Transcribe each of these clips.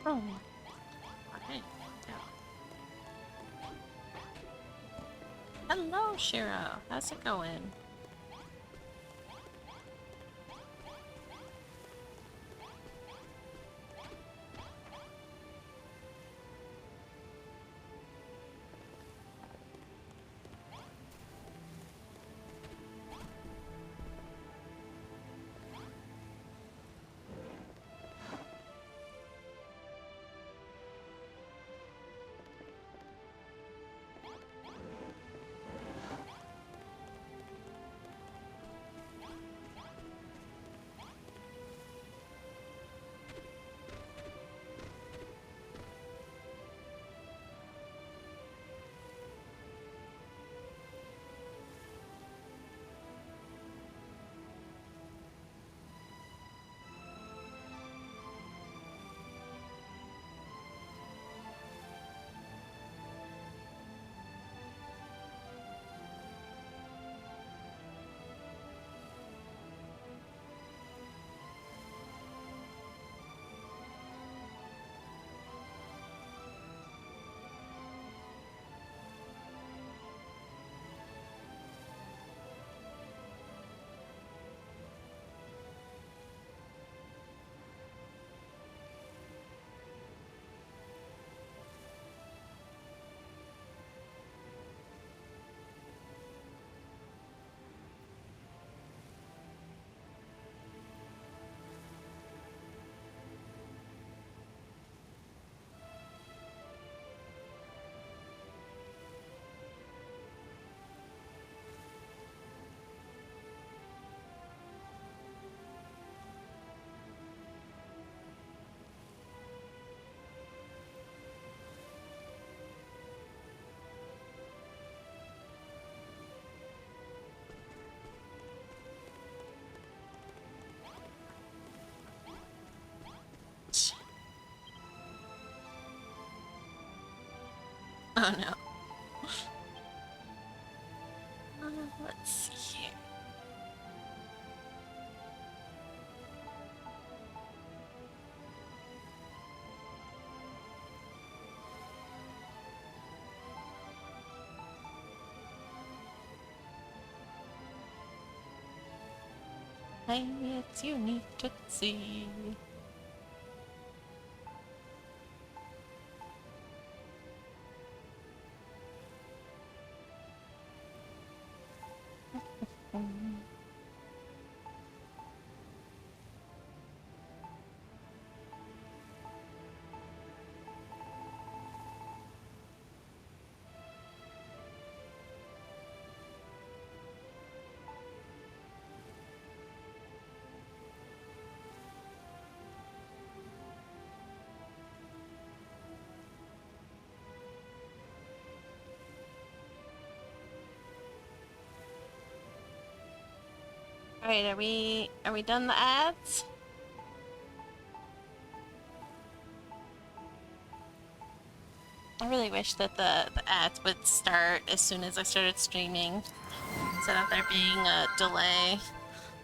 Oh. Okay. Hello, Shiro. How's it going? Oh no. Let's see here. Hey, it's unique to see. Alright, are we done the ads? I really wish that the ads would start as soon as I started streaming, instead of there being a delay.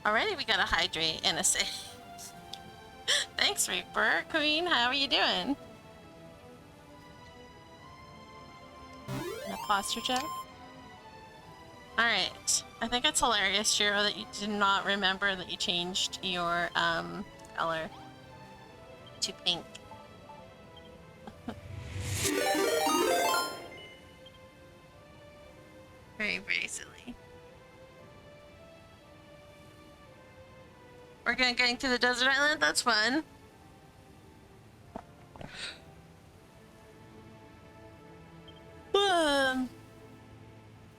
Already we got a hydrate and a save. Thanks, Reaper. Queen, how are you doing? An posture check? Alright. I think it's hilarious, Shiro, that you did not remember that you changed your color to pink. Very, very silly. We're going to the desert island? That's fun.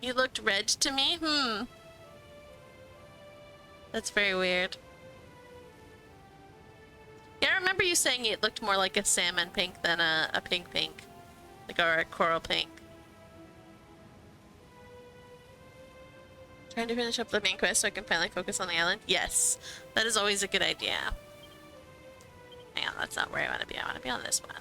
You looked red to me? That's very weird. Yeah, I remember you saying it looked more like a salmon pink than a pink pink. Like a coral pink. Trying to finish up the main quest so I can finally focus on the island? Yes. That is always a good idea. Hang on, that's not where I want to be. I want to be on this one.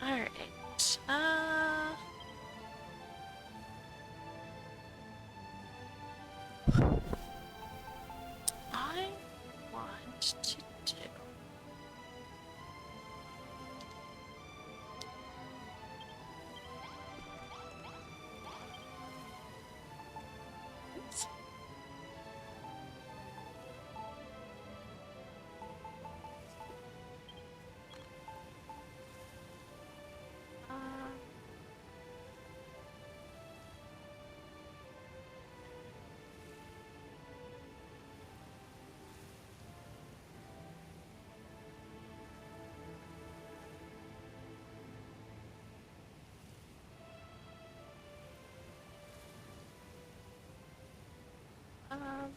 Alright. to do. Oops.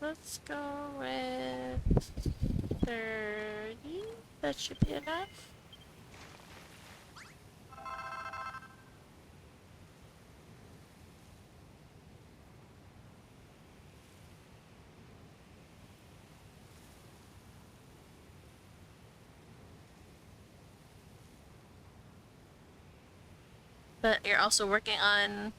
Let's go with 30. That should be enough. But you're also working on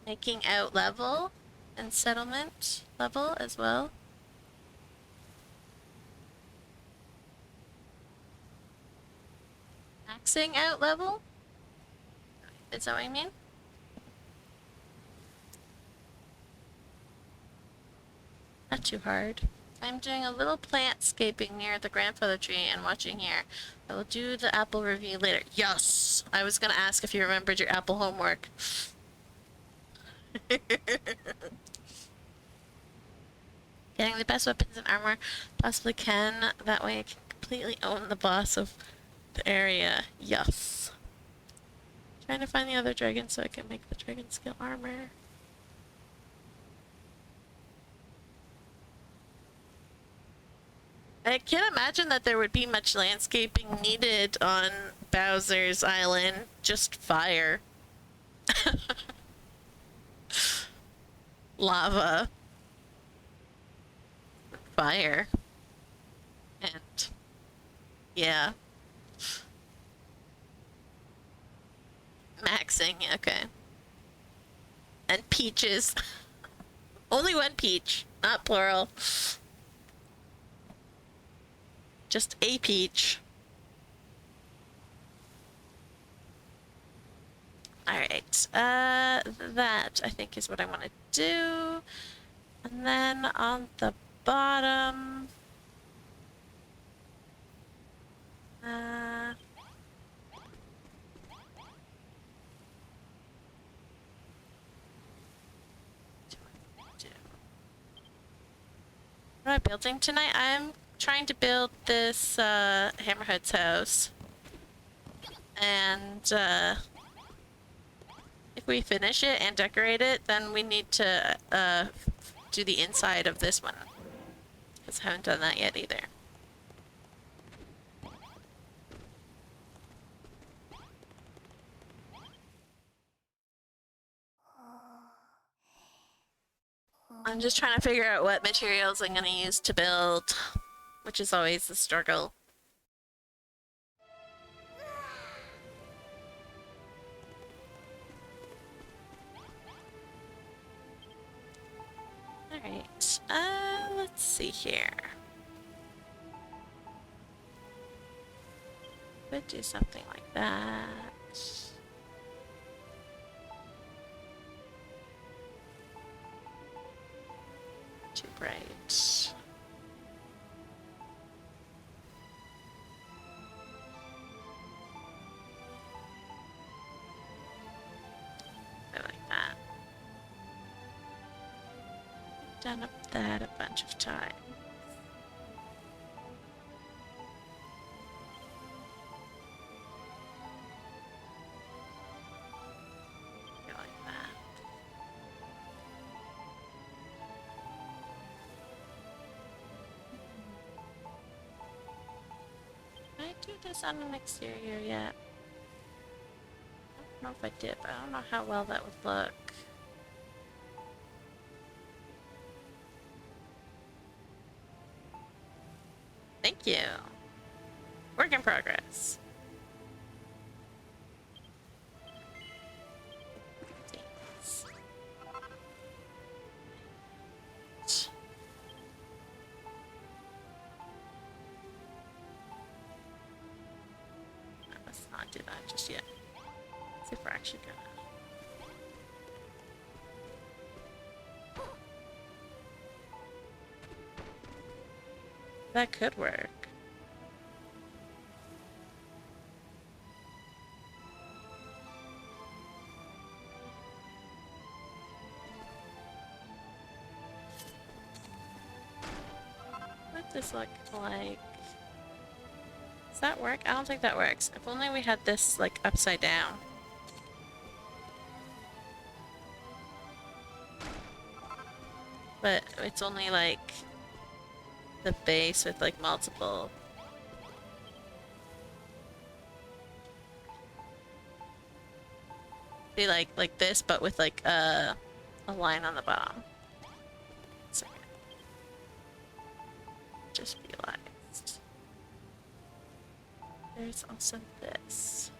making out level and settlement level as well. Maxing out level? Is that what you mean? Not too hard. I'm doing a little plantscaping near the grandfather tree and watching here. I will do the apple review later. Yes! I was gonna ask if you remembered your apple homework. Getting the best weapons and armor possibly can. That way I can completely own the boss of the area. Yes. Trying to find the other dragon so I can make the dragon skill armor. I can't imagine that there would be much landscaping needed on Bowser's Island. Just fire. Lava. Fire. And yeah. Maxing, okay. And peaches. Only one peach, not plural. Just a peach. Alright, that I think is what I want to do. And then on the bottom, what am I building tonight? I'm trying to build this Hammerhood's house. And if we finish it and decorate it, then we need to do the inside of this one. Because I haven't done that yet either. I'm just trying to figure out what materials I'm gonna use to build, which is always the struggle. Alright, let's see here. Could do something like that. Too bright. I like that. I've done that a bunch of times. I like that. Did I do this on an exterior yet? I don't know if I did, but I don't know how well that would look. Thank you. Work in progress. Thanks. do that just yet. See if we're actually gonna. That could work. What does this look like? Does that work? I don't think that works. If only we had this like upside down. But it's only like the base with like multiple. Be like this, but with like a line on the bottom. So, just realized. There's also this.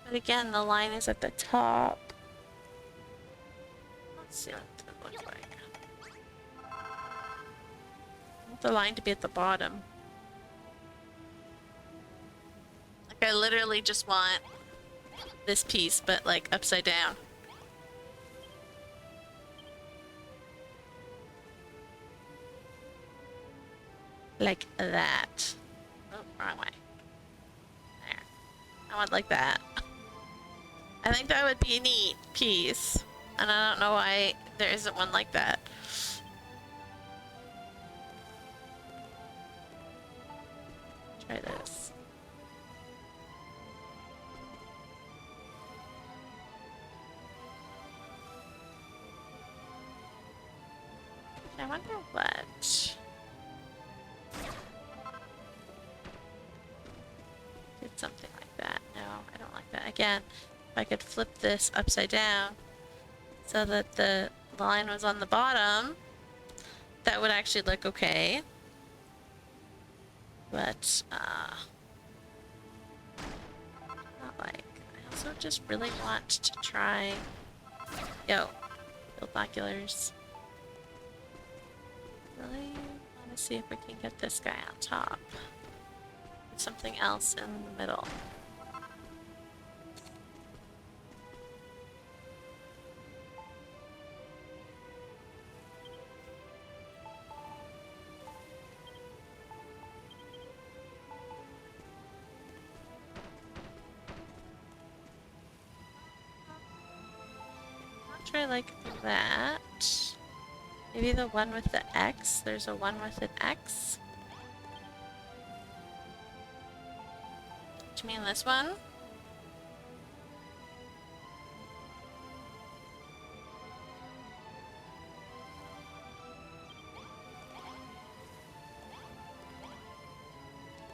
But again, the line is at the top. Let's see what it looks like. I want the line to be at the bottom. Like I literally just want this piece, but like upside down. Like that. Oh, wrong way. There. I want like that. I think that would be a neat piece. And I don't know why there isn't one like that. Try this. I wonder what. Did something like that. No, I don't like that. Again, if I could flip this upside down so that the line was on the bottom, that would actually look okay. But, not like. I also just really want to try. Yo, build binoculars. Really want to see if we can get this guy on top. With something else in the middle. I'll try like that. Maybe the one with the X. There's a one with an X. Do you mean this one?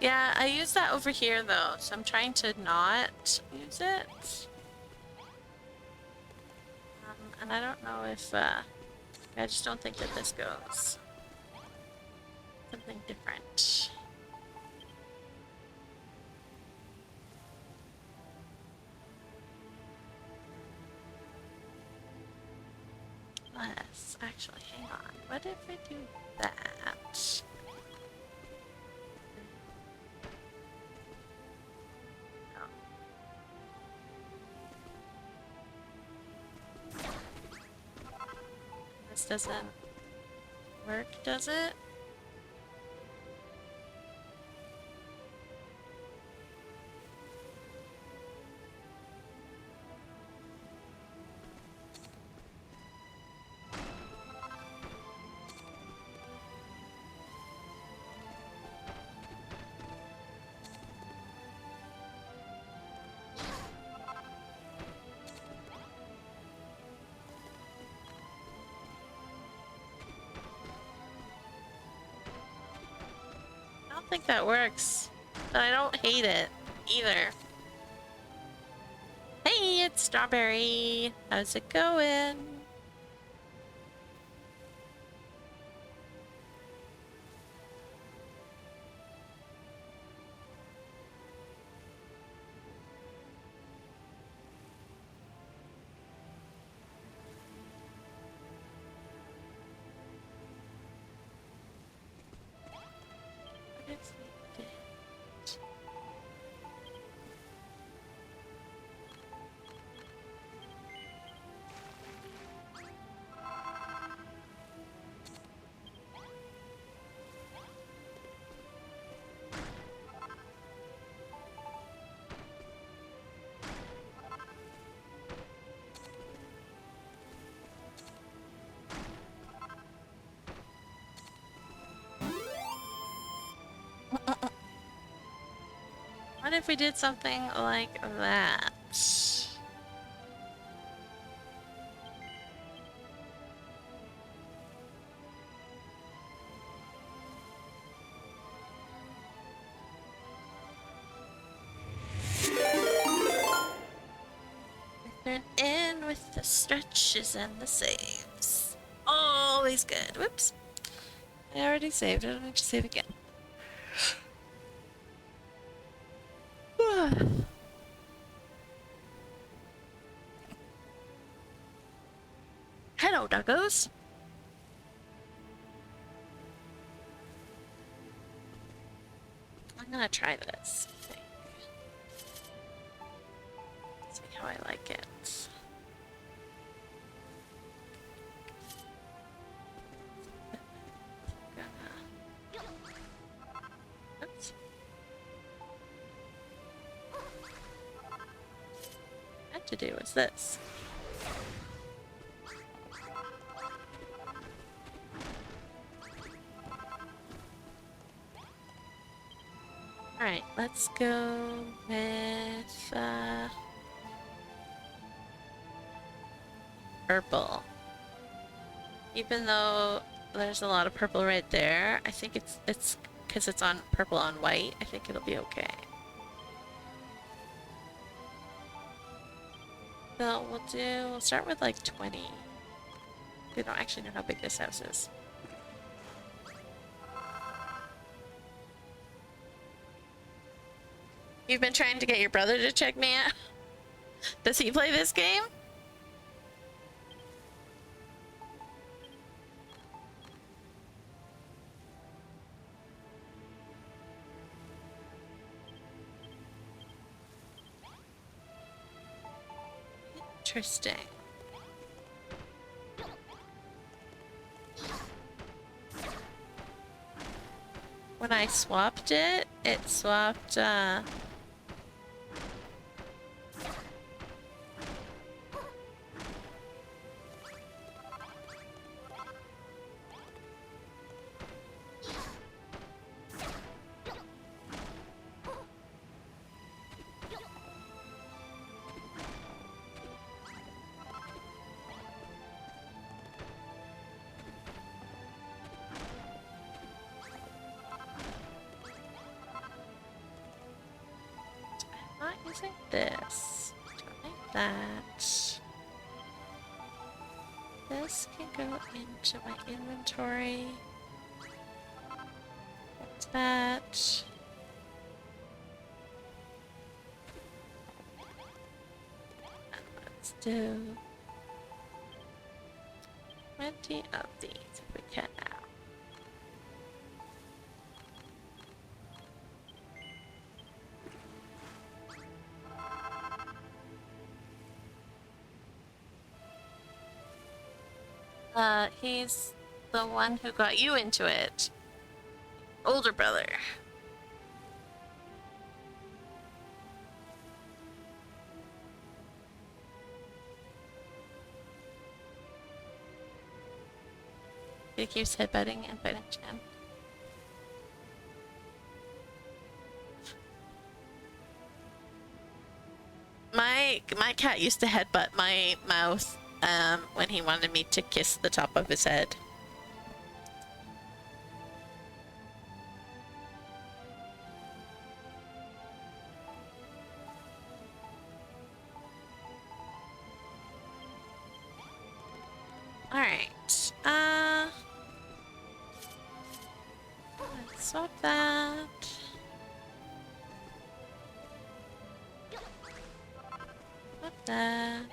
Yeah, I use that over here though, so I'm trying to not use it. And I don't know if, I just don't think that this goes. Something different. Let's actually, hang on. What if we do that? This doesn't work, does it? I don't think that works, but I don't hate it either. Hey, it's Strawberry. How's it going? What is What if we did something like that? Turn in with the stretches and the saves. Always good. Whoops. I already saved. I don't need to save again. Hello, duggos. I'm gonna try this. See how I like it. Oops. What I had to do was this. Alright, let's go with purple. Even though there's a lot of purple right there, I think it's because it's on purple on white, I think it'll be okay. So we'll start with like 20. We don't actually know how big this house is. You've been trying to get your brother to check me out? Does he play this game? Interesting. When I swapped it, it swapped like this. Like that. This can go into my inventory. Like that. And let's do 20 of these if we can now. He's the one who got you into it. Older brother. He keeps headbutting and biting Chan. My cat used to headbutt my mouth when he wanted me to kiss the top of his head. Alright, let's swap that. Swap that.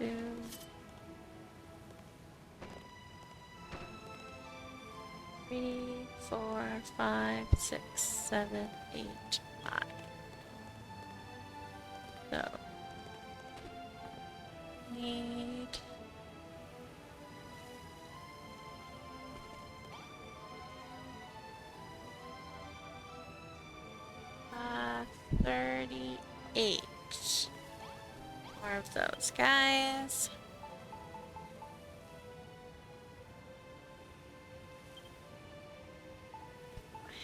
2, 3, 4, 5, 6, 7, 8, 9. So need 38 more of those guys.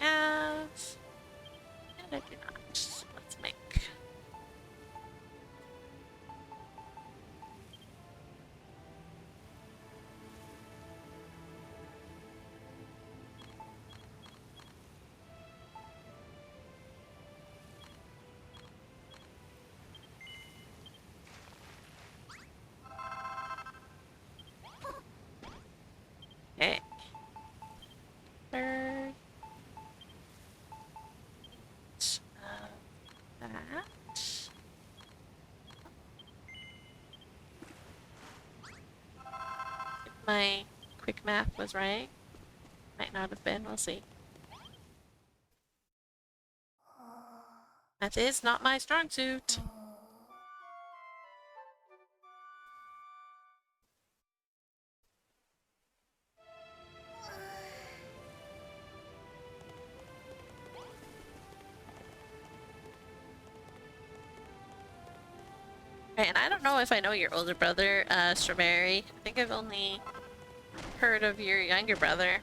I have, and I do not. Let's make. Okay. Third. That. If my quick math was right. Might not have been, we'll see. Math is not my strong suit. Right, and I don't know if I know your older brother, Strawberry. I think I've only heard of your younger brother.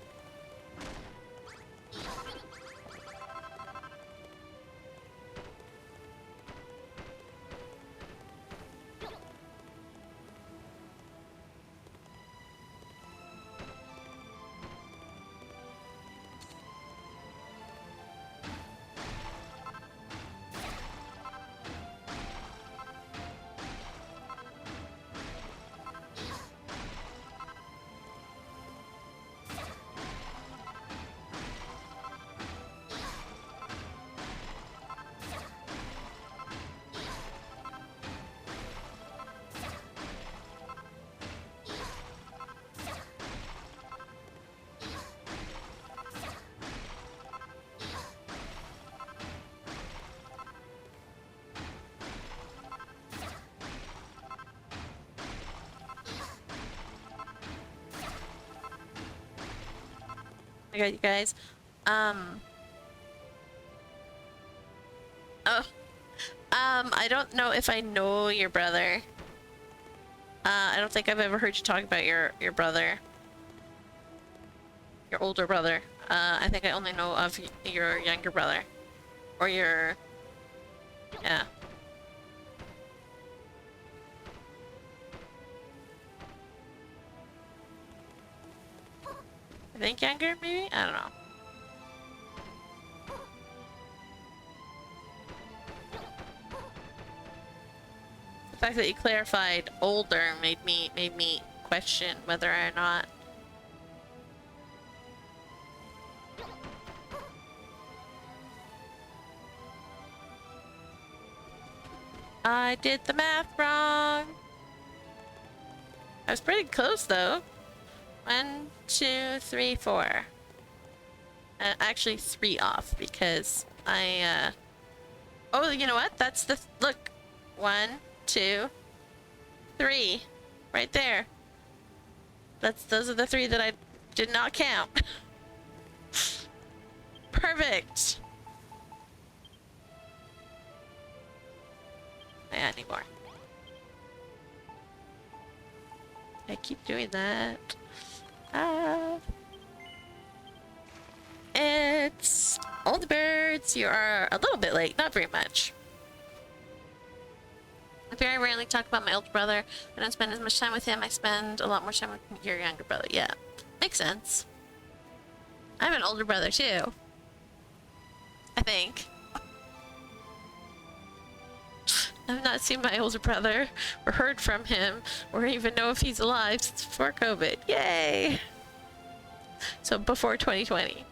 I got you guys. I don't know if I know your brother. I don't think I've ever heard you talk about your brother. Your older brother. I think I only know of your younger brother. Or your... yeah. I think younger, maybe? I don't know. The fact that you clarified older made me question whether or not. I did the math wrong. I was pretty close though. 1, 2, 3, 4. Actually 3 off because I oh, you know what? That's the look. 1, 2, 3. Right there. Those are the 3 that I did not count. Perfect. Yeah, anymore. I keep doing that. It's all the birds. You are a little bit late, not very much. I very rarely talk about my older brother. I don't spend as much time with him. I spend a lot more time with your younger brother. Yeah, makes sense. I have an older brother too. I think. I've not seen my older brother or heard from him or even know if he's alive since before COVID. Yay! So before 2020.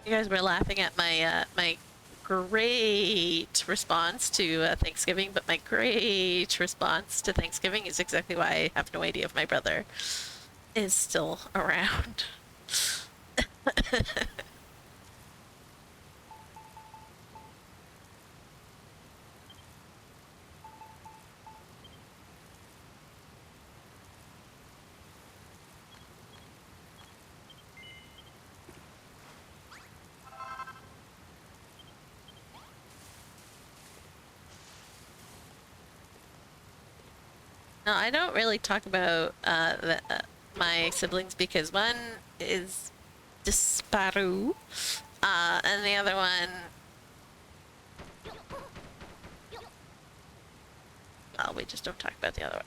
You guys were laughing at my great response to Thanksgiving, but my great response to Thanksgiving is exactly why I have no idea if my brother is still around. No, I don't really talk about my siblings because one is disparu, and the other one, well, we just don't talk about the other one.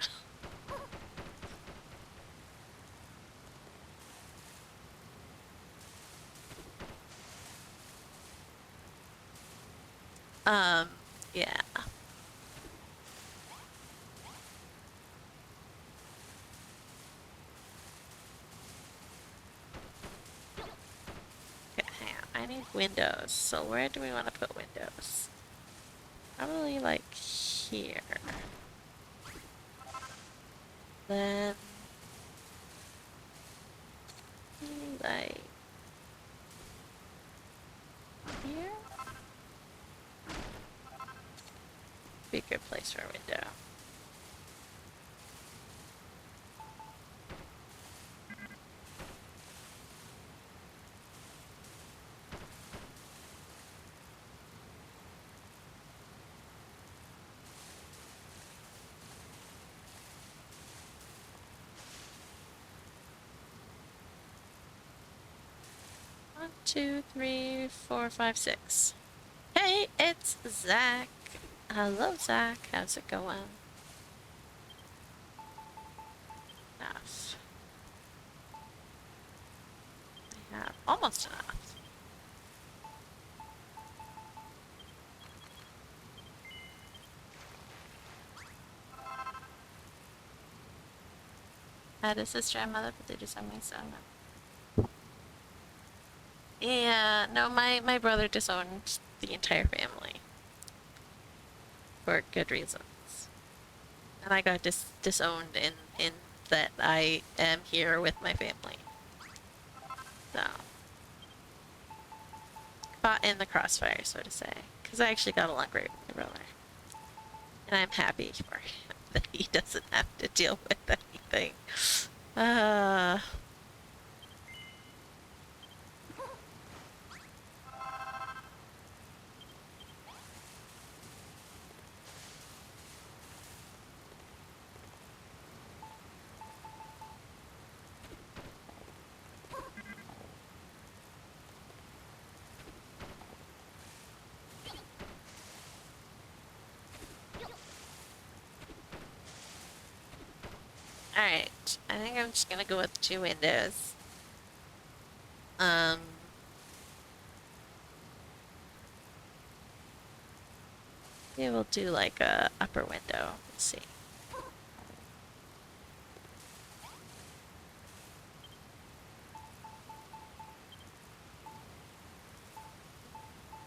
Yeah. Okay, hang on. I need windows. So where do we want to put windows? Probably like here. Then like here. Be a good place for a window. One, two, three, four, five, six. Hey, it's Zach. Hello, Zach. How's it going? Enough. I have almost enough. I had a sister and mother, but they just had my son. Yeah, no, my brother disowned the entire family for good reasons. And I got disowned in that I am here with my family. So, caught in the crossfire, so to say. Because I actually got along great with my brother. And I'm happy for him that he doesn't have to deal with anything. Uh, Alright, I think I'm just gonna go with 2 windows. Um, maybe we'll do like a upper window. Let's see.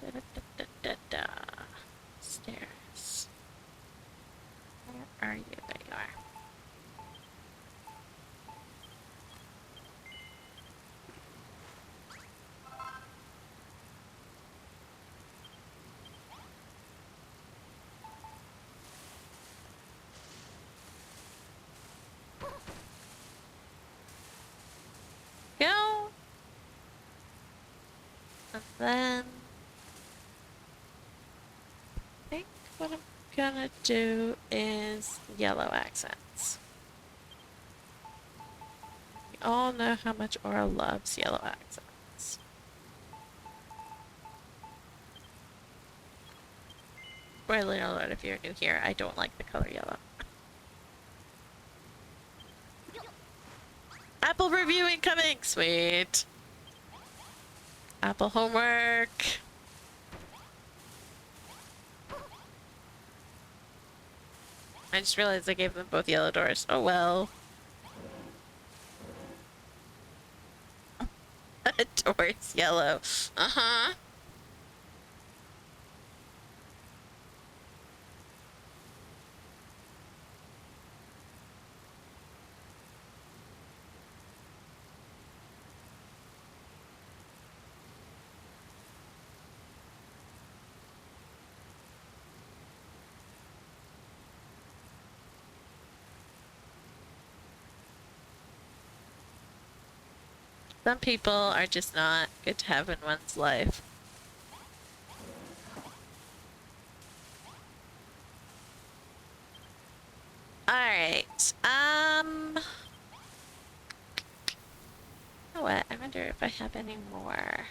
Da, da, da, da, da. Stairs. Where are you? There you are. Go! And then I think what I'm gonna do is yellow accents. We all know how much Aura loves yellow accents. Spoiler alert if you're new here, I don't like the color yellow. Apple review incoming! Sweet. Apple homework. I just realized I gave them both yellow doors. Oh well. Towards yellow. Uh-huh. Some people are just not good to have in one's life. Alright. You know what? I wonder if I have any more.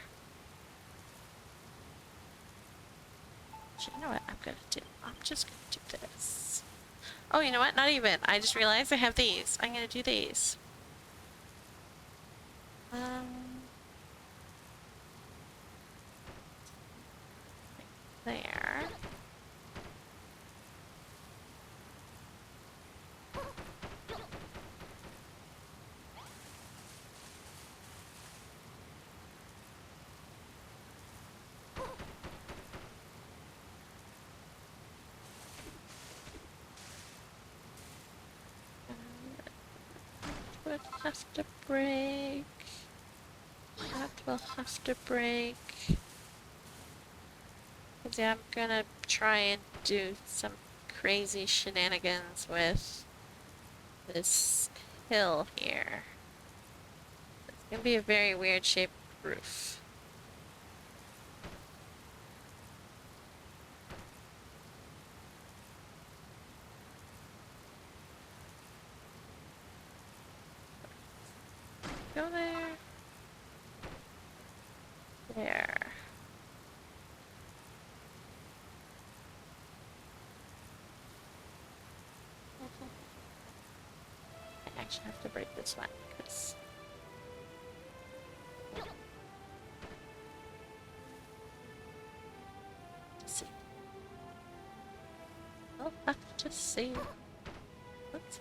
Actually, you know what I'm gonna do? I'm just gonna do this. Oh, you know what? Not even. I just realized I have these. I'm gonna do these. There. Would have to break. That will have to break. Cause yeah, I'm gonna try and do some crazy shenanigans with this hill here. It's gonna be a very weird shaped roof. Go there. There. I actually have to break this one because see. I'll have to see. Oops.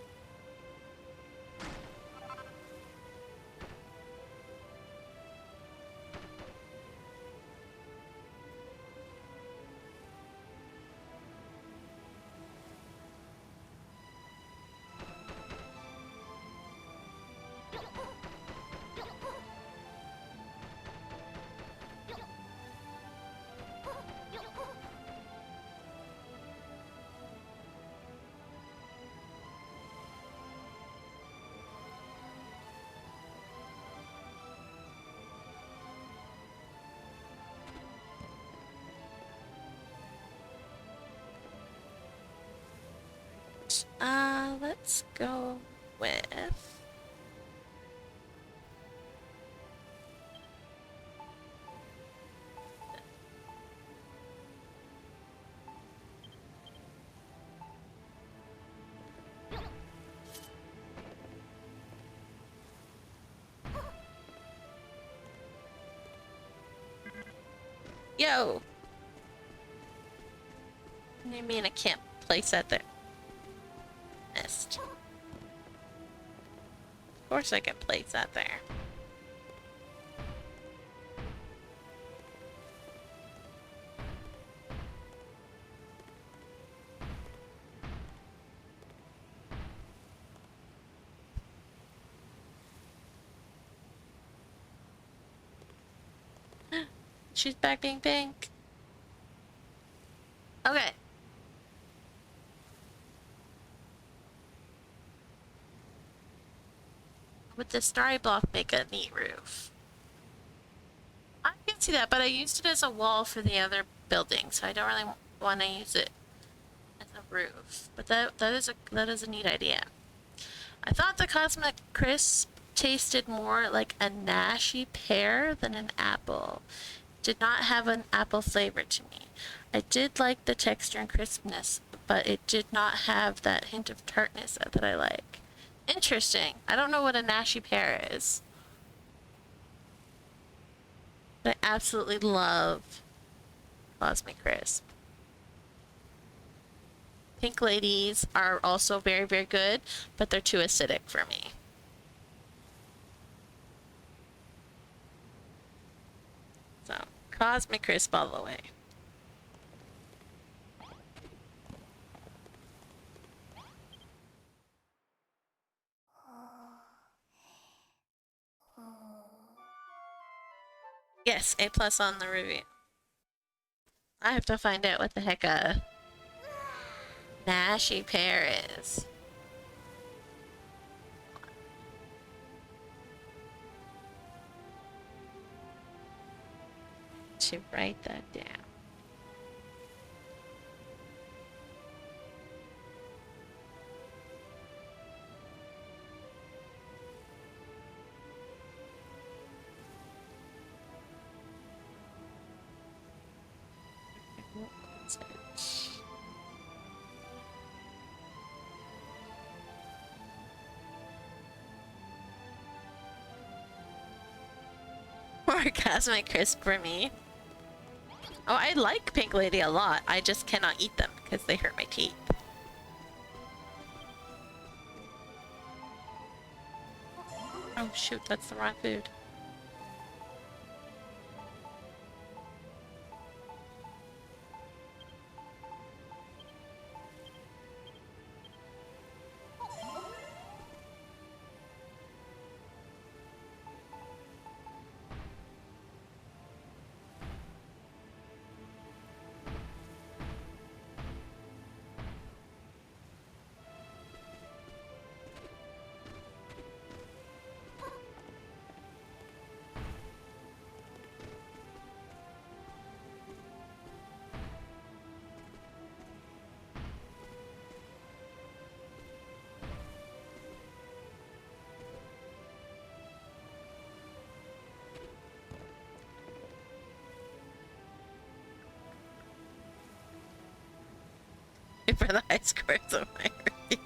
Let's go with yo. What do you mean I can't place that there? Missed. Of course I can place that there. She's back being pink. Okay. Would the starry block make a neat roof? I can see that, but I used it as a wall for the other building, so I don't really want to use it as a roof. But that is a neat idea. I thought the Cosmic Crisp tasted more like a nashy pear than an apple. Did not have an apple flavor to me. I did like the texture and crispness, but it did not have that hint of tartness that I like. Interesting. I don't know what a nashy pear is. But I absolutely love Cosmic Crisp. Pink ladies are also very, very good, but they're too acidic for me. Cosmic Crisp all the way. Yes, A+ on the review. I have to find out what the heck a Nashy pear is. To write that down. More Cosmic Crisp for me. Oh, I like Pink Lady a lot. I just cannot eat them because they hurt my teeth. Oh shoot, that's the wrong food. For the high scores of my review.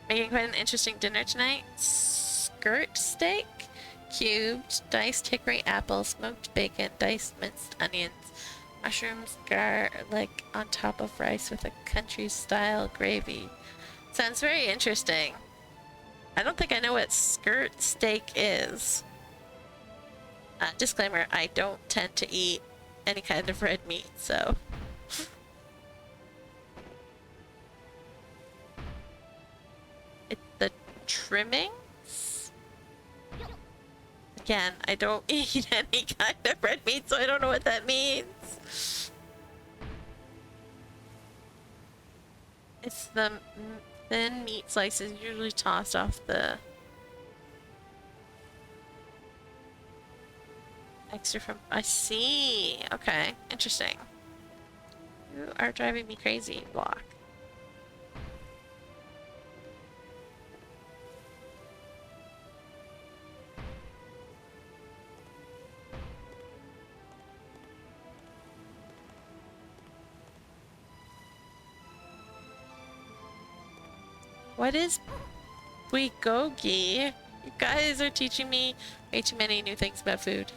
Making quite an interesting dinner tonight. Skirt steak, cubed, diced hickory apple, smoked bacon, diced minced onions, mushrooms, garlic on top of rice with a country-style gravy. Sounds very interesting. I don't think I know what skirt steak is. Disclaimer, I don't tend to eat any kind of red meat, so... The trimmings? Again, I don't eat any kind of red meat, so I don't know what that means. It's the thin meat slices usually tossed off the... extra from... I see! Okay, interesting. You are driving me crazy, Block. What is bulgogi? You guys are teaching me way too many new things about food.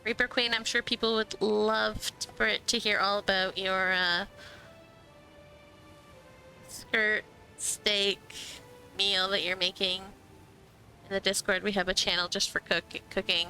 Reaper Queen, I'm sure people would love for it to hear all about your skirt steak meal that you're making. In the Discord, we have a channel just for cooking.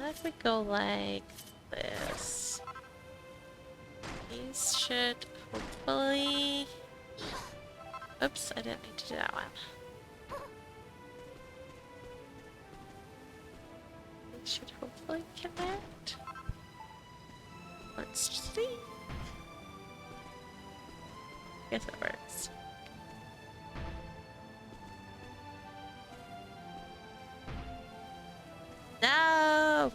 If we go like this, these should hopefully... Oops, I didn't need to do that one. These should hopefully connect. Let's see. Guess it works. No!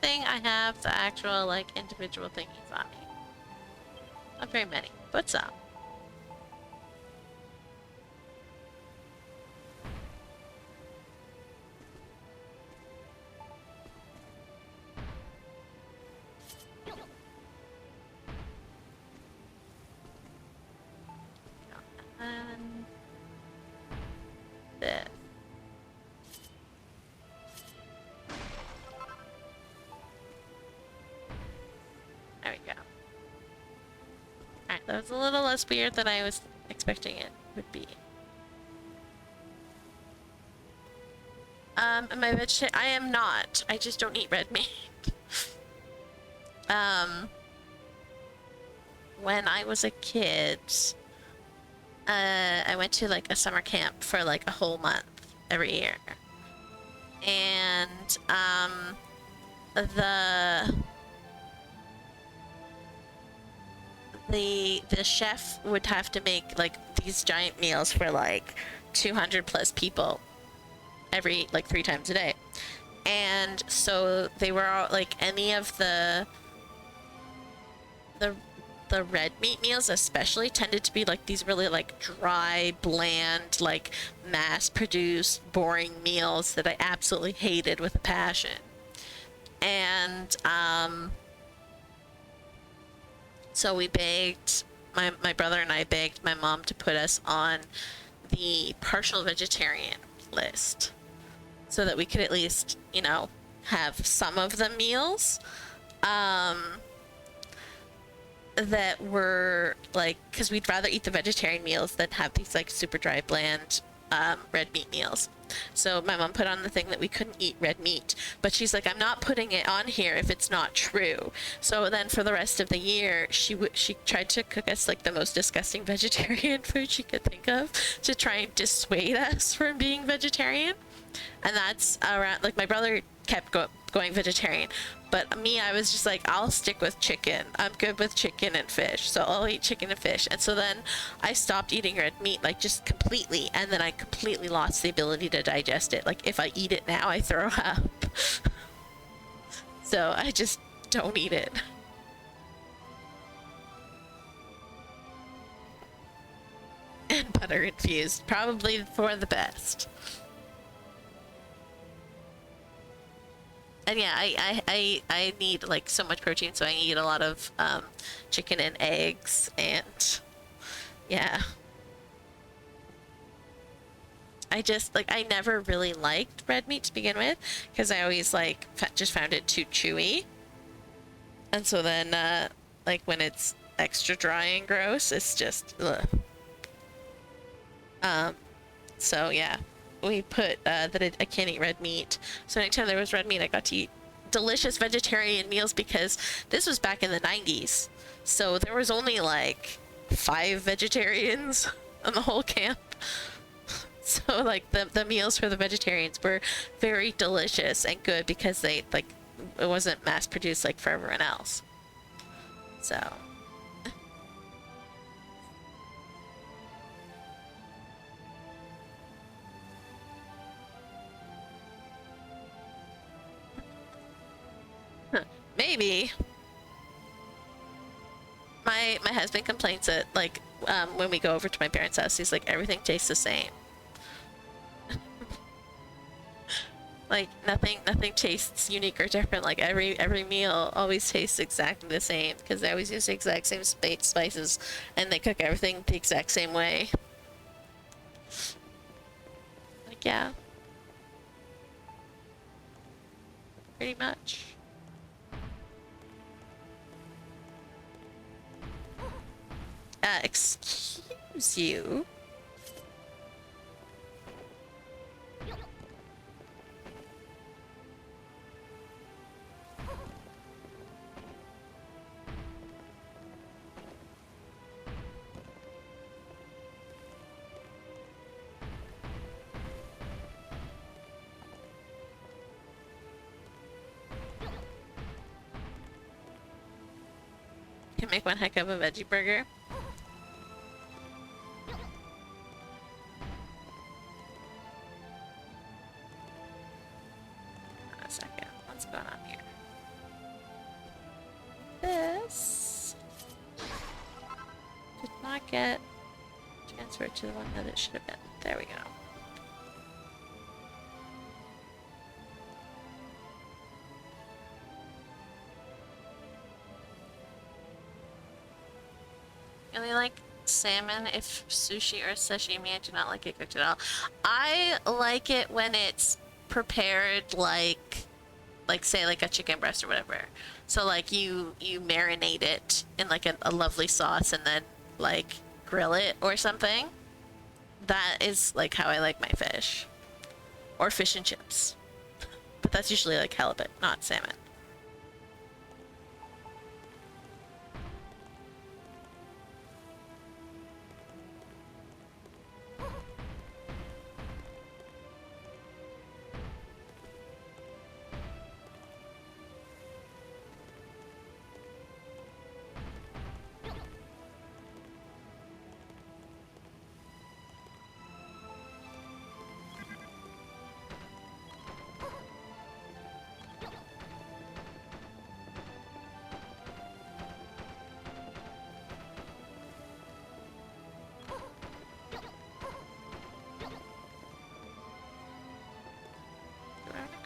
thing, I have the actual, like, individual thingies on me. Not very many, but some. And this. There we go. Alright, that was a little less weird than I was expecting it would be. I am not. I just don't eat red meat. When I was a kid, I went to like a summer camp for like a whole month every year. And, the chef would have to make like these giant meals for like 200 plus people every like 3 times a day. And so they were all like any of the red meat meals especially tended to be like these really like dry, bland, like mass produced, boring meals that I absolutely hated with a passion. And so we begged, my brother and I begged my mom to put us on the partial vegetarian list so that we could at least, you know, have some of the meals that were like, because we'd rather eat the vegetarian meals than have these like super dry, bland red meat meals. So my mom put on the thing that we couldn't eat red meat, but she's like, I'm not putting it on here if it's not true. So then for the rest of the year, she tried to cook us like the most disgusting vegetarian food she could think of to try and dissuade us from being vegetarian. And that's around, like, my brother kept going vegetarian, but me, I was just like, I'll stick with chicken. I'm good with chicken and fish, so I'll eat chicken and fish. And so then I stopped eating red meat, like, just completely, and then I completely lost the ability to digest it. Like, if I eat it now, I throw up. So I just don't eat it. And butter infused, probably for the best. And yeah, I need like so much protein, so I eat a lot of chicken and eggs, and yeah. I just like, I never really liked red meat to begin with because I always like just found it too chewy. And so then like when it's extra dry and gross, it's just ugh. So yeah, we put that I can't eat red meat. So anytime there was red meat, I got to eat delicious vegetarian meals because this was back in the 90s. So there was only like 5 vegetarians on the whole camp. So like the meals for the vegetarians were very delicious and good because they like, it wasn't mass produced like for everyone else. So maybe. My husband complains that like when we go over to my parents' house, he's like, everything tastes the same. Like nothing tastes unique or different. Like every meal always tastes exactly the same because they always use the exact same spices and they cook everything the exact same way. Like yeah, pretty much. Excuse you. Can make one heck of a veggie burger. A second, what's going on here? this did not get transferred to the one that it should have been. There we go. Really like salmon if sushi or sashimi. I do not like it cooked at all. I like it when it's prepared like say like a chicken breast or whatever. So like you marinate it in like a lovely sauce and then like grill it or something. That is like how I like my fish. Or fish and chips. But that's usually like halibut, not salmon.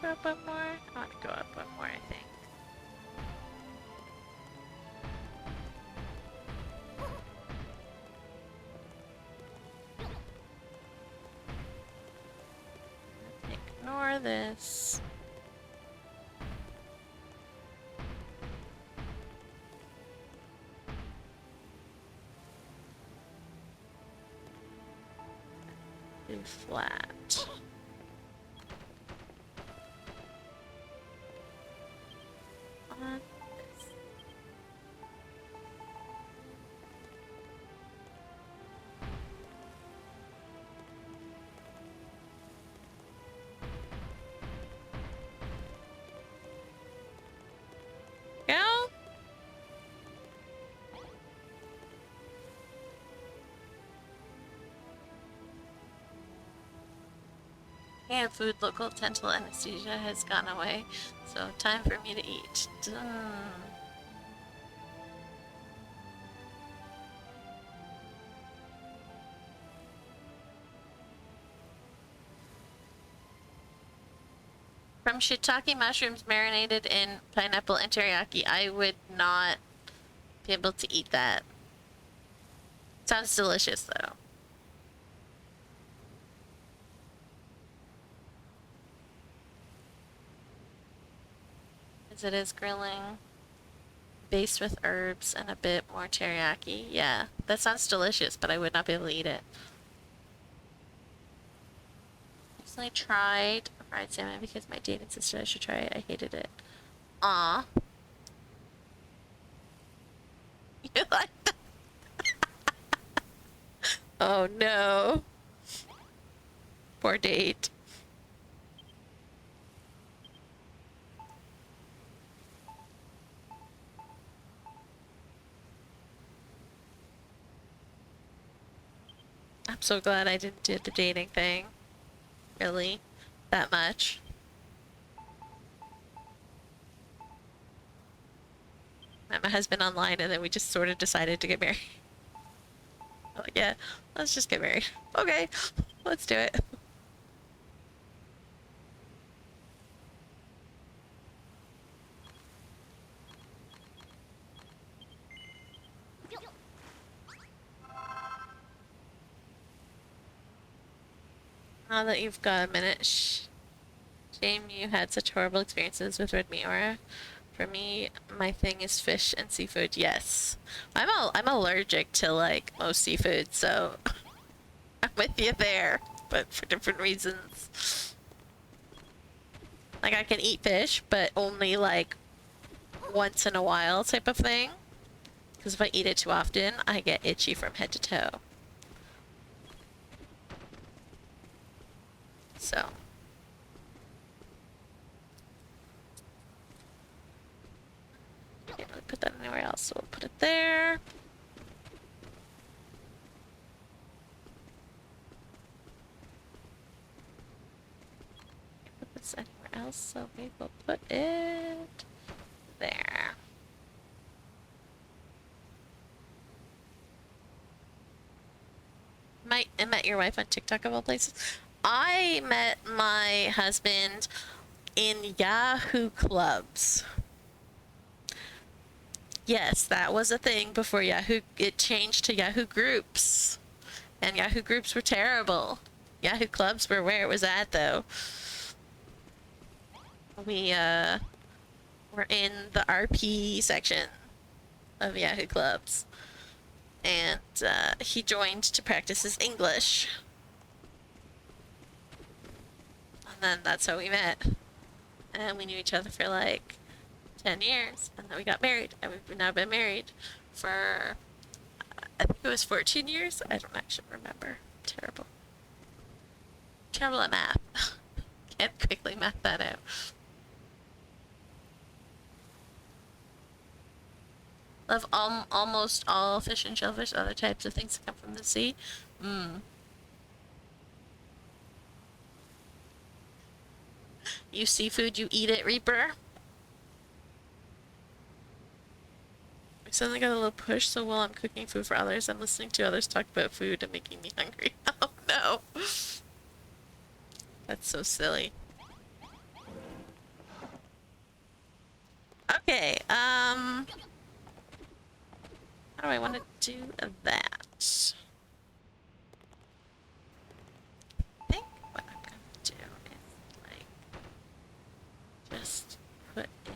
Go up one more? I want to go up one more, I think. Ignore this. Do flat. On this. Go. And food local dental anesthesia has gone away, so time for me to eat. Done. From shiitake mushrooms marinated in pineapple and teriyaki, I would not be able to eat that. Sounds delicious though. As it is grilling, based with herbs and a bit more teriyaki. Yeah, that sounds delicious, but I would not be able to eat it. I tried fried salmon because my date insisted I should try it. I hated it. Aw. You like that? Oh no. Poor date. I'm so glad I didn't do the dating thing. Really? That much. Met my husband online and then we just sort of decided to get married. Like, yeah, let's just get married. Okay, let's do it. Now that you've got a minute, shame you had such horrible experiences with Red Meora. For me, my thing is fish and seafood. Yes, I'm allergic to like most seafood, so I'm with you there, but for different reasons. Like I can eat fish, but only like once in a while type of thing. Because if I eat it too often, I get itchy from head to toe. So. Can't really put that anywhere else, so we'll put it there. Can't put this anywhere else, so we will put it there. your wife on TikTok of all places. I met my husband in Yahoo clubs. Yes, that was a thing before Yahoo. It changed to Yahoo groups, and Yahoo groups were terrible. Yahoo clubs were where it was at, though. We were in the RP section of Yahoo clubs, and he joined to practice his English, and then that's how we met. And we knew each other for like 10 years, and then we got married, and we've now been married for, I think it was 14 years. I don't actually remember. Terrible. Terrible at math. Can't quickly math that out. Love almost all fish and shellfish, other types of things that come from the sea. You seafood, you eat it, Reaper. I suddenly got a little push, so while I'm cooking food for others, I'm listening to others talk about food and making me hungry. Oh no. That's so silly. Okay, how do I want to do that? I think what I'm gonna do is, like, just put in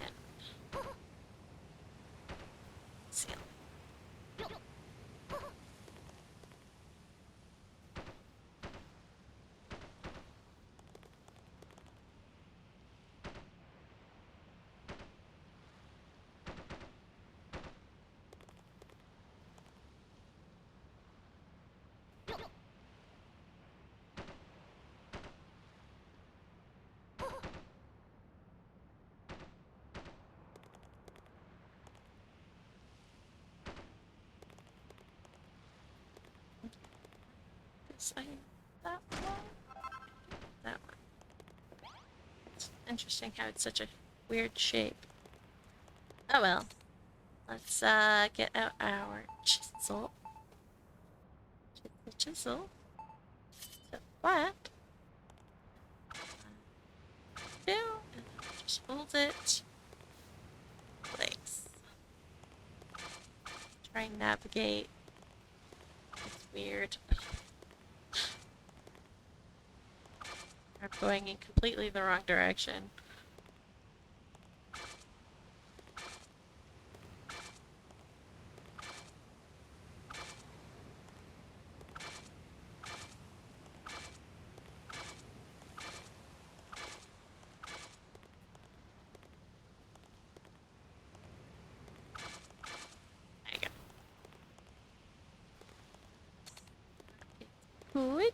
ceiling. That one. That one. It's interesting how it's such a weird shape. Oh well. Let's get out our chisel. Chisel. So flat. Two. And just hold it. Place. Try and navigate. It's weird. I'm going in completely the wrong direction. There you go. Good.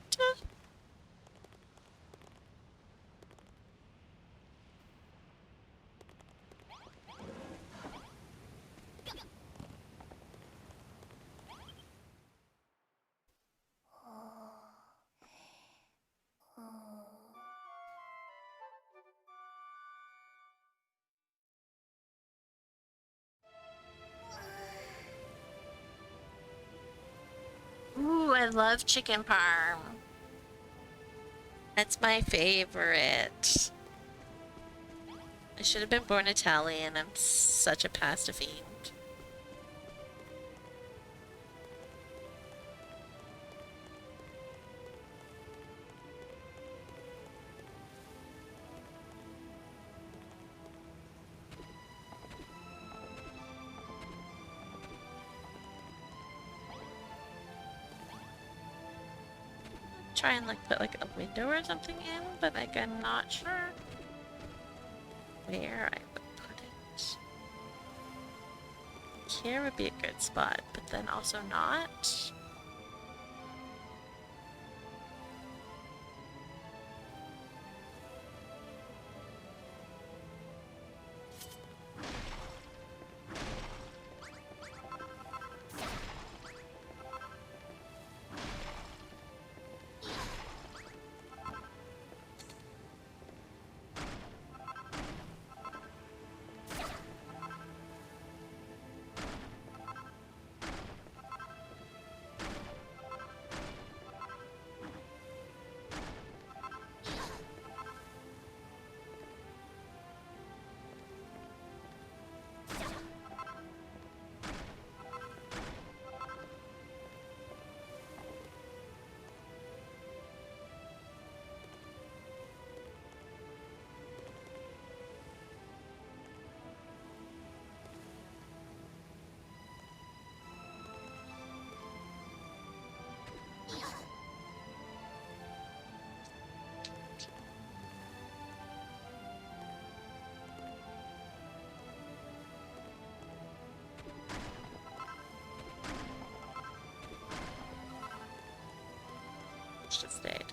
Ooh, I love chicken parm. That's my favorite. I should have been born Italian. I'm such a pasta fiend. Try and like put like a window or something in, but like I'm not sure where I would put it. Here would be a good spot, but then also not. Just stayed.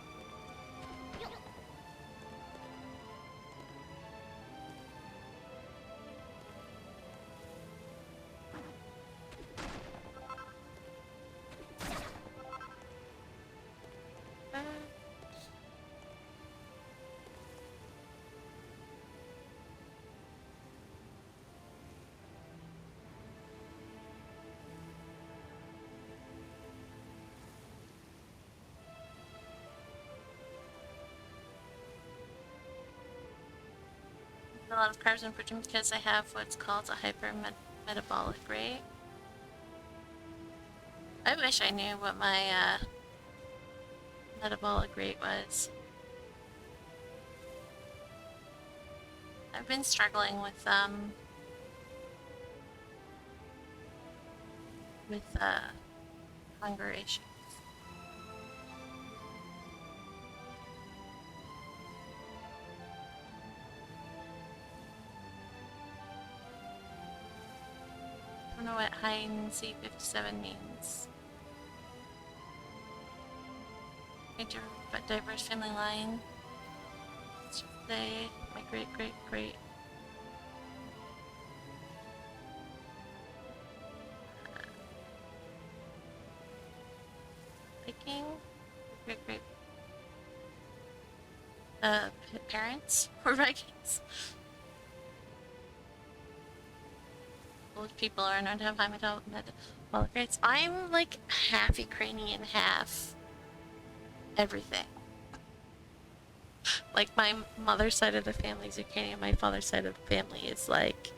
A lot of carbs and protein because I have what's called a metabolic rate. I wish I knew what my metabolic rate was. I've been struggling with hunger issues. I don't know what Hein C57 means. But diverse family line. Let's just say my great Viking, great parents were Vikings. Old people are known to have high metabolic rates. I'm like half Ukrainian, half everything. Like my mother's side of the family is Ukrainian, my father's side of the family is like,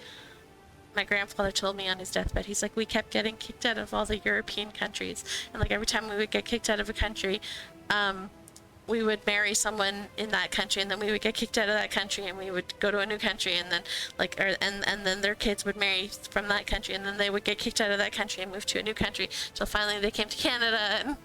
my grandfather told me on his deathbed, he's like, we kept getting kicked out of all the European countries, and like every time we would get kicked out of a country, we would marry someone in that country, and then we would get kicked out of that country, and we would go to a new country, and then and then their kids would marry from that country, and then they would get kicked out of that country and move to a new country, till finally they came to Canada. And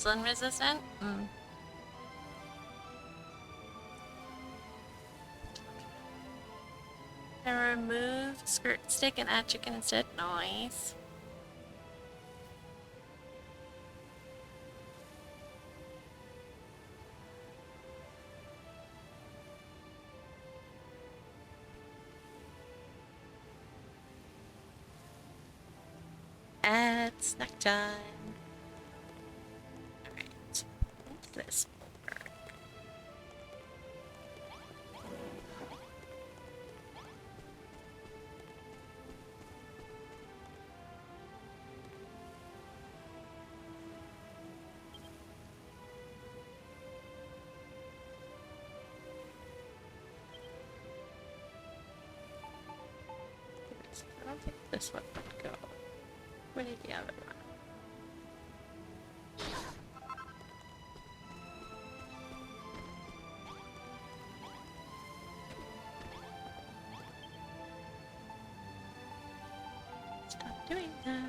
insulin resistant? I removed skirt stick and add chicken instead. Nice. Add snack time. Alright. This will work. I don't think this one would go. Where did the other one? Stop doing that.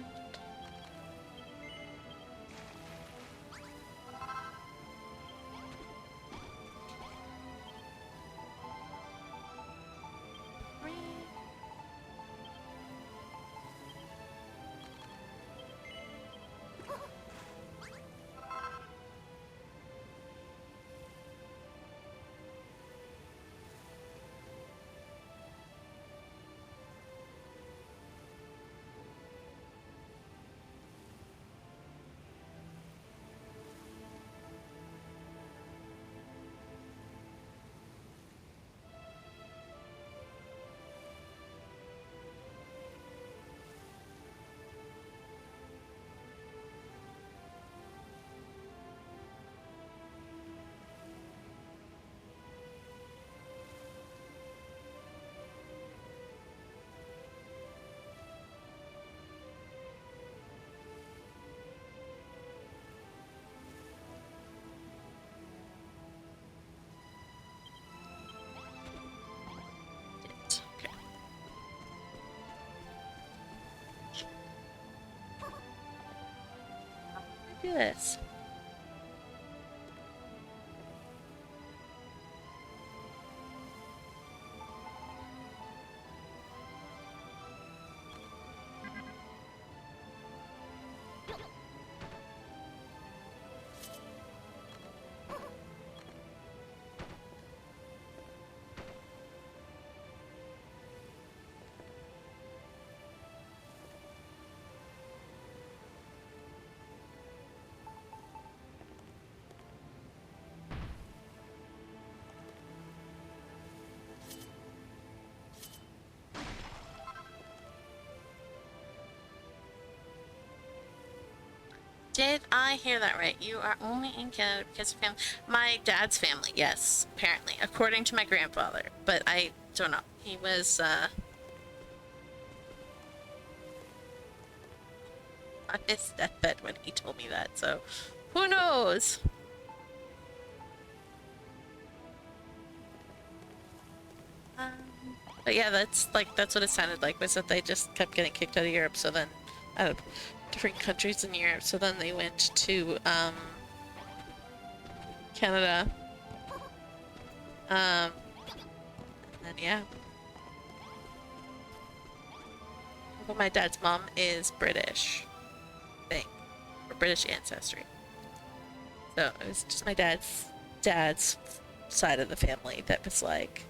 Do this. Did I hear that right? You are only in Canada because of family. My dad's family, yes, apparently, according to my grandfather. But I don't know. He was on his deathbed when he told me that, so who knows? Um, but yeah, that's what it sounded like, was that they just kept getting kicked out of Europe, so then out of different countries in Europe, so then they went to Canada. And then yeah. But my dad's mom is British, I think, or British ancestry. So it was just my dad's side of the family that was like,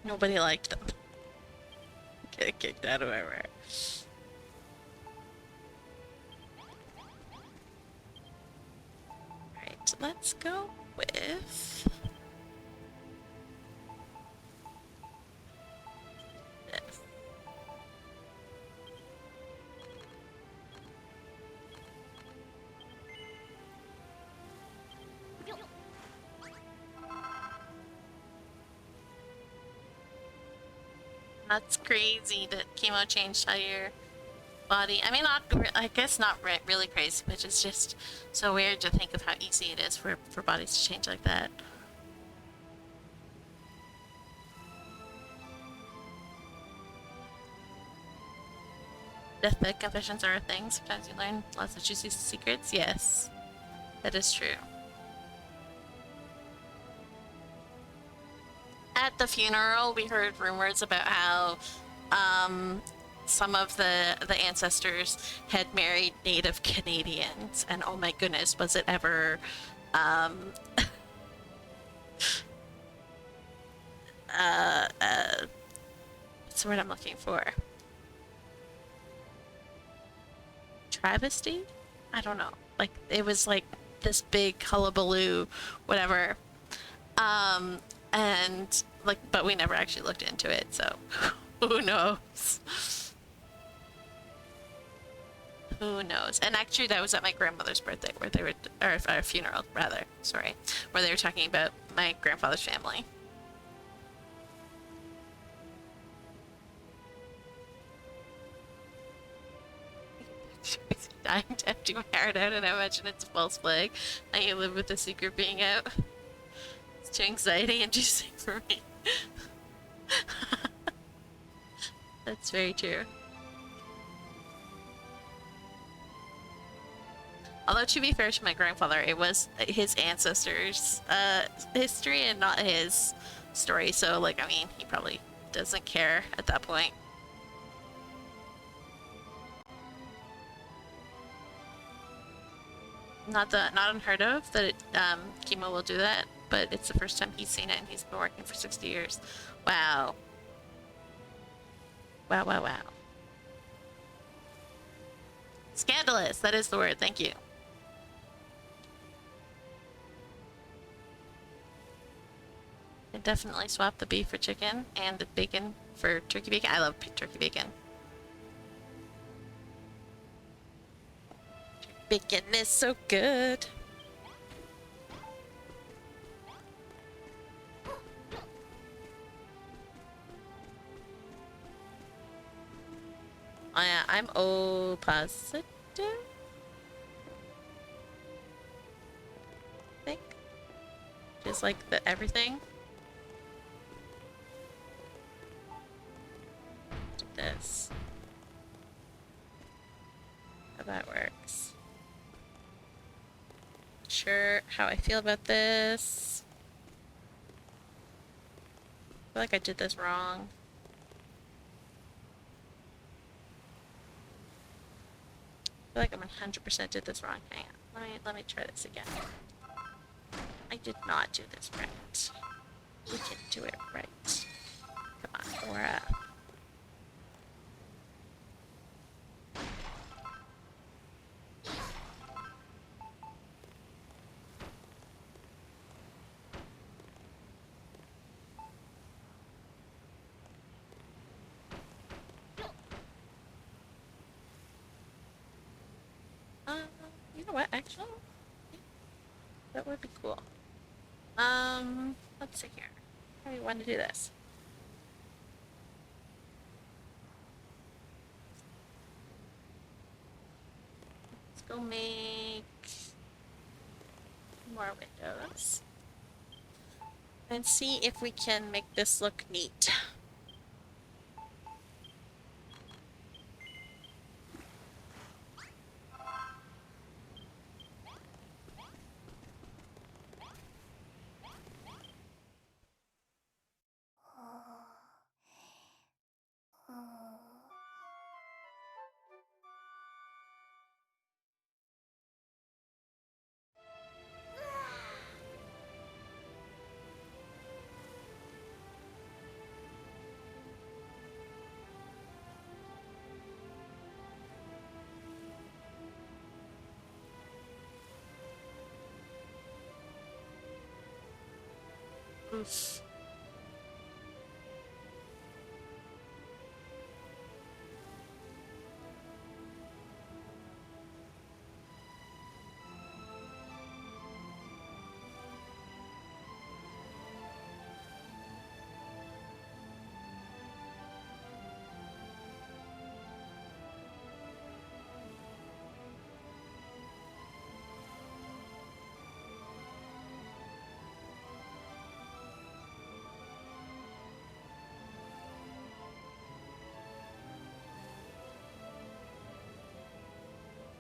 nobody liked them. Getting kicked out of everywhere. Alright, let's go with this. That's crazy that chemo changed how your body. I mean, I guess not really crazy, but it's just so weird to think of how easy it is for bodies to change like that. Deathbed confessions are a thing. Sometimes you learn lots of juicy secrets. Yes, that is true. At the funeral, we heard rumors about how some of the ancestors had married Native Canadians, and oh my goodness, was it ever what's the word I'm looking for? Travesty? I don't know. Like, it was like this big hullabaloo, whatever. And like, but we never actually looked into it, so who knows? Who knows? And actually, that was at my grandmother's birthday, where they were, or funeral, rather, sorry, where they were talking about my grandfather's family. Dying to empty my heart out, and I imagine it's a false flag. Now you live with the secret being out. It's too anxiety inducing for me. That's very true. Although, to be fair to my grandfather, it was his ancestors' history and not his story, so, like, I mean, he probably doesn't care at that point. Not unheard of that chemo will do that, but it's the first time he's seen it, and he's been working for 60 years. Wow. Wow, wow, wow. Scandalous, that is the word, thank you. I definitely swap the beef for chicken and the bacon for turkey bacon. I love turkey bacon. Bacon is so good. Oh yeah, I'm O positive. I think. Just like the everything. Do this. sure how I feel about this. I feel like I did this wrong. I feel like I'm 100% did this wrong. Hang on. Let me try this again. I did not do this right. We can do it right. Come on, Laura. You know what, actually? That would be cool. Let's see here. How do you want to do this? Let's go make more windows. And see if we can make this look neat. Oof.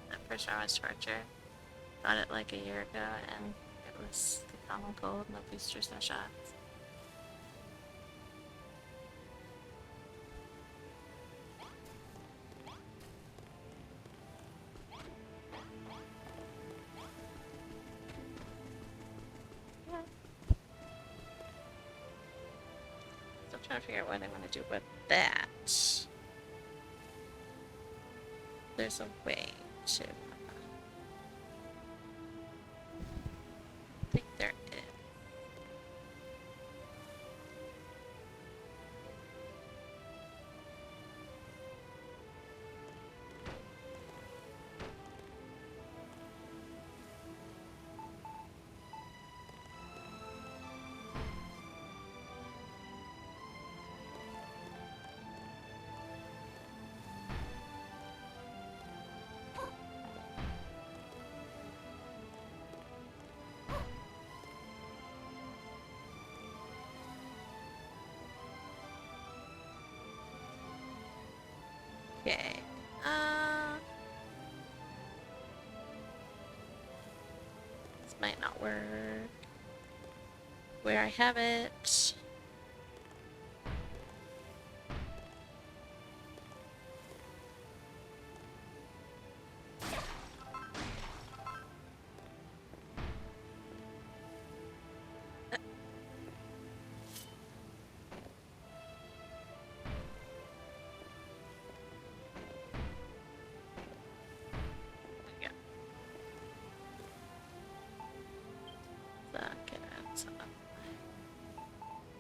That first round was torture. Got it like a year ago, and it was the common cold, no boosters, no shots. Yeah. Still trying to figure out what I want to do with that. There's a way to. I think there is. Okay. This might not work. Where I have it.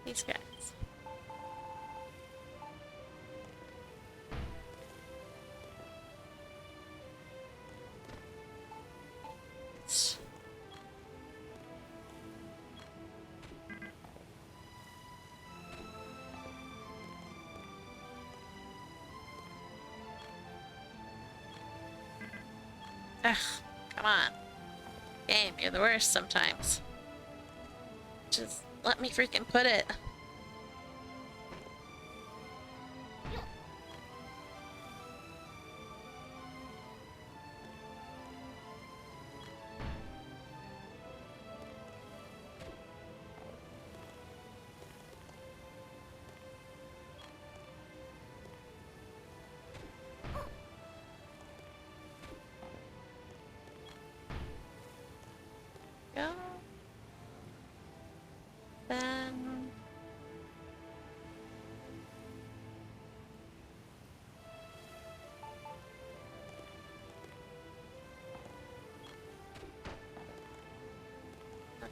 These guys. Ugh, come on. Game, you're the worst sometimes. Just let me freaking put it.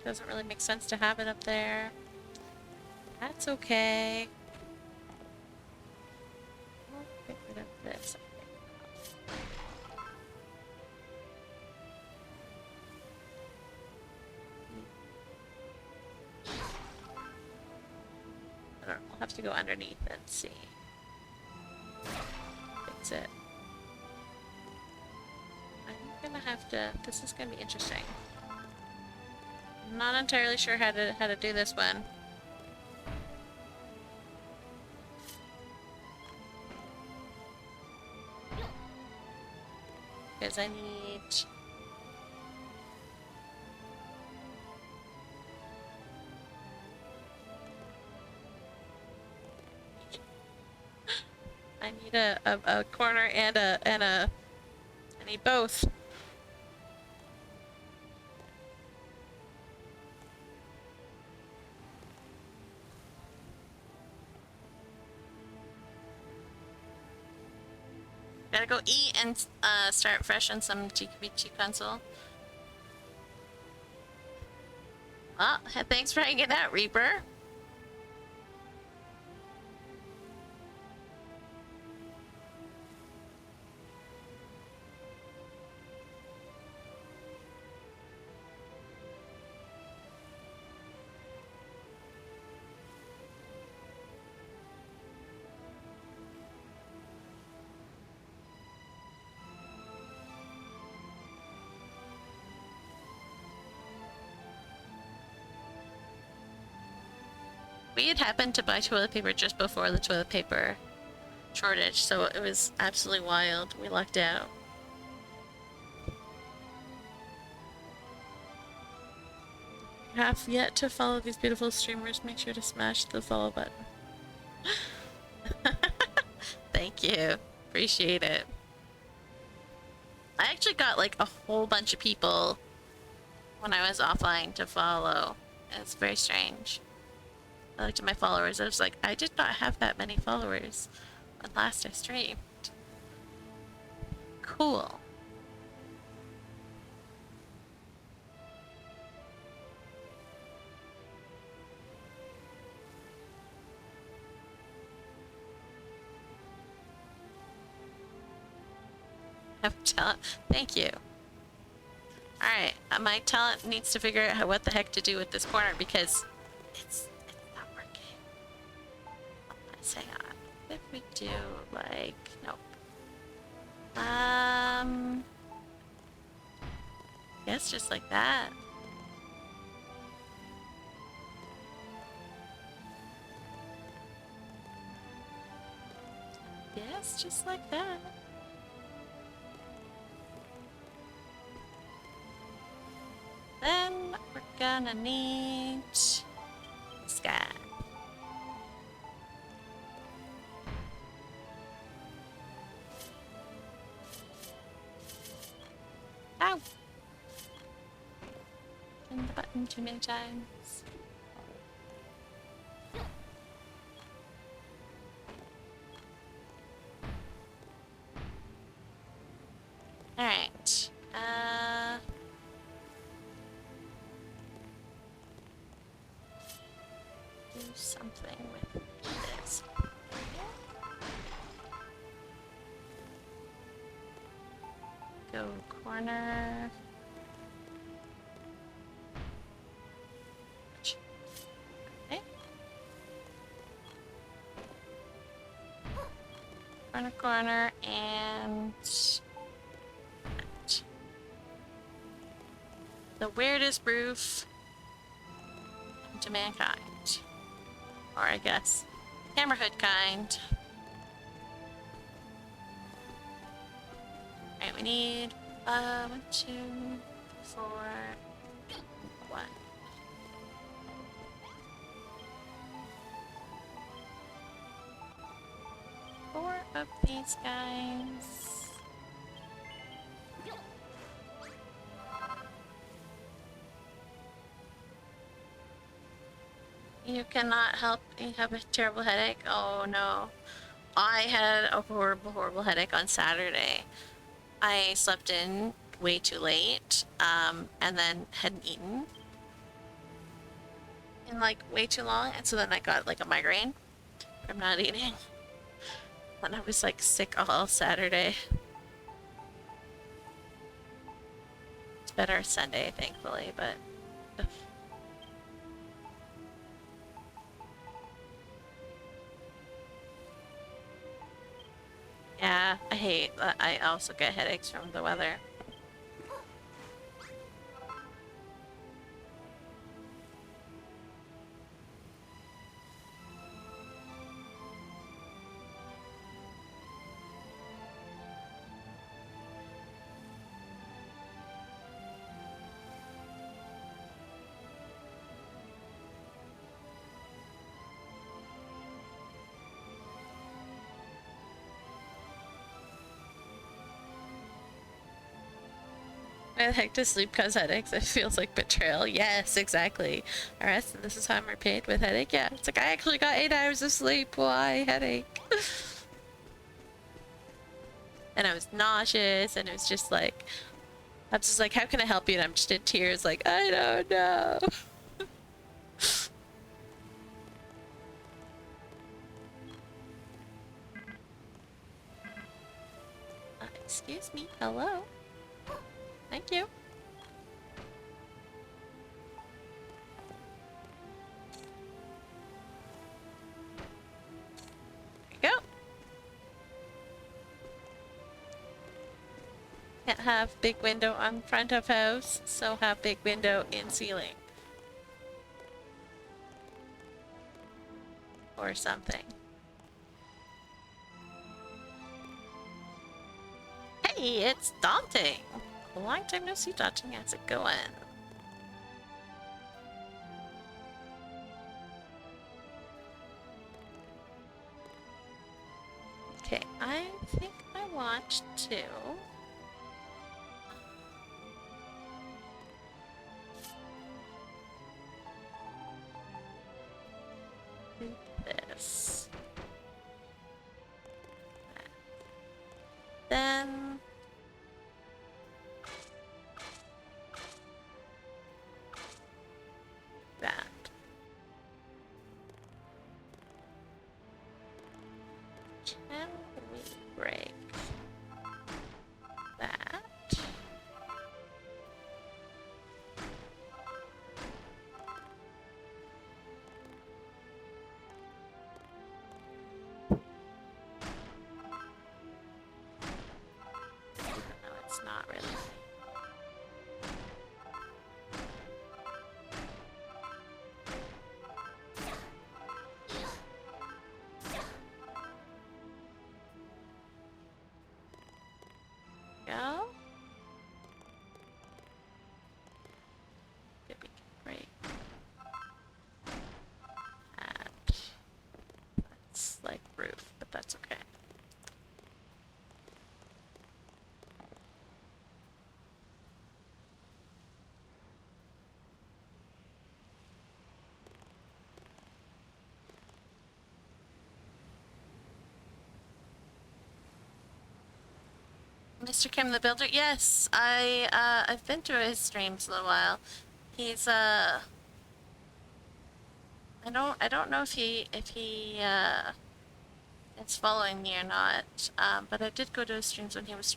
Doesn't really make sense to have it up there. That's okay. We'll get rid of this. I don't know, I'll have to go underneath and see. Fix it. I'm gonna have to, this is gonna be interesting. I'm not entirely sure how to do this one. Because I need... I need a corner and I need both. Gotta go eat and start fresh on some DQB2 console. Well, thanks for hanging out, Reaper. We had happened to buy toilet paper just before the toilet paper shortage, so it was absolutely wild. We lucked out. Have yet to follow these beautiful streamers, make sure to smash the follow button. Thank you. Appreciate it. I actually got like a whole bunch of people when I was offline to follow. It's very strange. I looked at my followers, I was like, I did not have that many followers when last I streamed. Cool. Have talent. Thank you. Alright, my talent needs to figure out what the heck to do with this corner because it's not working. Let's hang on. What if we do like nope. Guess just like that. Yes, just like that. Then we're gonna need this guy. Ow! Hitting the button too many times. Alright. Do something with this. Go corner. Okay. Corner, corner, and the weirdest roof to mankind. Or I guess Hammerhood kind. Alright, we need 1, 2, 4, 1. 4 of these guys. You cannot help. You have a terrible headache. Oh no. I had a horrible, horrible headache on Saturday. I slept in way too late, and then hadn't eaten. in like way too long, and so then I got like a migraine from not eating. And I was like sick all Saturday. It's better Sunday, thankfully, but ugh. Yeah, I hate that. I also get headaches from the weather. I like to sleep cause headaches. It feels like betrayal. Yes, exactly. Alright, and this is how I'm repaid with headache. Yeah, it's like I actually got 8 hours of sleep. Why headache? And I was nauseous, and it was just like, I'm just like, how can I help you? And I'm just in tears, like, I don't know. Excuse me. Hello. Thank you. There you go. Can't have big window on front of house, so have big window in ceiling. Or something. Hey, it's Daunting! Long time no see, Daunting. How's it going? Okay, I think I want to... do this. Then... that. Can we break that? No, it's not really. Go. Good, we can break that. That's like roof, but that's okay. Mr. Kim the Builder? Yes, I've been to his streams a little while. He's I don't know if he is following me or not. But I did go to his streams when he was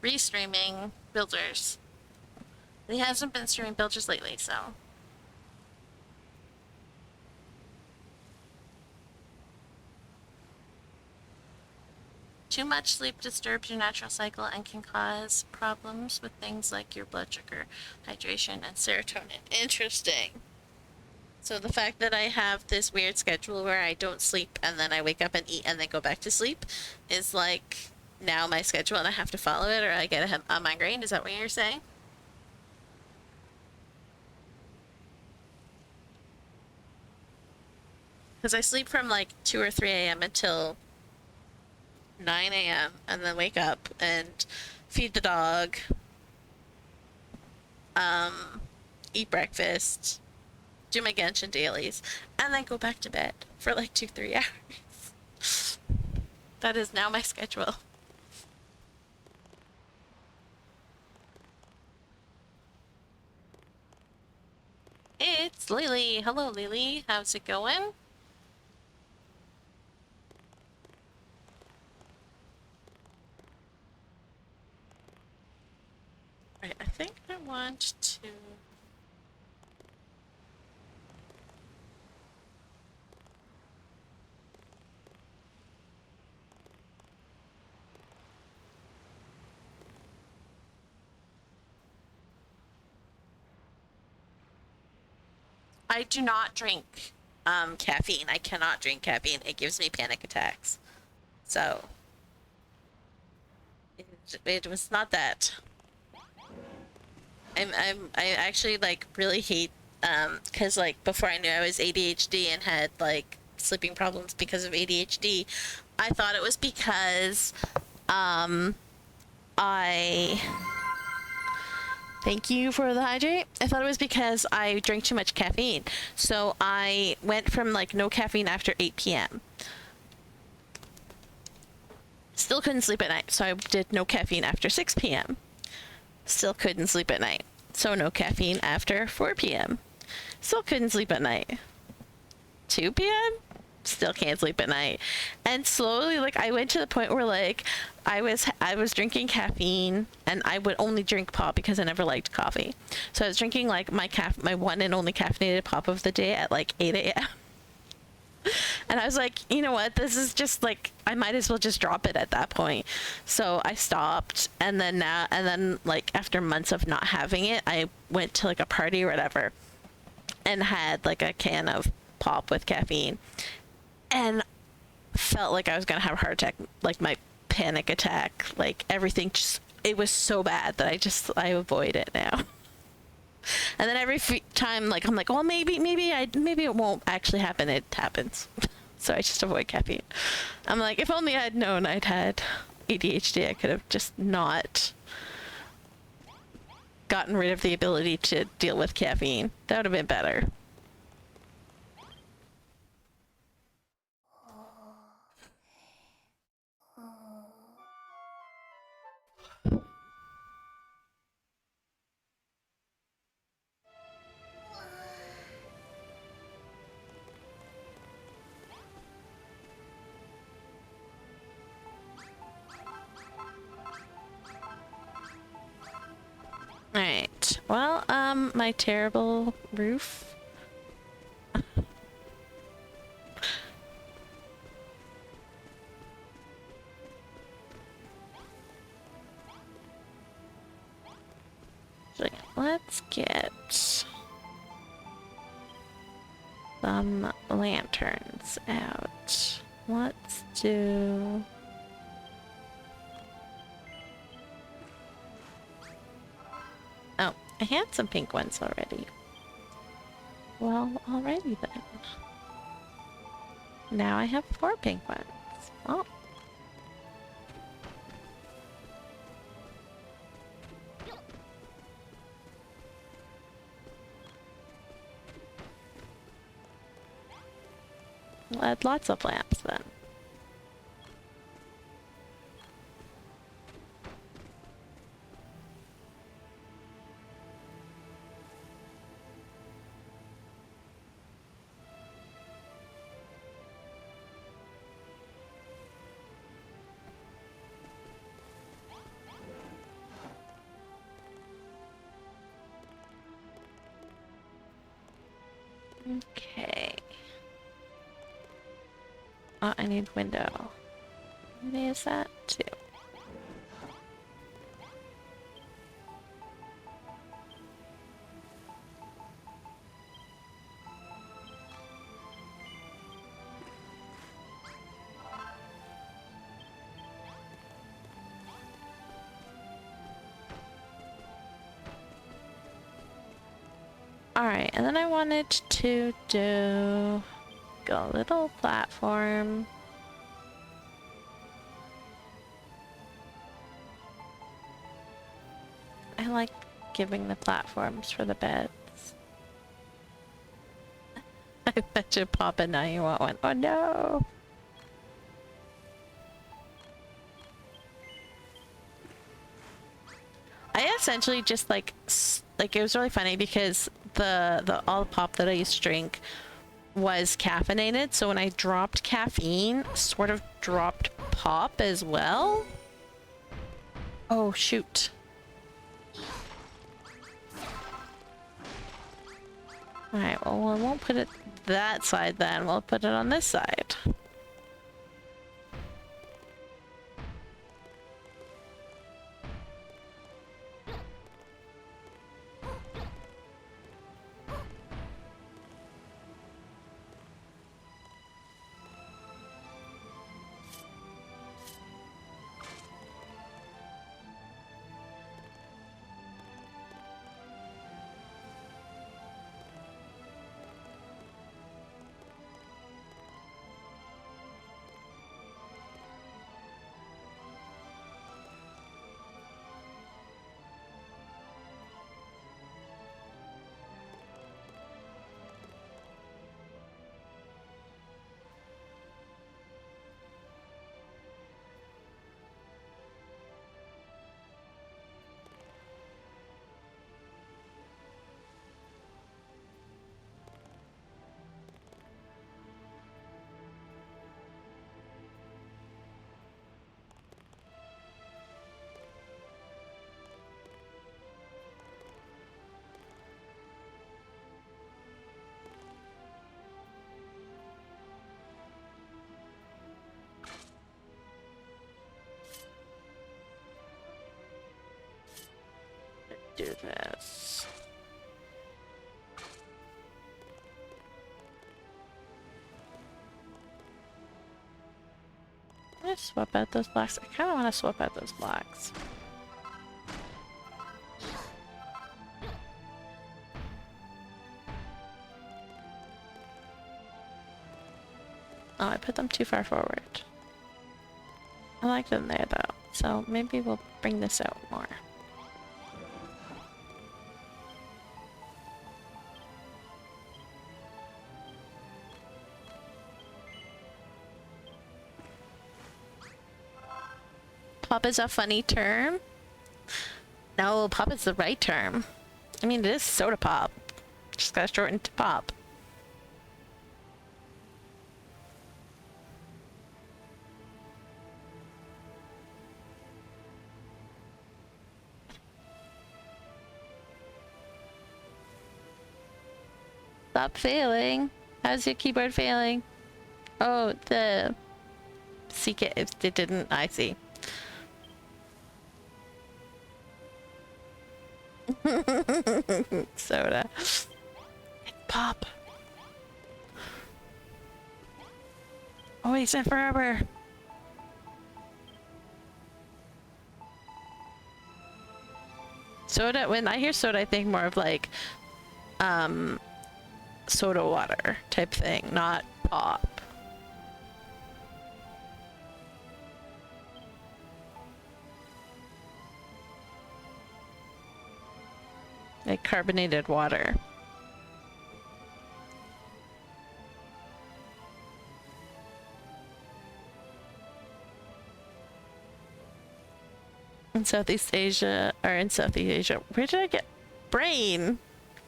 restreaming Builders. He hasn't been streaming Builders lately, so. Too much sleep disturbs your natural cycle and can cause problems with things like your blood sugar, hydration, and serotonin. Interesting. So the fact that I have this weird schedule where I don't sleep and then I wake up and eat and then go back to sleep is like now my schedule and I have to follow it or I get a migraine. Is that what you're saying? Because I sleep from like 2 or 3 a.m. until 9 a.m. and then wake up and feed the dog, eat breakfast, do my Genshin dailies, and then go back to bed for like 2-3 hours. That is now my schedule. It's It's Lily. Hello, Lily. How's it going? Right, I think I want to... I do not drink caffeine. I cannot drink caffeine. It gives me panic attacks. So it was not that. I actually like really hate because like before I knew I was ADHD and had like sleeping problems because of ADHD, I thought it was because I thank you for the hydrate. I thought it was because I drank too much caffeine. So I went from like no caffeine after 8 p.m. Still couldn't sleep at night, so I did no caffeine after 6 p.m. Still couldn't sleep at night, so no caffeine after 4 p.m. Still couldn't sleep at night. 2 p.m. Still can't sleep at night. And slowly, like, I went to the point where like I was drinking caffeine, and I would only drink pop because I never liked coffee. So I was drinking like my one and only caffeinated pop of the day at like 8 a.m. And I was like, you know what? This is just like, I might as well just drop it at that point. So I stopped. And then like after months of not having it, I went to like a party or whatever and had like a can of pop with caffeine and felt like I was going to have a heart attack, like my panic attack, like everything just, it was so bad that I avoid it now. And then every time, like, I'm like, well, maybe it won't actually happen. It happens. So I just avoid caffeine. I'm like, if only I'd known I'd had ADHD, I could have just not gotten rid of the ability to deal with caffeine. That would have been better. Alright, well, my terrible roof. So, let's get some lanterns out. Let's do... Oh, I had some pink ones already. Well, alrighty then. Now I have 4 pink ones. Well. We'll add lots of lamps then. Okay. Oh, I need window. How many is that? 2. Alright, and then I wanted to do a little platform. I like giving the platforms for the beds. I bet you Papa now you want one. Oh no! I essentially just like it was really funny because the all the pop that I used to drink was caffeinated, so when I dropped caffeine, sort of dropped pop as well. Oh shoot. Alright, well we won't put it that side then, we'll put it on this side. Do this. Let's swap out those blocks. I kind of want to swap out those blocks. Oh, I put them too far forward. I like them there though, so maybe we'll bring this out more. Pop is a funny term. No, pop is the right term. I mean, it is soda pop. Just gotta shorten to pop. Stop failing. How's your keyboard failing? Oh, the CK, it didn't, I see. Soda. Pop. Oh, he said forever. Soda, when I hear soda, I think more of like, soda water type thing, not pop. Like carbonated water. In Southeast Asia, or in Southeast Asia, where did I get brain?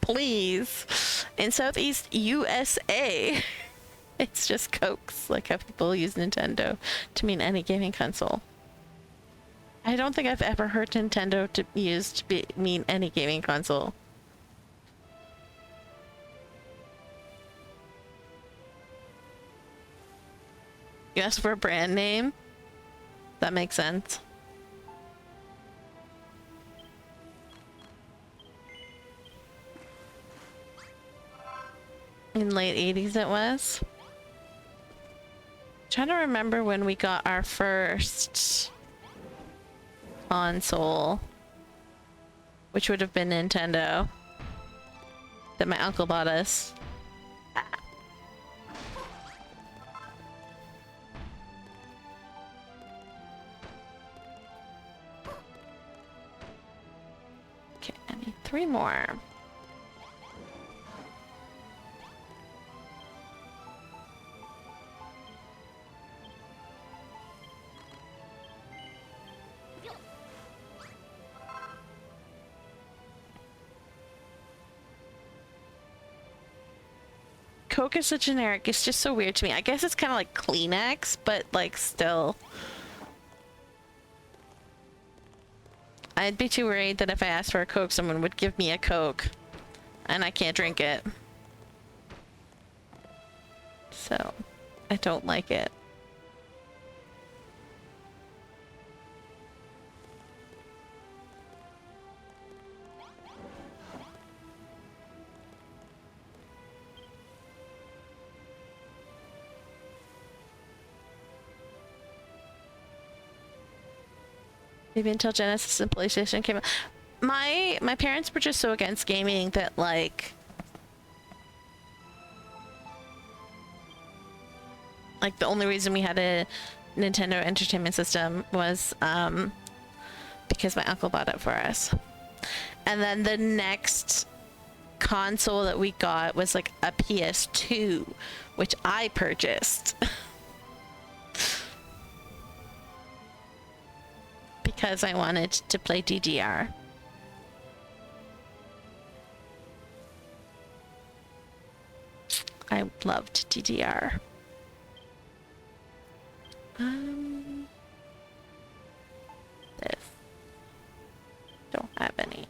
Please. In Southeast USA, it's just Cokes, like how people use Nintendo to mean any gaming console. I don't think I've ever heard Nintendo to be used to mean any gaming console. You asked for a brand name? That makes sense. In late 80s it was. Trying to remember when we got our first console, which would have been Nintendo, that my uncle bought us. Okay, I need 3 more. Coke is a generic. It's just so weird to me. I guess it's kind of like Kleenex, but like still. I'd be too worried that if I asked for a Coke, someone would give me a Coke. And I can't drink it. So, I don't like it. Maybe until Genesis and PlayStation came out. My parents were just so against gaming that like the only reason we had a Nintendo Entertainment System was because my uncle bought it for us. And then the next console that we got was like a PS2, which I purchased. Because I wanted to play DDR. I loved DDR. This. Don't have any.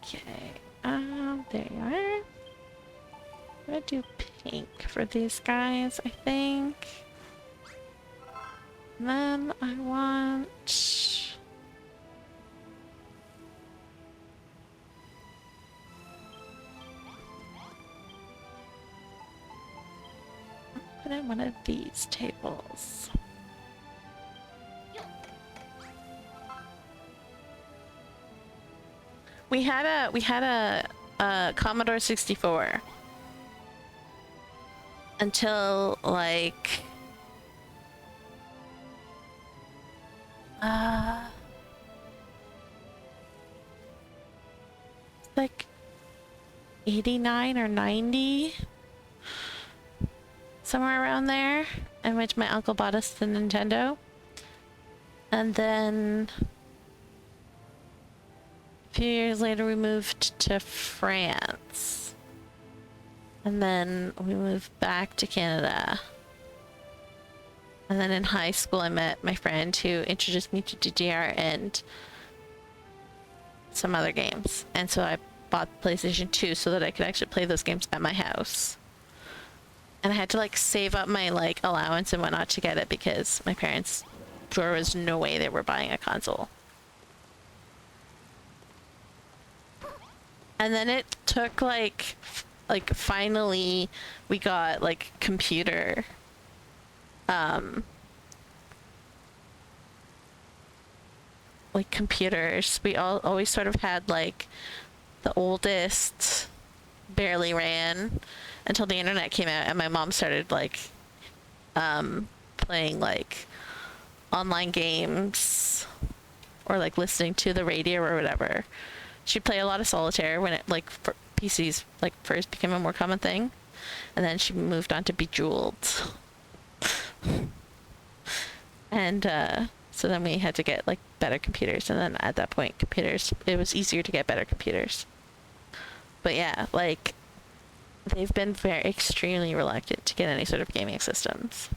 Okay, there you are. I'm gonna do pink for these guys, I think. And then I want... I'll put in one of these tables. We had a Commodore 64 until like like 89 or 90, somewhere around there, in which my uncle bought us the Nintendo. And then a few years later we moved to France. And then we moved back to Canada. And then in high school I met my friend who introduced me to DDR and some other games. And so I bought the PlayStation 2 so that I could actually play those games at my house. And I had to like save up my like allowance and whatnot to get it because my parents, there was no way they were buying a console. And then it took like finally we got like computer like computers. We always sort of had like the oldest barely ran until the internet came out and my mom started like playing like online games or like listening to the radio or whatever. She'd play a lot of solitaire when it like for PCs like first became a more common thing, and then she moved on to Bejeweled. And so then we had to get like better computers, and then at that point computers, it was easier to get better computers. But yeah, like they've been very extremely reluctant to get any sort of gaming systems.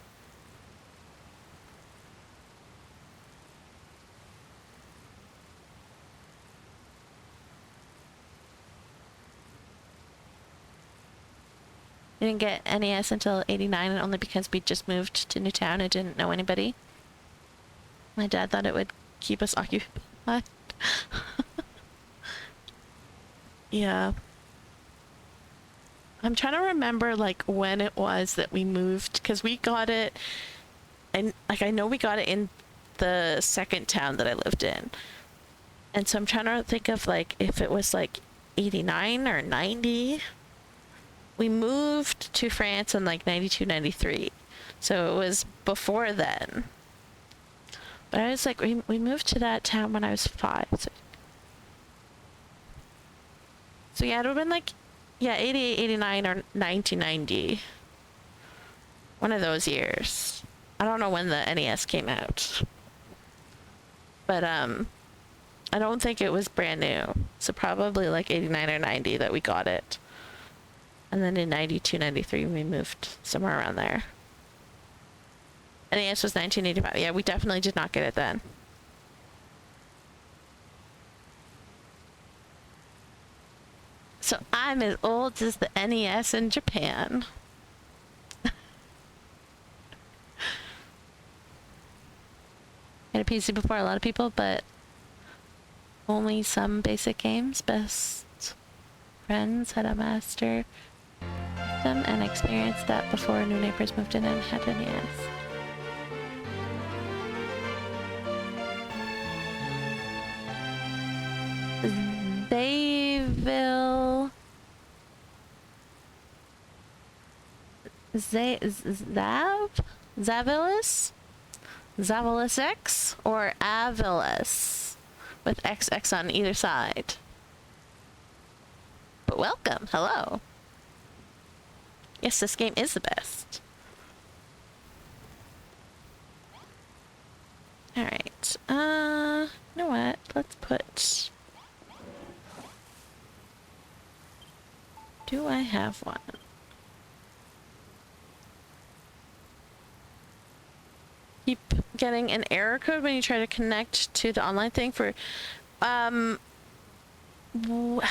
I didn't get NES until '89, and only because we just moved to Newtown and didn't know anybody. My dad thought it would keep us occupied. Yeah. I'm trying to remember like when it was that we moved, because we got it, and like I know we got it in the second town that I lived in. And so I'm trying to think of like if it was like 89 or 90. We moved to France in like 92, 93. So it was before then. But I was like, we moved to that town when I was 5. So So yeah, it would have been like, yeah, 88, 89, or 1990. One of those years. I don't know when the NES came out. But, I don't think it was brand new. So probably like 89 or 90 that we got it. And then in 92, 93, we moved somewhere around there. NES was 1985. Yeah, we definitely did not get it then. So I'm as old as the NES in Japan. Had a PC before a lot of people, but only some basic games. Best friends had a master system and experienced that before new neighbors moved in and had an NES. Zayville. Zav? Zavilis? Zavilis X? Or Avilis? With XX on either side. But welcome. Hello. Yes, this game is the best. Alright. You know what? Let's put... Do I have one? Keep getting an error code when you try to connect to the online thing for... how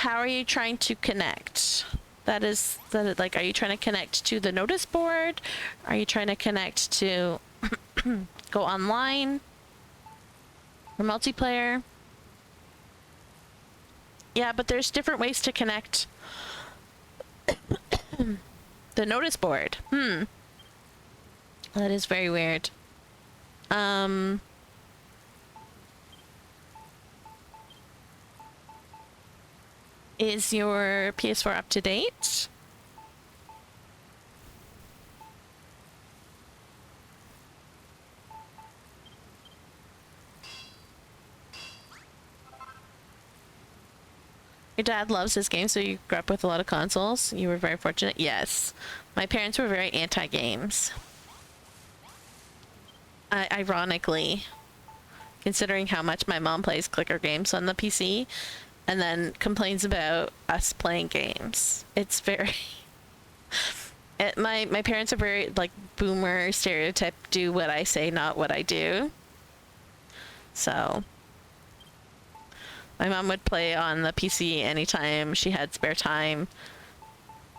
are you trying to connect? Like, are you trying to connect to the notice board? Are you trying to connect to go online? Or multiplayer? Yeah, but there's different ways to connect the notice board. That is very weird. Is your PS4 up to date? Your dad loves his game, so you grew up with a lot of consoles. You were very fortunate. Yes. My parents were very anti-games. Ironically, considering how much my mom plays clicker games on the PC and then complains about us playing games. It's very... my parents are very, like, boomer stereotype, do what I say, not what I do. So... my mom would play on the PC anytime she had spare time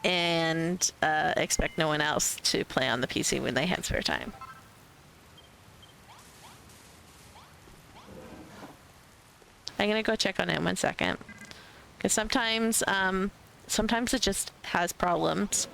and expect no one else to play on the PC when they had spare time. I'm gonna go check on it in 1 second. Because sometimes it just has problems.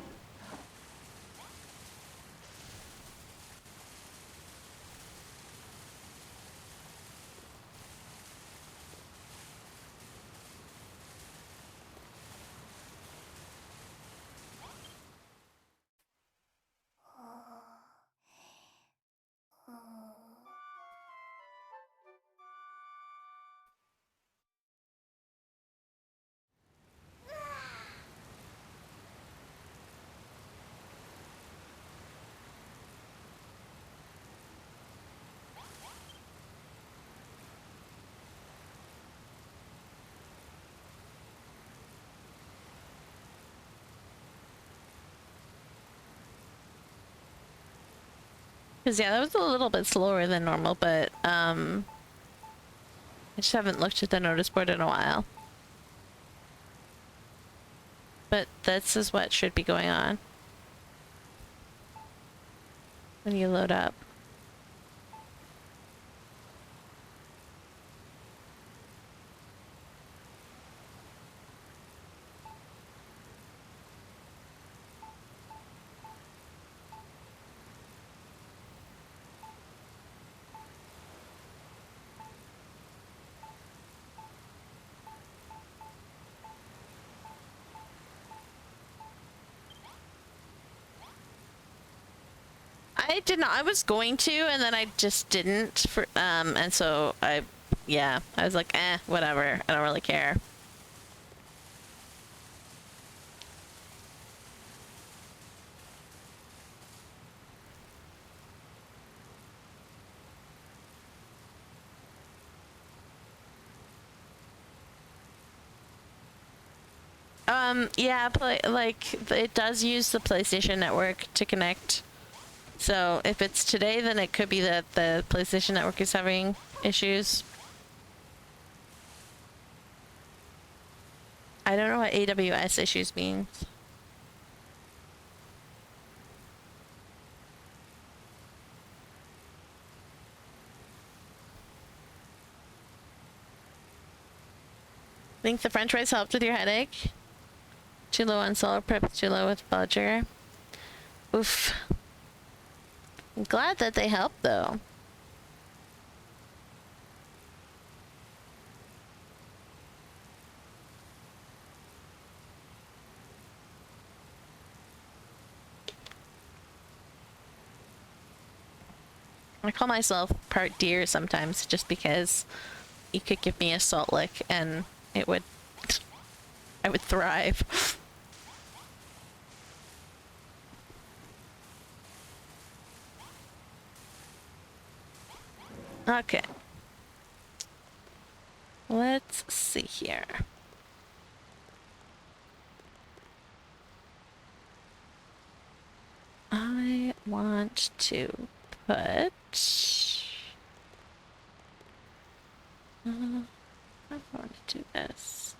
Because, yeah, that was a little bit slower than normal, but, I just haven't looked at the notice board in a while. But this is what should be going on when you load up. I did not. I was going to, and then I just didn't. And so I was like, whatever. I don't really care. Yeah, like it does use the PlayStation Network to connect. So if it's today, then it could be that the PlayStation Network is having issues. I don't know what AWS issues means. Think the French fries helped with your headache? Too low on solar prep, too low with Bodger. Oof. I'm glad that they helped though. I call myself part deer sometimes just because you could give me a salt lick and it would I would thrive. Okay. Let's see here. I want to put I want to do this.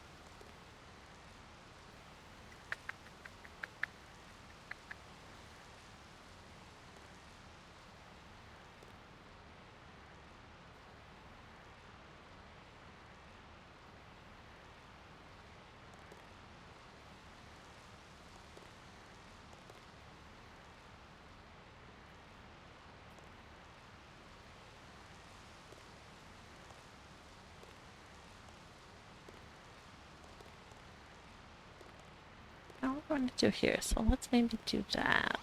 I don't want to do here, so let's maybe do that.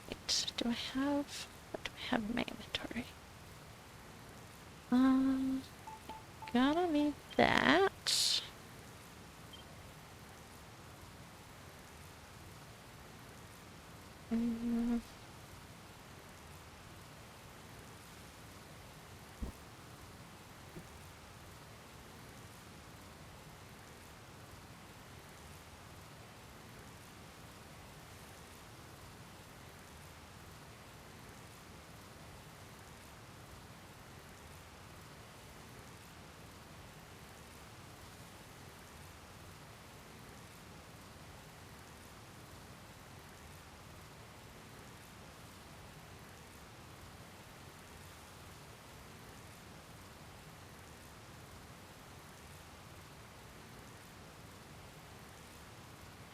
Wait, do I have what do I have in my inventory? Gonna need that.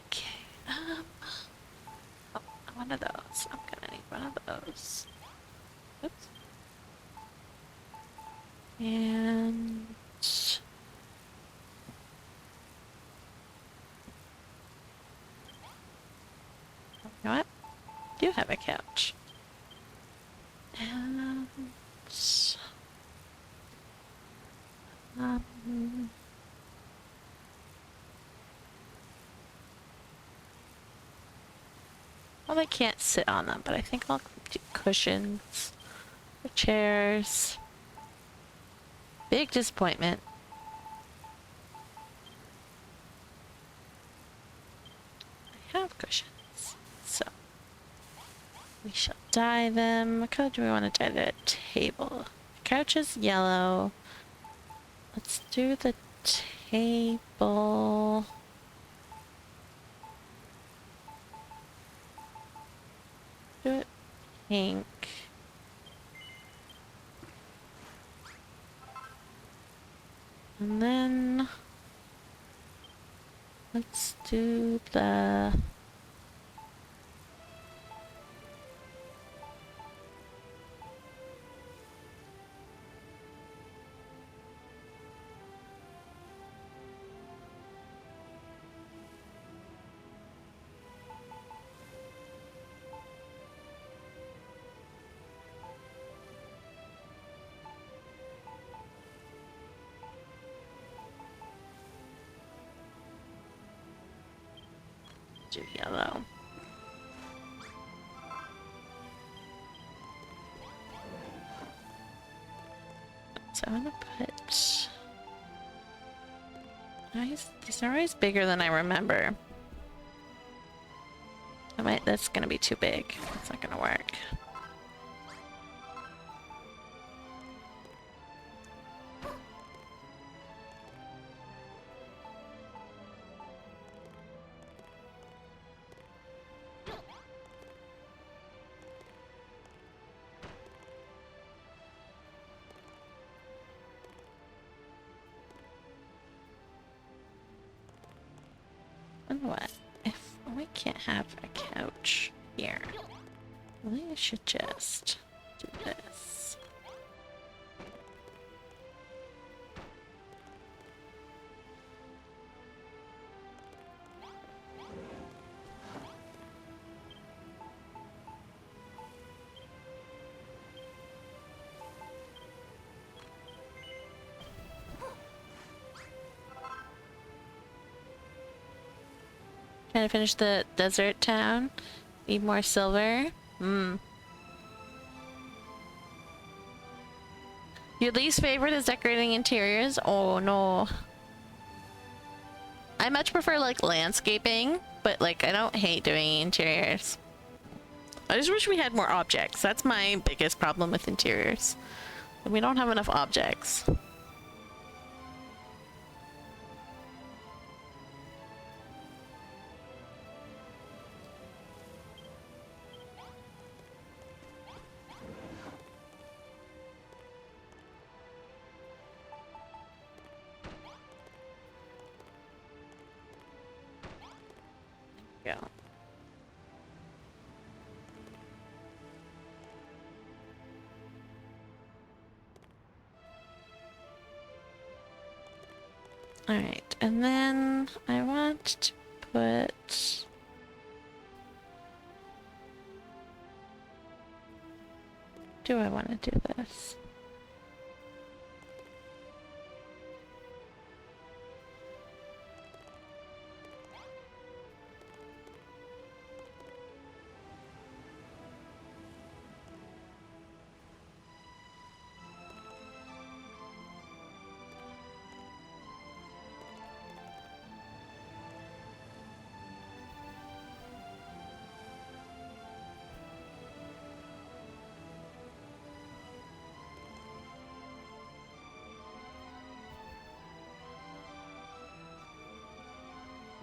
Okay. Oh, one of those. I'm gonna need one of those. Oops. And you know what? Do have a couch. And well, I can't sit on them, but I think I'll do cushions for chairs. Big disappointment. I have cushions, so we shall dye them. What color do we want to dye the table? The couch is yellow. Let's do the table. Do it pink. And then let's do the do yellow. So I'm gonna put These are always bigger than I remember. That's gonna be too big. It's not gonna work. And what? If we can't have a couch here, maybe I should just do this. Trying to finish the desert town. Need more silver. Your least favorite is decorating interiors? Oh no. I much prefer like landscaping, but like I don't hate doing interiors. I just wish we had more objects. That's my biggest problem with interiors. We don't have enough objects. Go. Alright, and then I want to put... Do I want to do this?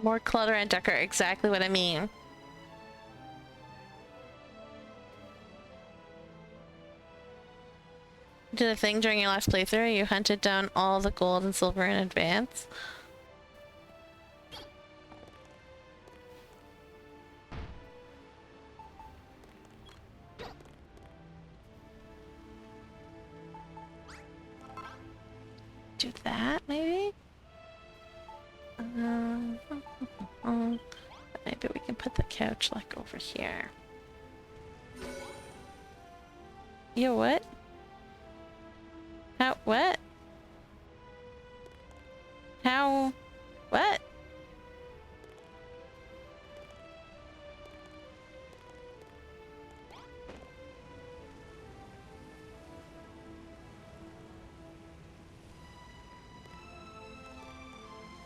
More clutter and decor, exactly what I mean. Did a thing during your last playthrough? You hunted down all the gold and silver in advance? Do that, maybe? Maybe we can put the couch like over here. Yo, what? How? What? How? What?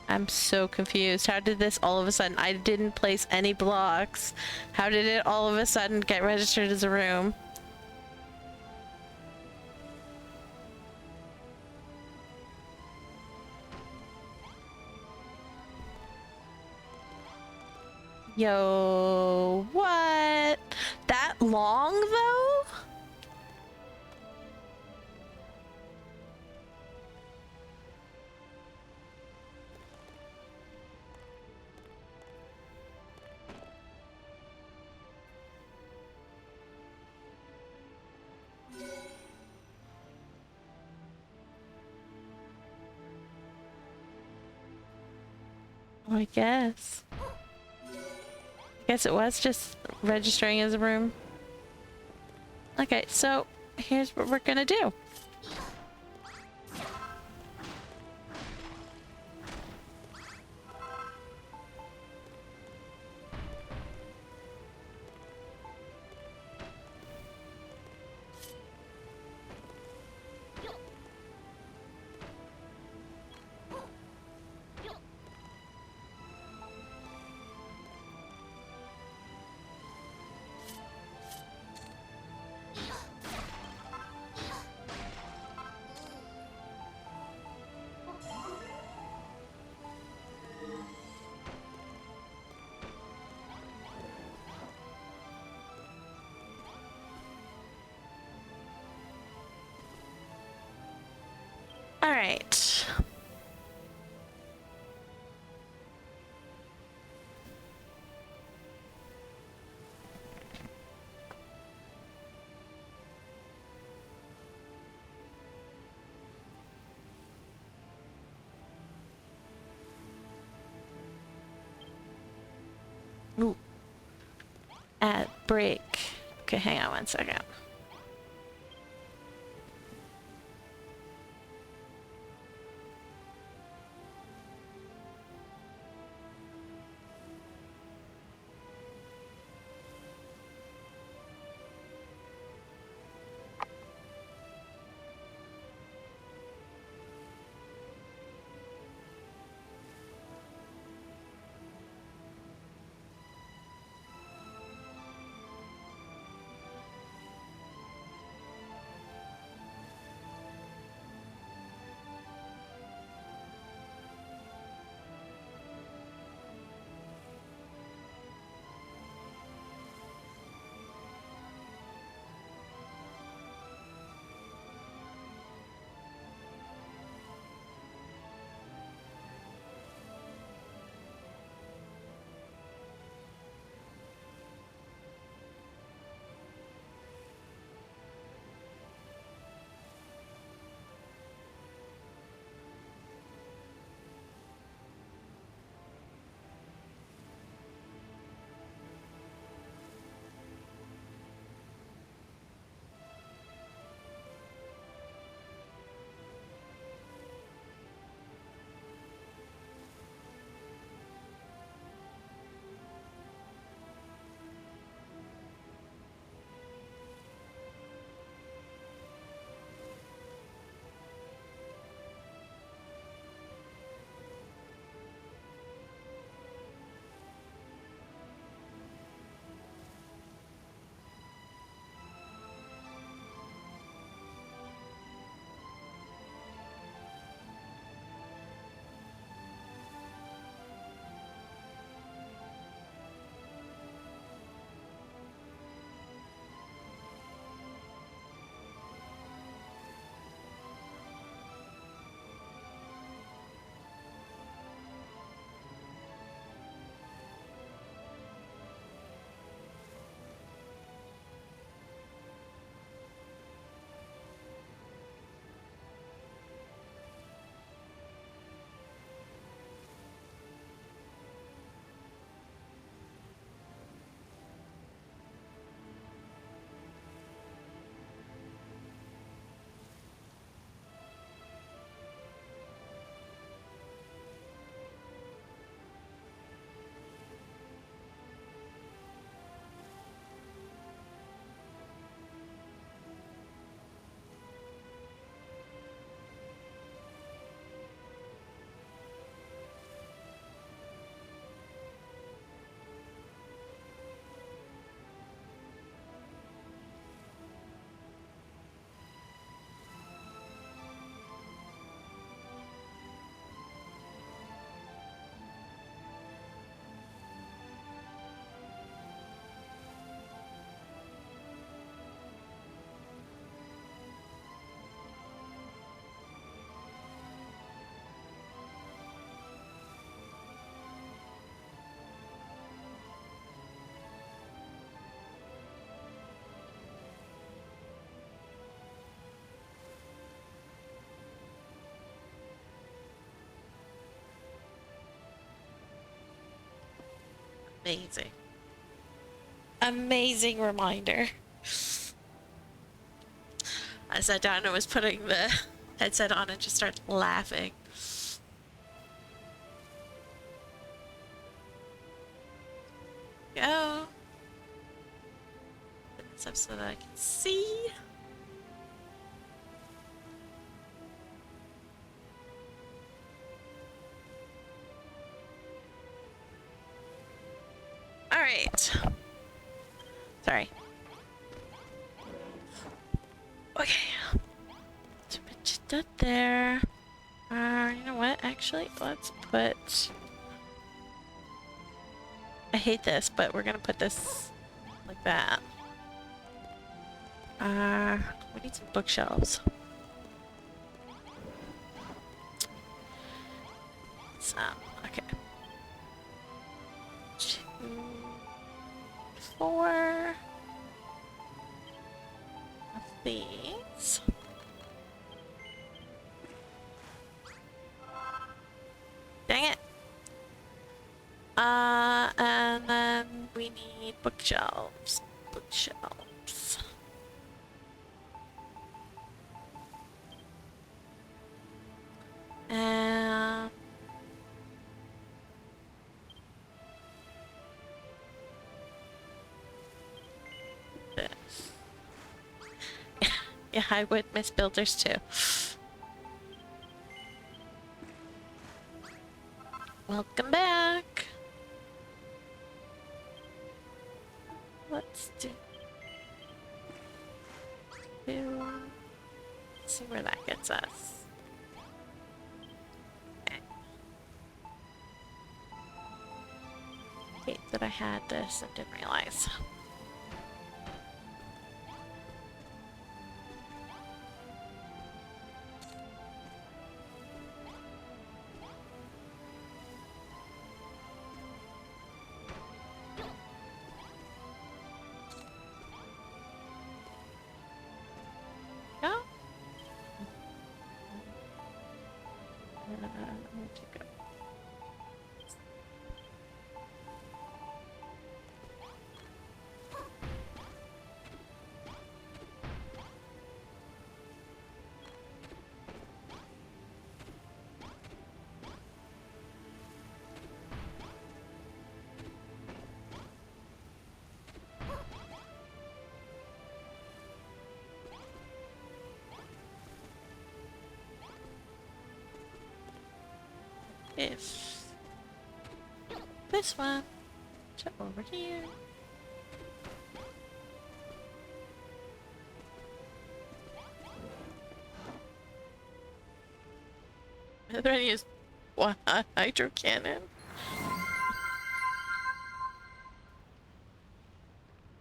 I'm so confused. How did this all of a sudden? I didn't place any blocks. How did it all of a sudden get registered as a room? Yo, what? That long though? I guess. I guess it was just registering as a room. Okay, so here's what we're gonna do. right. Ooh. Add break. Okay, hang on 1 second. Amazing. Amazing reminder. I sat down and was putting the headset on and just started laughing. Go. Put this up so that I can see. All right. Sorry. Okay. So put that there. You know what? Actually, let's put. I hate this, but we're gonna put this like that. We need some bookshelves. 4 of these. Dang it. And then we need bookshelves. Bookshelves. And this. Yeah, I would miss builders too. Welcome back. Let's do. Let's see where that gets us. Okay. Hate that I had this and didn't realize. Where'd you go? If this one to over here. I'm trying to use what, hydro cannon.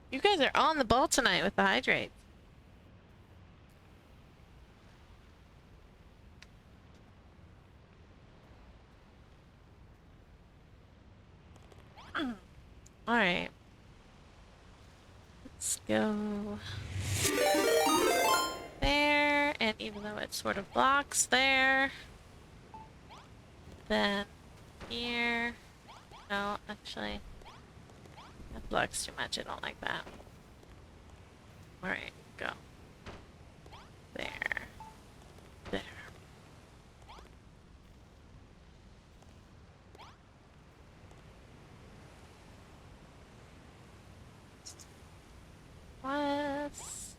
You guys are on the ball tonight with the hydrates. Alright. Let's go there, and even though it sort of blocks there, then here. No, actually, that blocks too much. I don't like that. Alright, go. There. There. Was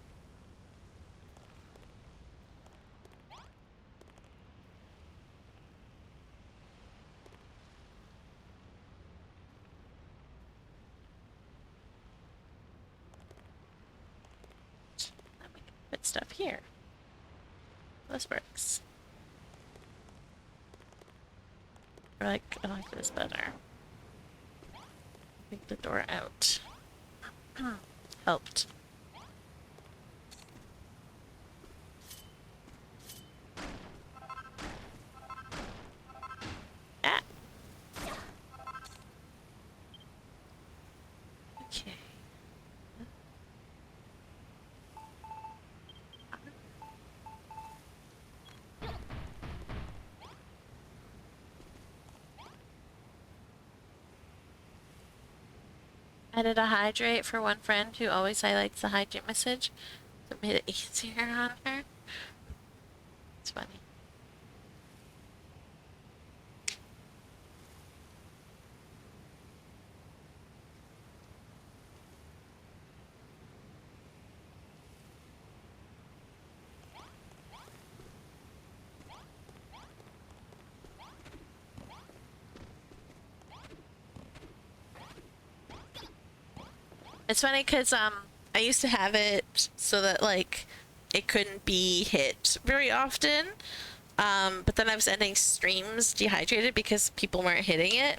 then we can put stuff here. This works. I like this better. Take the door out. Helped. Ah. Okay. Added a hydrate for one friend who always highlights the hydrate message, so it made it easier on her. It's funny. It's funny because I used to have it so that like it couldn't be hit very often, but then I was ending streams dehydrated because people weren't hitting it,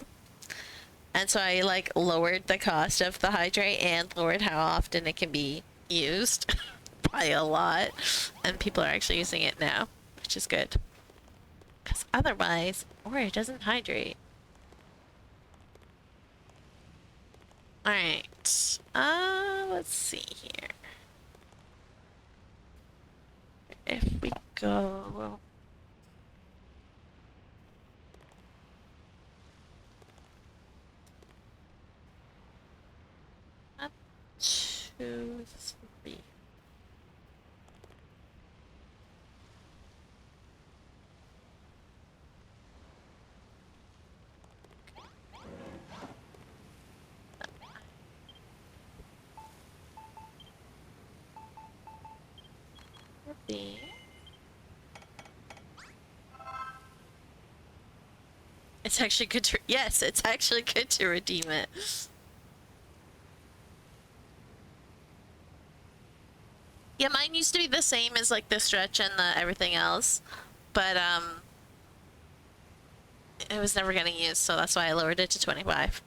and so I like lowered the cost of the hydrate and lowered how often it can be used by a lot, and people are actually using it now, which is good because otherwise, or it doesn't hydrate. All right. Let's see here. If we go... One, two, three. Be. It's actually good to, yes, it's actually good to redeem it. Yeah, mine used to be the same as like the stretch and the everything else, but it was never getting used, so that's why I lowered it to 25.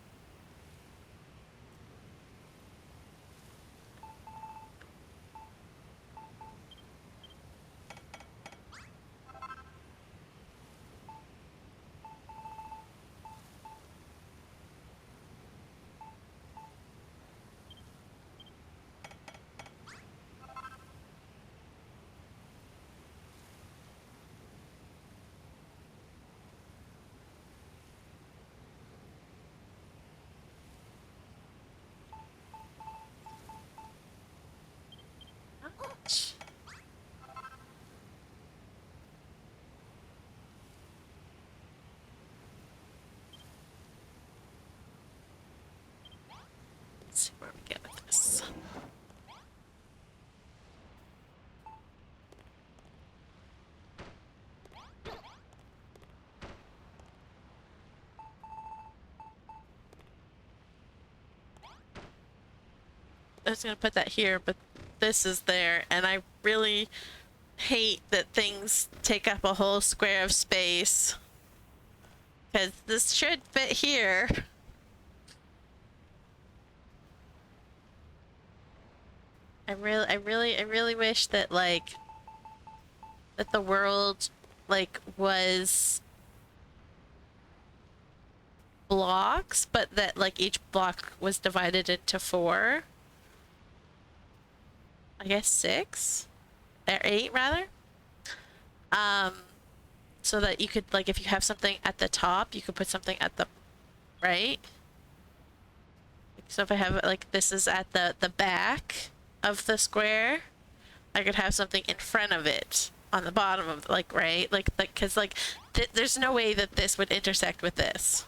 Ouch. Let's see where we get with this. I was gonna put that here, but this is there, and I really hate that things take up a whole square of space. Because this should fit here. I really wish that like that the world like was blocks, but that like each block was divided into 4. I guess 6 or 8 rather. So that you could like if you have something at the top, you could put something at the right. So if I have like this is at the back of the square, I could have something in front of it on the bottom of like right like because like there's no way that this would intersect with this.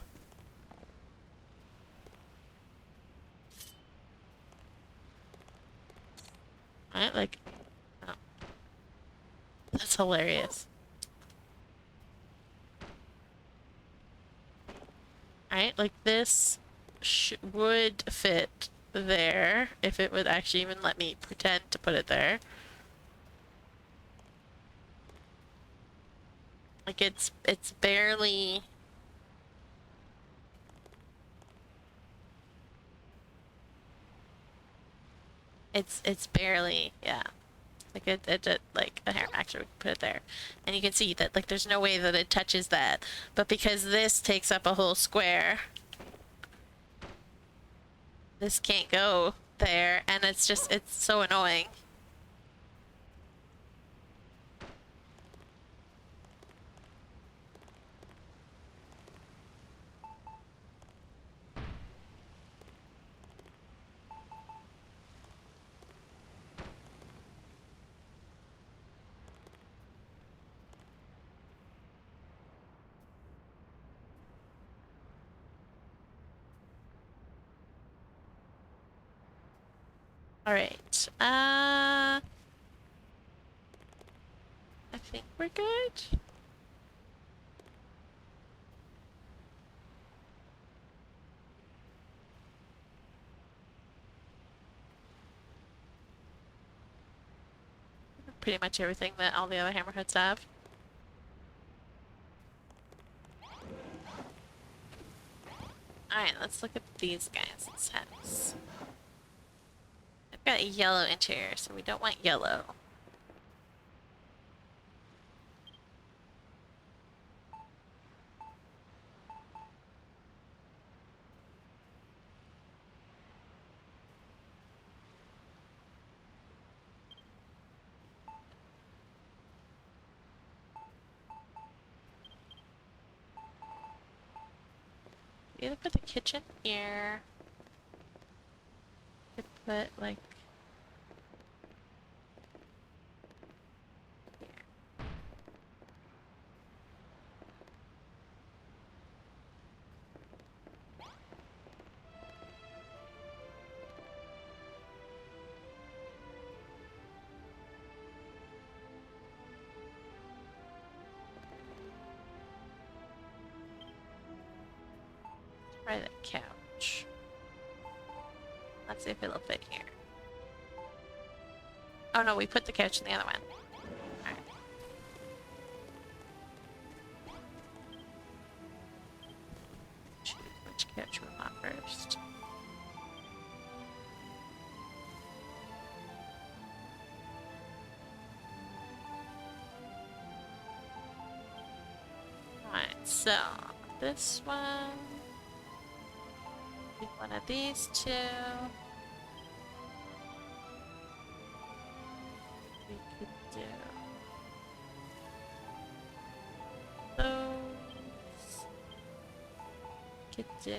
Right, like, oh, that's hilarious. Right, like this would fit there if it would actually even let me pretend to put it there. Like it's barely. It's barely, yeah. Like it like here actually we can put it there, and you can see that like there's no way that it touches that, but because this takes up a whole square, this can't go there, and it's just it's so annoying. All right. I think we're good. Pretty much everything that all the other Hammerhoods have. Alright, let's look at these guys' heads. I've got a yellow interior, so we don't want yellow. either put the kitchen here. Could put like try that couch. Let's see if it'll fit here. Oh no, we put the couch in the other one. Alright. Choose which couch we want first. Alright, so this one. One of these two. We could do those. Could do.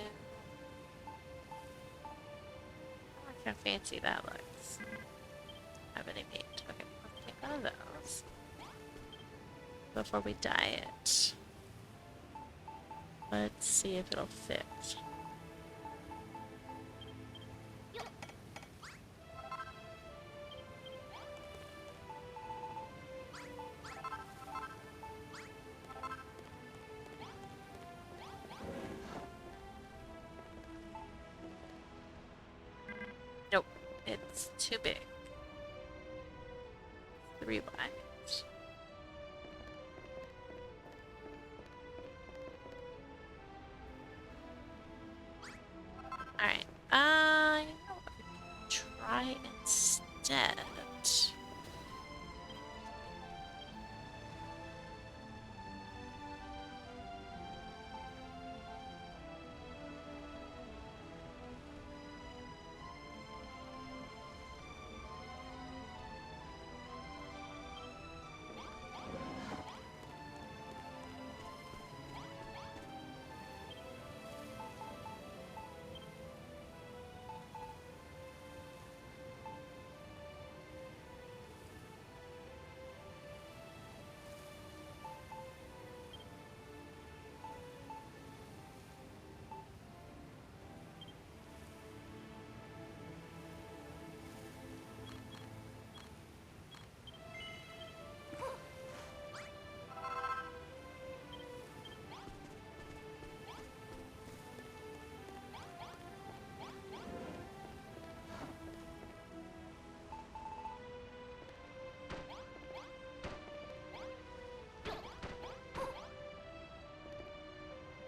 Look how fancy that looks. Have any paint? Okay, let's take one of those before we dye it. Let's see if it'll fit. Nope, it's too big. 3 lines. Alright, you know what we can try instead?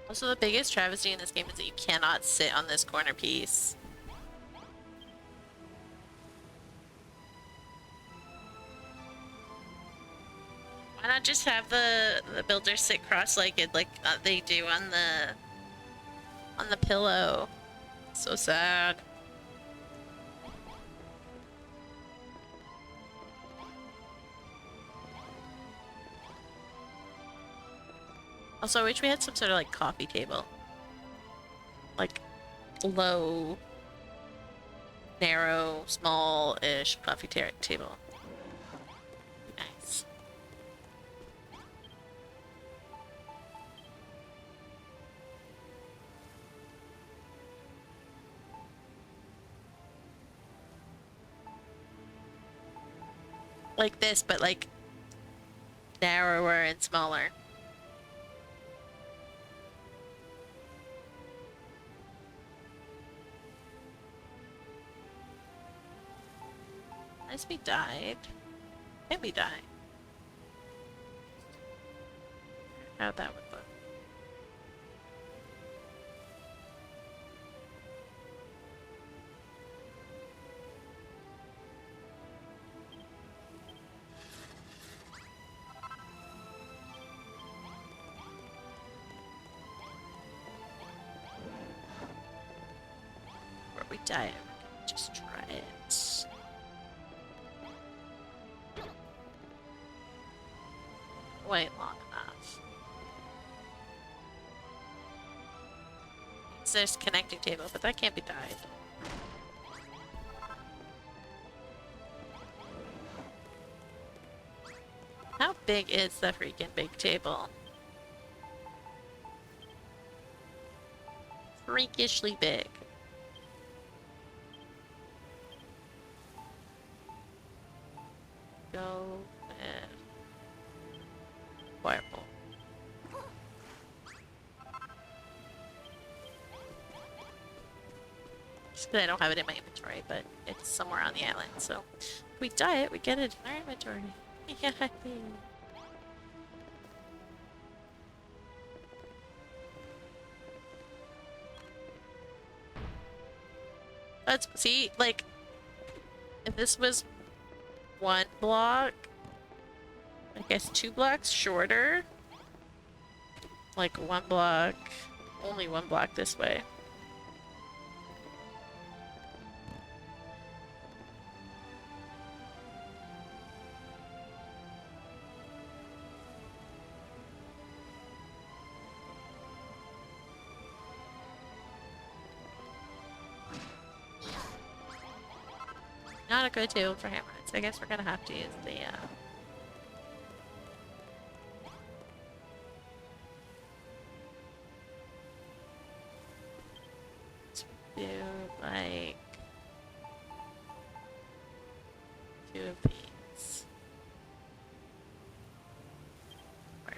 Also, the biggest travesty in this game is that you cannot sit on this corner piece. Why not just have the builders sit cross-legged like they do on the pillow? So sad. Also, I wish we had some sort of like coffee table. Like low, narrow, small-ish coffee table. Nice. Like this, but like narrower and smaller. Nice be dyed. Can be dyed. How'd that would look? Where we dye it, we can just try it. Wait long enough. means there's connecting table, but that can't be tied. How big is the freaking big table? Freakishly big. Go with purple. Just because I don't have it in my inventory, but it's somewhere on the island, so if we dye it, we get it in our inventory. Yay! Let's see, like, if this was one block, I guess 2 blocks shorter, like 1 block, only 1 block this way. Not a good table for hammerheads. I guess we're gonna have to use the let's do like 2 of these. Where?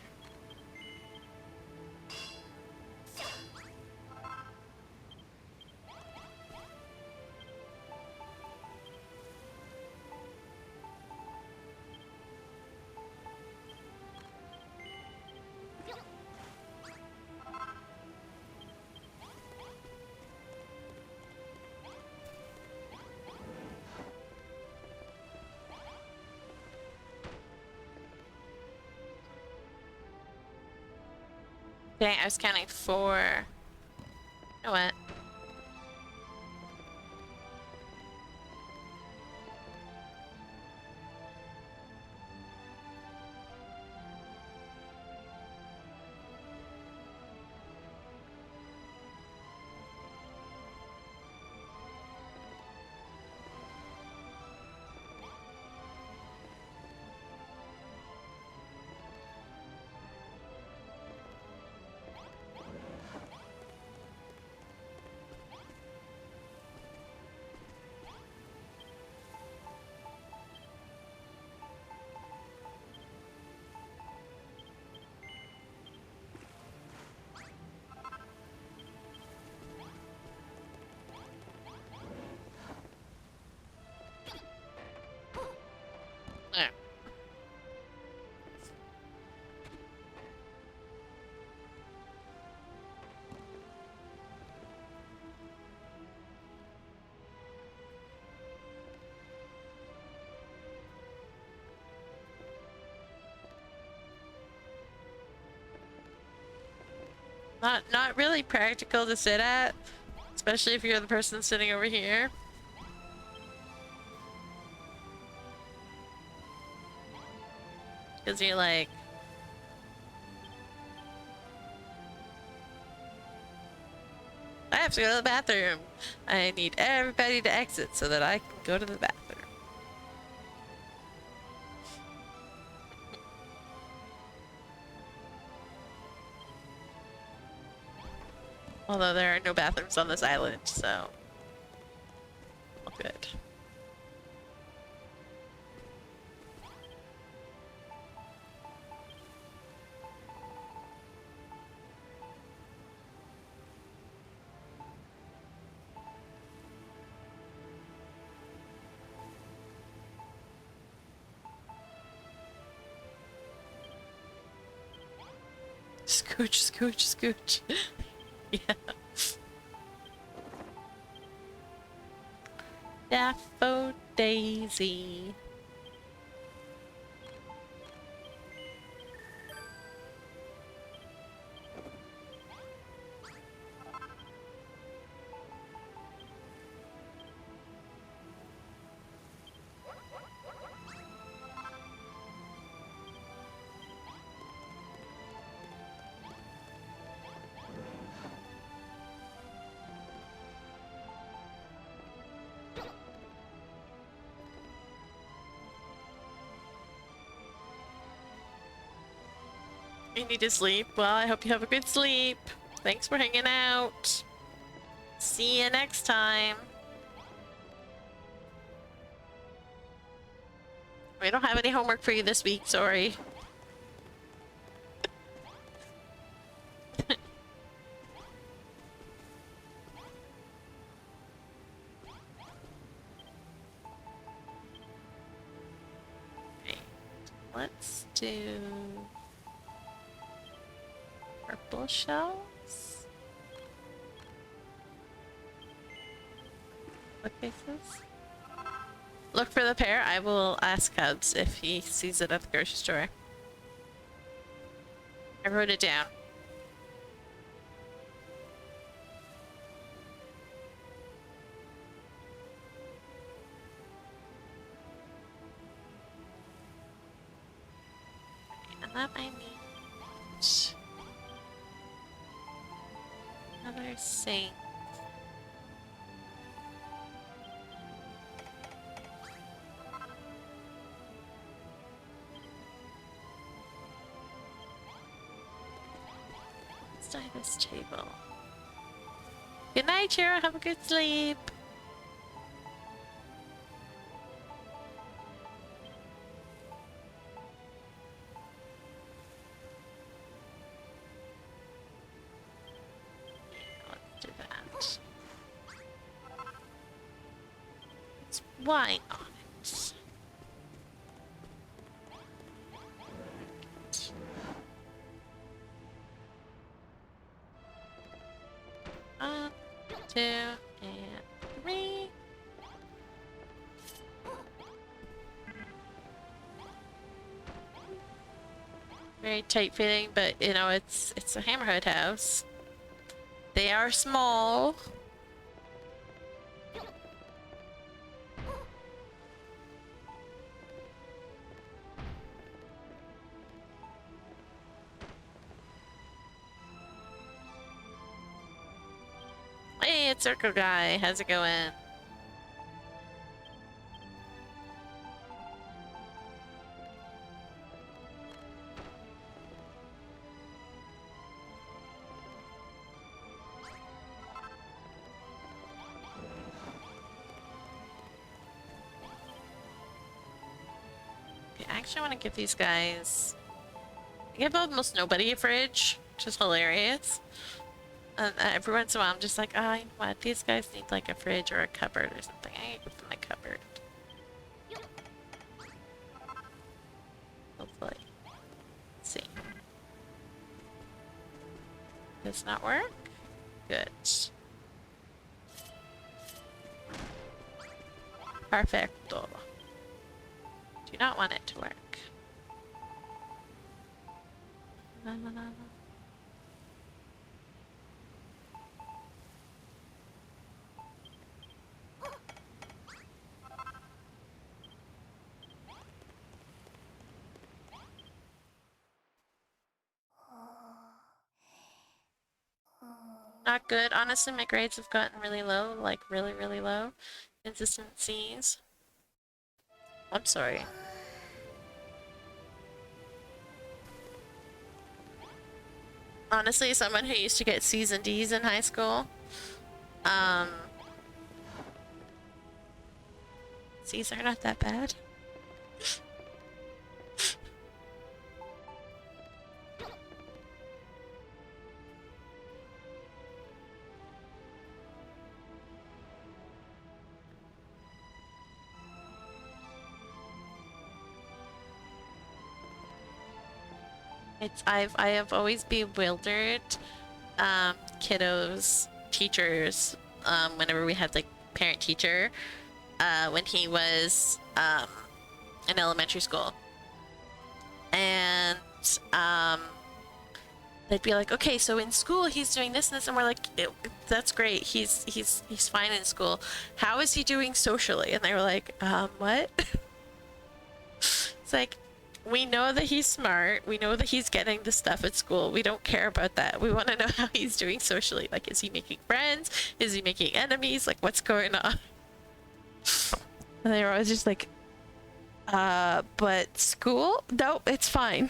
Dang, I was counting 4. You know what? There. Not really practical to sit at, especially if you're the person sitting over here. Because you're like, I have to go to the bathroom. I need everybody to exit so that I can go to the bathroom. Although there are no bathrooms on this island, so all good. Scooch, scooch, scooch. Yeah. Daffo Daisy. You need to sleep. Well, I hope you have a good sleep. Thanks for hanging out. See you next time. We don't have any homework for you this week, sorry. Okay, let's do purple shells. What faces? Look for the pear. I will ask Cubs if he sees it at the grocery store. I wrote it down. And that I need another sink. This table. Good night, Chira. Have a good sleep. Let's do that. It's wine on it. 1, 2, and 3. Very tight fitting, but you know, it's a Hammerhood house. They are small. Hey, it's Circle Guy. How's it going? Okay, I actually want to give these guys... I give almost nobody a fridge, which is hilarious. And every once in a while, I'm just like, oh, you know what? These guys need like a fridge or a cupboard or something. I give them a cupboard. Hopefully. Let's see. Does not work? Good. Perfecto. Do not want it to work. La, la, la, la. Not good. Honestly, my grades have gotten really low, like really, really low. Consistent C's. I'm sorry. Honestly, someone who used to get C's and D's in high school, C's are not that bad. I have always bewildered kiddos, teachers, whenever we had like parent teacher, when he was in elementary school, and they'd be like, okay, so in school he's doing this and this, and we're like, that's great, he's fine in school. How is he doing socially? And they were like, what? It's like, we know that he's smart. We know that he's getting the stuff at school. We don't care about that. We want to know how he's doing socially. Like, is he making friends? Is he making enemies? Like, what's going on? And they were always just like, but school? No, it's fine.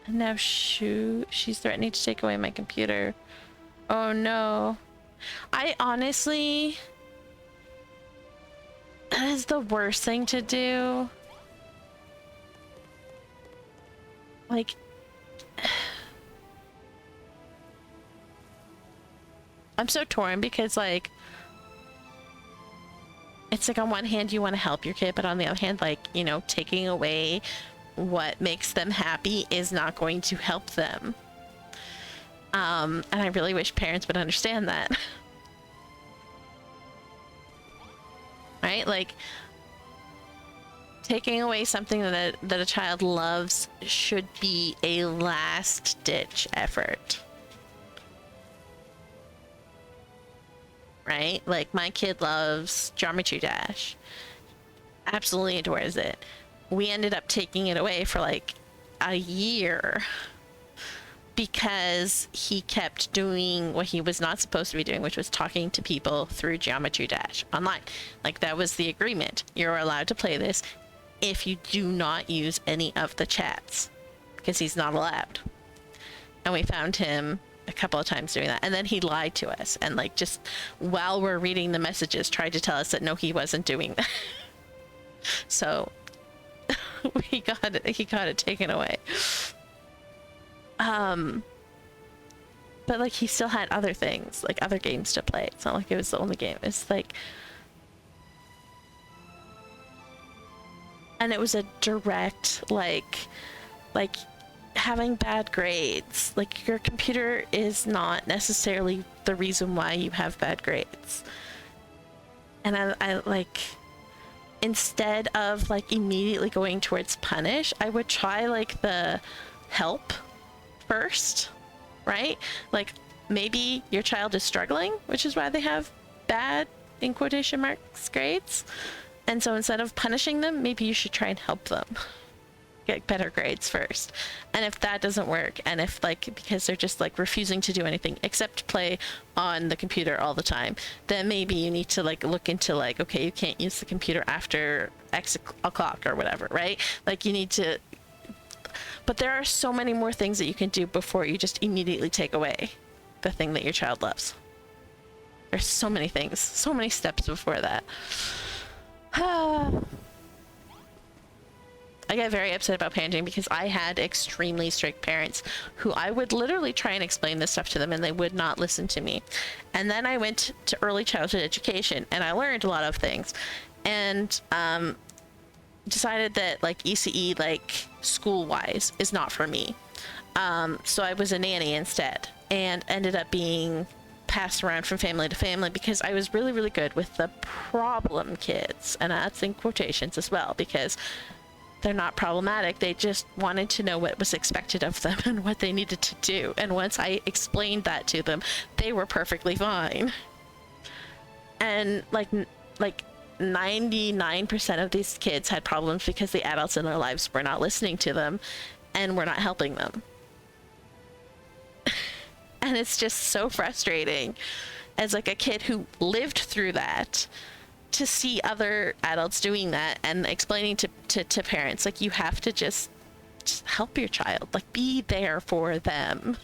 And now she's threatening to take away my computer. Oh no. I honestly... That is the worst thing to do. Like... I'm so torn because, like... It's like on one hand you want to help your kid, but on the other hand, like, you know, taking away what makes them happy is not going to help them. And I really wish parents would understand that. Right? Like, taking away something that a child loves should be a last-ditch effort. Right? Like, my kid loves Geometry Dash. Absolutely adores it. We ended up taking it away for like a year because he kept doing what he was not supposed to be doing, which was talking to people through Geometry Dash online. Like, that was the agreement. You're allowed to play this if you do not use any of the chats, because he's not allowed. And we found him a couple of times doing that, and then he lied to us, and like, just while we're reading the messages, tried to tell us that no, he wasn't doing that. So he got it taken away. But like, he still had other things, like other games to play. It's not like it was the only game. It's like, and it was a direct, like having bad grades. Like, your computer is not necessarily the reason why you have bad grades. And I like, instead of like immediately going towards punish, I would try like the help first, right? Like, maybe your child is struggling, which is why they have bad, in quotation marks, grades. And so instead of punishing them, maybe you should try and help them get better grades first. And if that doesn't work, and if like, because they're just like refusing to do anything except play on the computer all the time, then maybe you need to like look into like, okay, you can't use the computer after X o'clock or whatever, right? Like, you need to, but there are so many more things that you can do before you just immediately take away the thing that your child loves. There's so many things, so many steps before that. I get very upset about parenting because I had extremely strict parents who I would literally try and explain this stuff to them and they would not listen to me. And then I went to early childhood education and I learned a lot of things, and decided that like ECE, like school-wise, is not for me. So I was a nanny instead, and ended up being passed around from family to family because I was really, really good with the problem kids. And that's in quotations as well, because they're not problematic. They just wanted to know what was expected of them and what they needed to do. And once I explained that to them, they were perfectly fine. And like 99% of these kids had problems because the adults in their lives were not listening to them and were not helping them. And it's just so frustrating as like a kid who lived through that, to see other adults doing that and explaining to parents, like, you have to just help your child, like, be there for them,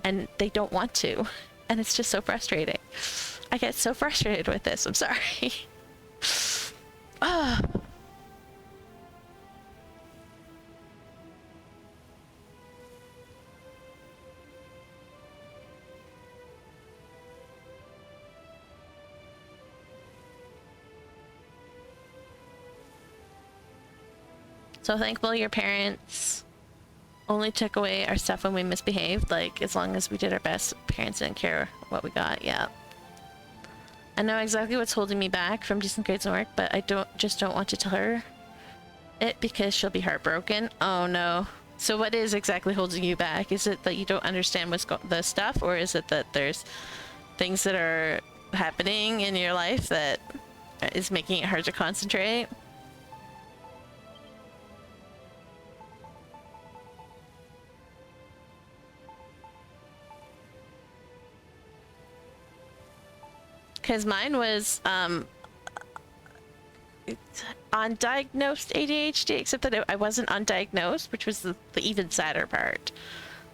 and they don't want to, and it's just so frustrating. I get so frustrated with this. I'm sorry. So thankful your parents only took away our stuff when we misbehaved. Like, as long as we did our best, parents didn't care what we got. Yeah. I know exactly what's holding me back from decent grades and work, but I don't want to tell her it because she'll be heartbroken. Oh no. So what is exactly holding you back? Is it that you don't understand the stuff, or is it that there's things that are happening in your life that is making it hard to concentrate? Because mine was, undiagnosed ADHD, except that I wasn't undiagnosed, which was the even sadder part.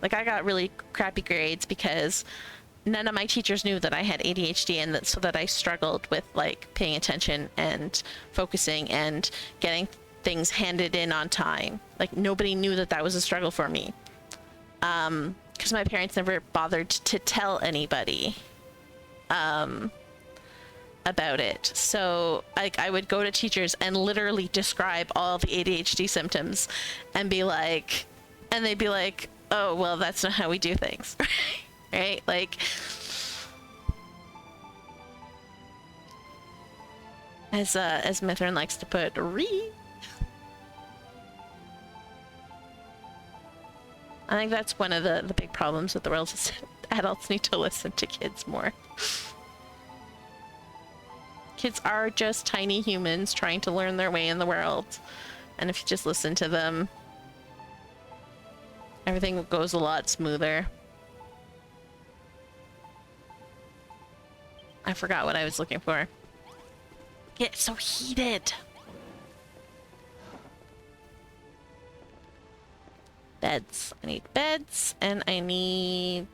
Like, I got really crappy grades because none of my teachers knew that I had ADHD, and that so that I struggled with like paying attention and focusing and getting things handed in on time. Like, nobody knew that that was a struggle for me. Because my parents never bothered to tell anybody about it. So like, I would go to teachers and literally describe all the ADHD symptoms and be like, and they'd be like, oh, well, that's not how we do things. Right? Like, as Mithrin likes to put, I think that's one of the big problems with the world, is adults need to listen to kids more. Kids are just tiny humans trying to learn their way in the world. And if you just listen to them, everything goes a lot smoother. I forgot what I was looking for. Get so heated. Beds. I need beds, and I need...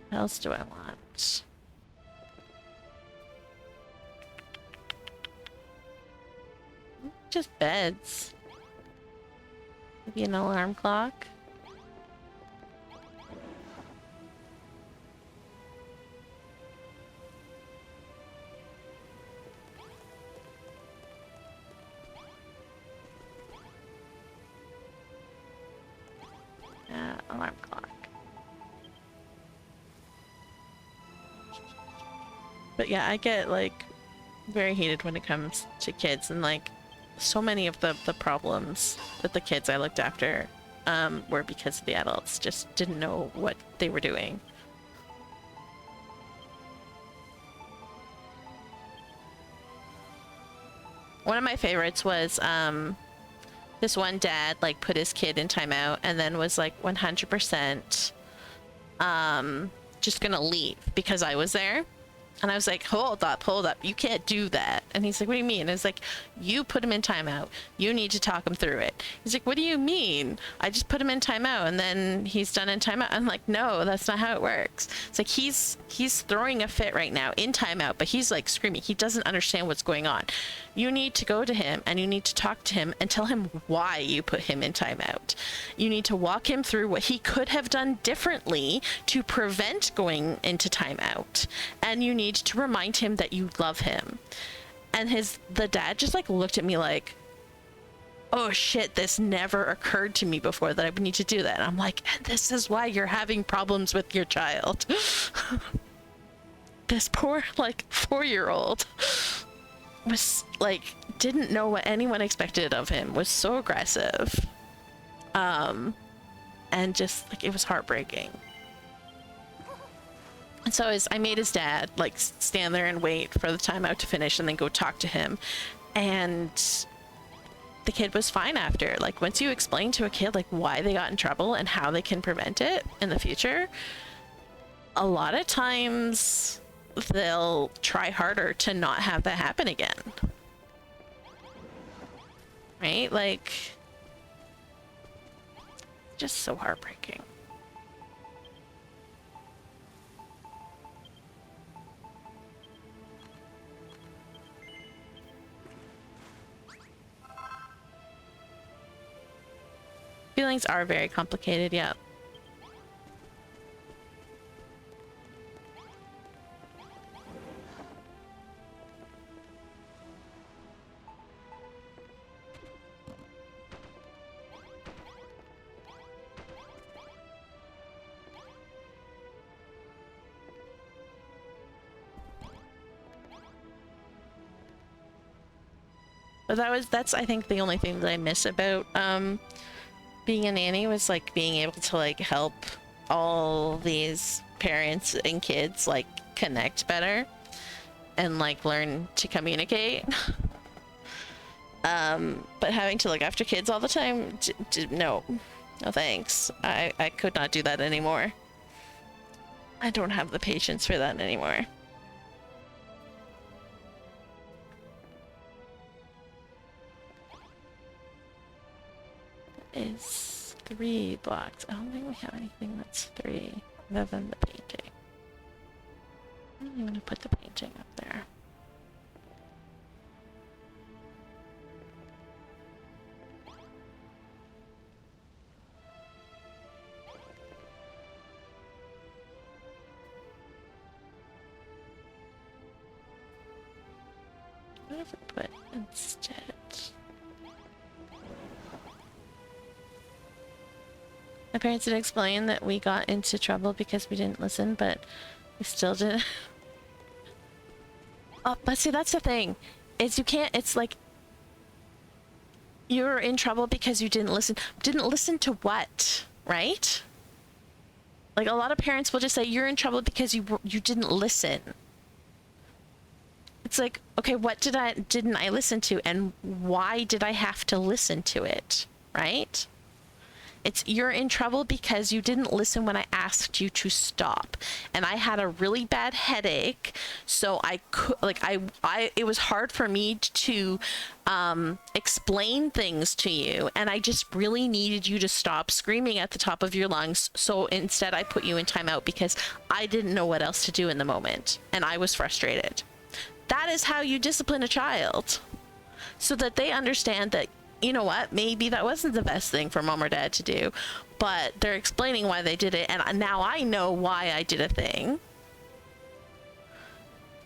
What else do I want? Just beds. Maybe an alarm clock. Alarm clock. But yeah, I get like very heated when it comes to kids, and like so many of the problems with the kids I looked after were because the adults just didn't know what they were doing. One of my favorites was this one dad like put his kid in timeout and then was like 100% just gonna leave because I was there. And I was like, hold up, you can't do that. And he's like, what do you mean? And I was like, you put him in timeout. You need to talk him through it. He's like, what do you mean? I just put him in timeout and then he's done in timeout. I'm like, no, that's not how it works. It's like, he's throwing a fit right now in timeout, but he's like screaming. He doesn't understand what's going on. You need to go to him and you need to talk to him and tell him why you put him in timeout. You need to walk him through what he could have done differently to prevent going into timeout. And you need to remind him that you love him. And the dad just like looked at me like, oh shit, this never occurred to me before that I would need to do that. And I'm like, and this is why you're having problems with your child. This poor like 4-year-old was like, didn't know what anyone expected of him, was so aggressive, and just like, it was heartbreaking. And so I made his dad like stand there and wait for the timeout to finish and then go talk to him, and the kid was fine after. Like, once you explain to a kid like why they got in trouble and how they can prevent it in the future, a lot of times they'll try harder to not have that happen again. Right? Like, just so heartbreaking. Feelings are very complicated, yeah. But that's I think the only thing that I miss about being a nanny, was like being able to like help all these parents and kids like connect better and like learn to communicate. But having to look after kids all the time, no thanks. I could not do that anymore. I don't have the patience for that anymore. 3 blocks. I don't think we have anything that's 3 other than the painting. I'm gonna put the painting up there. What if we put instead? My parents did explain that we got into trouble because we didn't listen, but we still did. Oh, but see, that's the thing. Is you can't, it's like, you're in trouble because you didn't listen. Didn't listen to what, right? Like, a lot of parents will just say, you're in trouble because you didn't listen. It's like, okay, what didn't I listen to, and why did I have to listen to it, right? It's, you're in trouble because you didn't listen when I asked you to stop. And I had a really bad headache, so I could, like, it was hard for me to explain things to you, and I just really needed you to stop screaming at the top of your lungs. So instead I put you in timeout because I didn't know what else to do in the moment, and I was frustrated. That is how you discipline a child, so that they understand that, you know what, maybe that wasn't the best thing for mom or dad to do, but they're explaining why they did it, and now I know why I did a thing.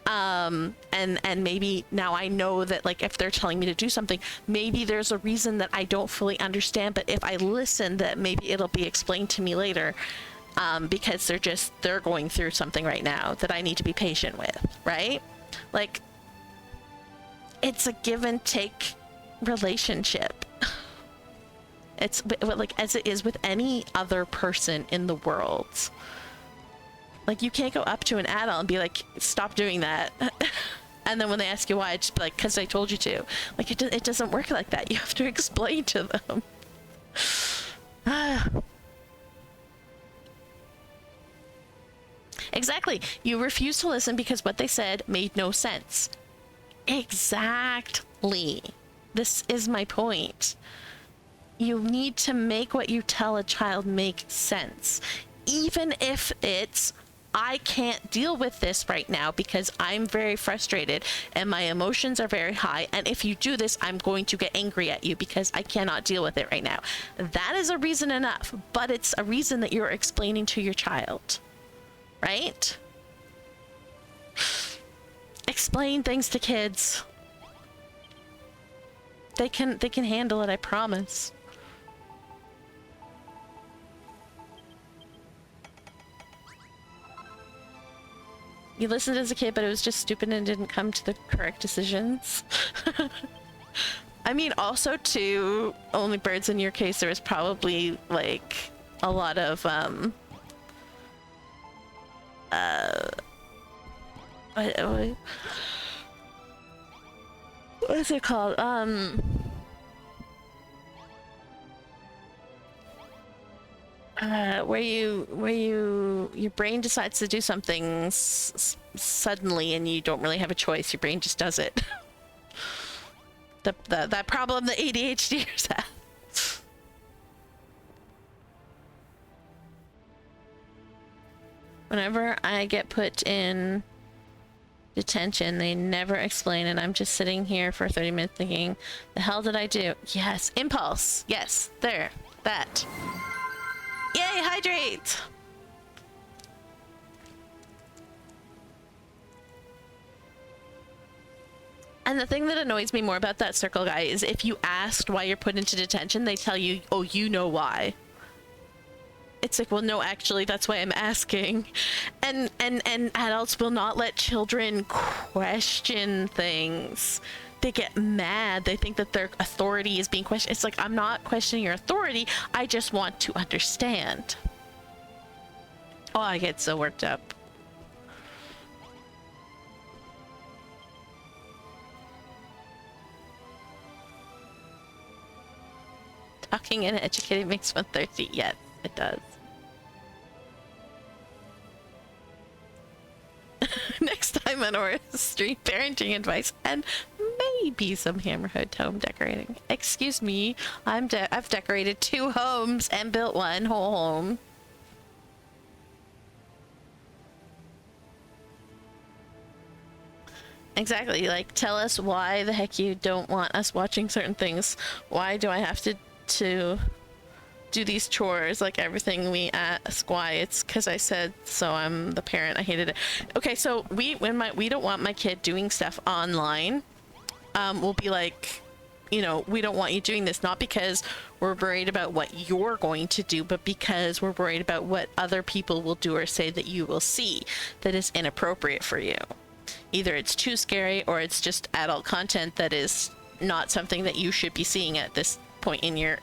And maybe now I know that, like, if they're telling me to do something, maybe there's a reason that I don't fully understand, but if I listen, that maybe it'll be explained to me later, because they're going through something right now that I need to be patient with, right? Like, it's a give and take relationship. It's like as it is with any other person in the world. Like, you can't go up to an adult and be like, stop doing that. And then when they ask you why, just be like, because I told you to. Like, it doesn't work like that. You have to explain to them. Exactly. You refuse to listen because what they said made no sense. Exactly. This is my point. You need to make what you tell a child make sense. Even if it's, I can't deal with this right now because I'm very frustrated and my emotions are very high, and if you do this, I'm going to get angry at you because I cannot deal with it right now. That is a reason enough, but it's a reason that you're explaining to your child, right? Explain things to kids. They can handle it, I promise. You listened as a kid, but it was just stupid and didn't come to the correct decisions. I mean, also too, only birds in your case, there was probably like a lot of what is it called? Where your brain decides to do something suddenly and you don't really have a choice. Your brain just does it. That problem that ADHDers have. Whenever I get put in detention, they never explain, and I'm just sitting here for 30 minutes thinking, the hell did I do? Yes, impulse. Yes, there, that. Yay, hydrate! And the thing that annoys me more about that circle guy is if you asked why you're put into detention, they tell you, oh, you know why. It's like, well, no, actually, that's why I'm asking. And adults will not let children question things. They get mad. They think that their authority is being questioned. It's like, I'm not questioning your authority. I just want to understand. Oh, I get so worked up. Talking and educating makes one thirsty. Yes, it does. Next time on our street parenting advice, and maybe some Hammerhood home decorating. Excuse me, I've decorated 2 homes and built 1 whole home. Exactly, like, tell us why the heck you don't want us watching certain things. Why do I have to do these chores, like everything we ask why? It's because I said so. I'm the parent. I hated it. Okay, so we don't want my kid doing stuff online, we'll be like, you know, we don't want you doing this, not because we're worried about what you're going to do, but because we're worried about what other people will do or say that you will see that is inappropriate for you. Either it's too scary or it's just adult content that is not something that you should be seeing at this point in your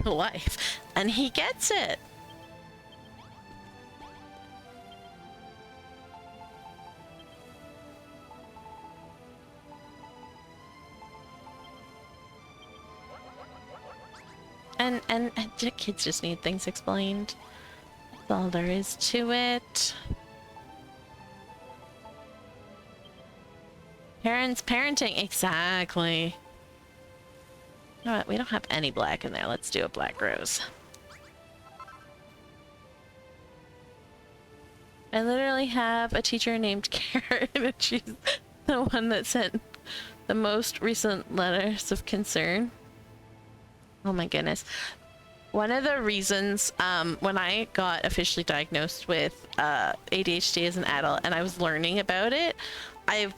life. And he gets it. And kids just need things explained. That's all there is to it. Parents parenting, exactly. You know what? We don't have any black in there. Let's do a black rose. I literally have a teacher named Karen, and she's the one that sent the most recent letters of concern. Oh my goodness. One of the reasons when I got officially diagnosed with ADHD as an adult and I was learning about it, I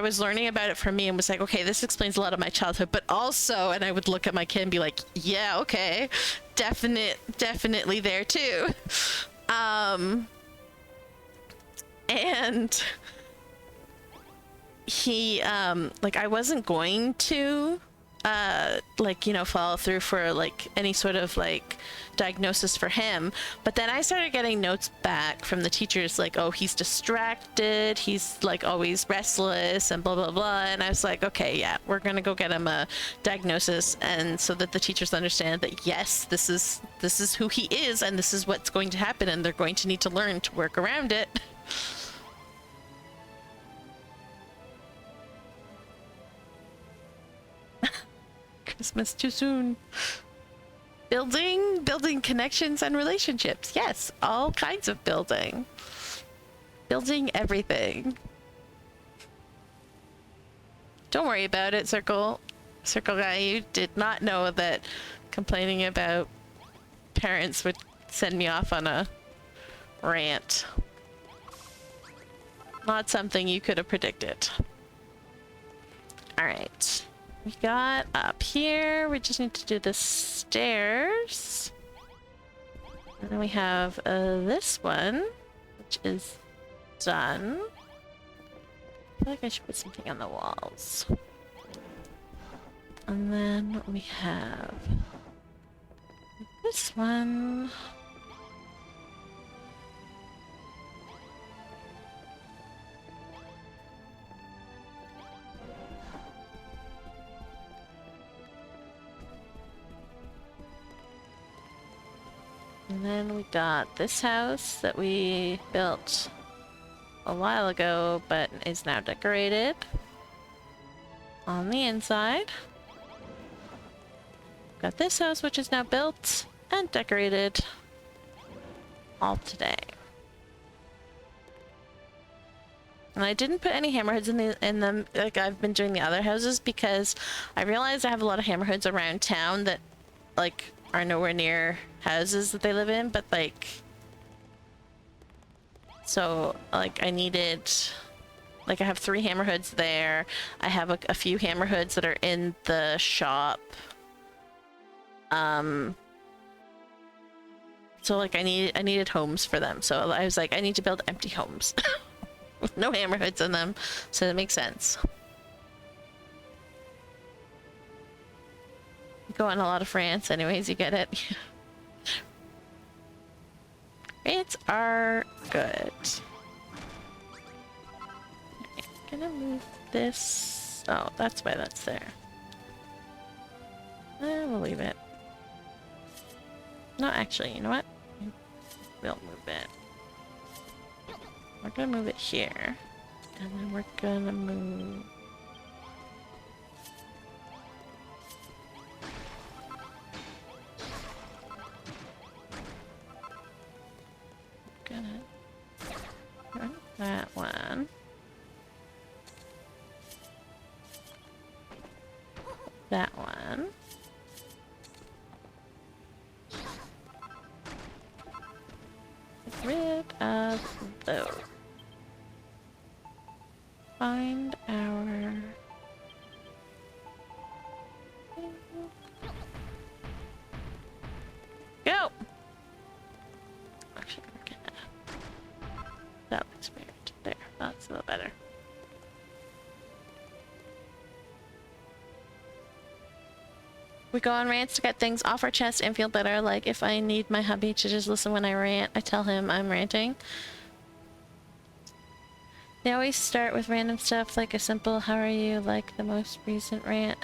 was learning about it for me and was like, okay, this explains a lot of my childhood, but also, and I would look at my kid and be like, yeah, okay, definitely there too. And he, like, I wasn't going to, like, you know, follow through for like any sort of like diagnosis for him, but then I started getting notes back from the teachers like, oh, he's distracted, he's like always restless and blah blah blah, and I was like, okay, yeah, we're gonna go get him a diagnosis, and so that the teachers understand that yes, this is who he is and this is what's going to happen, and they're going to need to learn to work around it. Christmas too soon. Building connections and relationships. Yes, all kinds of building everything. Don't worry about it, circle guy. You did not know that complaining about parents would send me off on a rant. Not something you could have predicted. All right. We got up here. We just need to do the stairs. And then we have this one, which is done. I feel like I should put something on the walls. And then we have this one. And then we got this house that we built a while ago, but is now decorated on the inside. Got this house, which is now built and decorated all today. And I didn't put any hammerhoods in them like I've been doing the other houses, because I realized I have a lot of hammerhoods around town that like are nowhere near houses that they live in, but like, so like I needed, like I have 3 hammerhoods there. I have a few hammerhoods that are in the shop. So like I needed homes for them. So I was like, I need to build empty homes with no hammerhoods in them. So that makes sense. Go on a lot of rants anyways, you get it. Rants are good. Okay, gonna move this. Oh, that's why that's there. We'll leave it. No, actually, you know what? We'll move it. We're gonna move it here. And then we're gonna move That one. That one. Get rid of those. Find our... Go! Actually, we're gonna... That looks weird. There, that's a little better. We go on rants to get things off our chest and feel better. Like if I need my hubby to just listen when I rant, I tell him I'm ranting. They always start with random stuff like a simple "How are you?" like the most recent rant.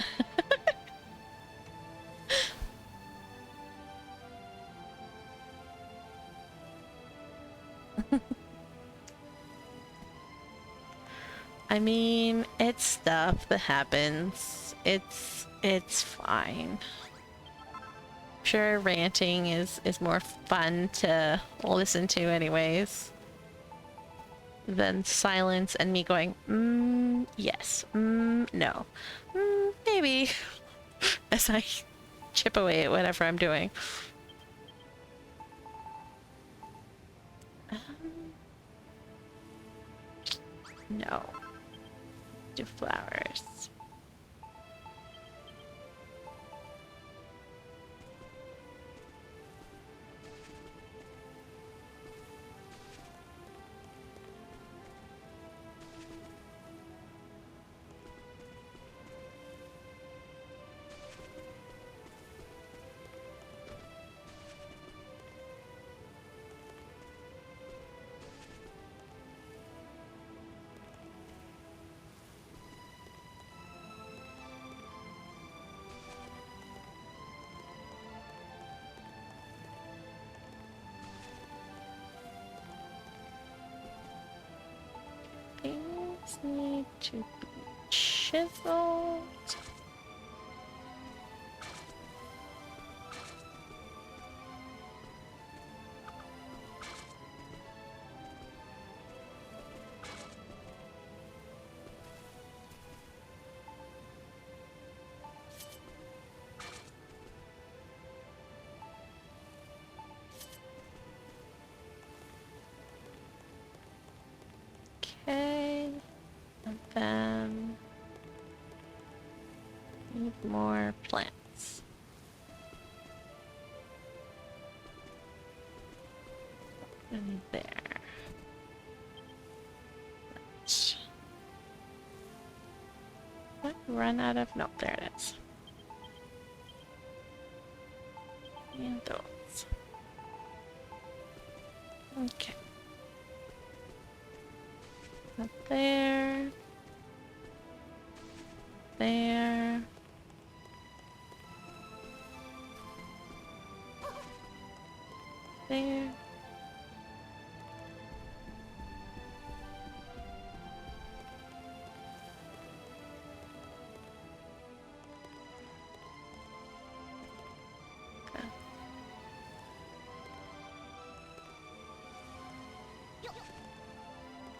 I mean, it's stuff that happens. It's fine. Sure, ranting is more fun to listen to anyways than silence and me going, yes, no, maybe, as I chip away at whatever I'm doing. No. Do flowers. Things need to be chiseled. Okay, and then need more plants. And there. What? Run out of? No, there it is. And those. Okay. Up there. There. There. Okay.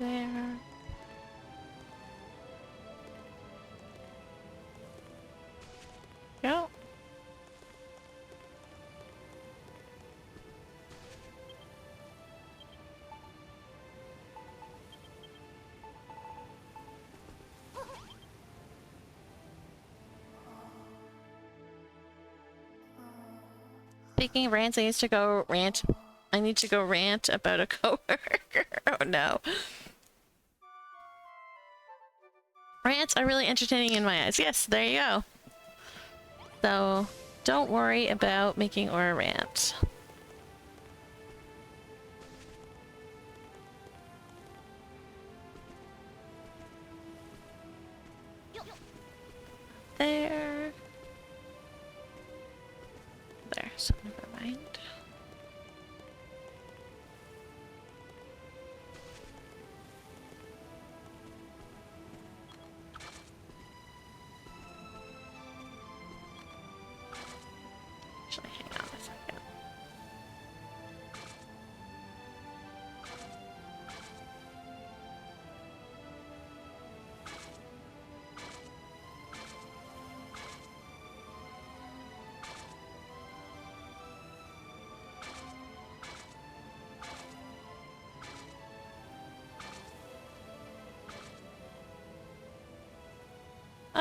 There. Go. Speaking of rants, I need to go rant. I need to go rant about a coworker. Oh no. Rants are really entertaining in my eyes. Yes, there you go. So, don't worry about making Aura rant. There. There, so never mind. Actually, hang on a second.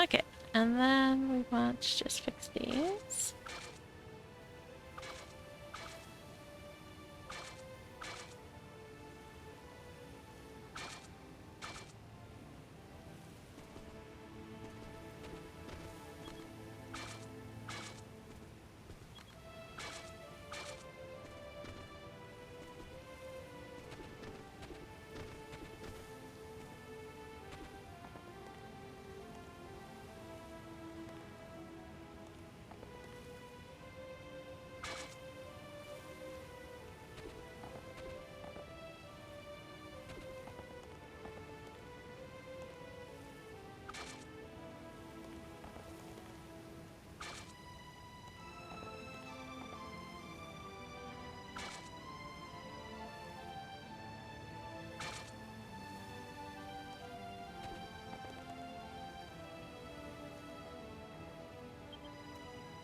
Okay, and then we want to just fix these.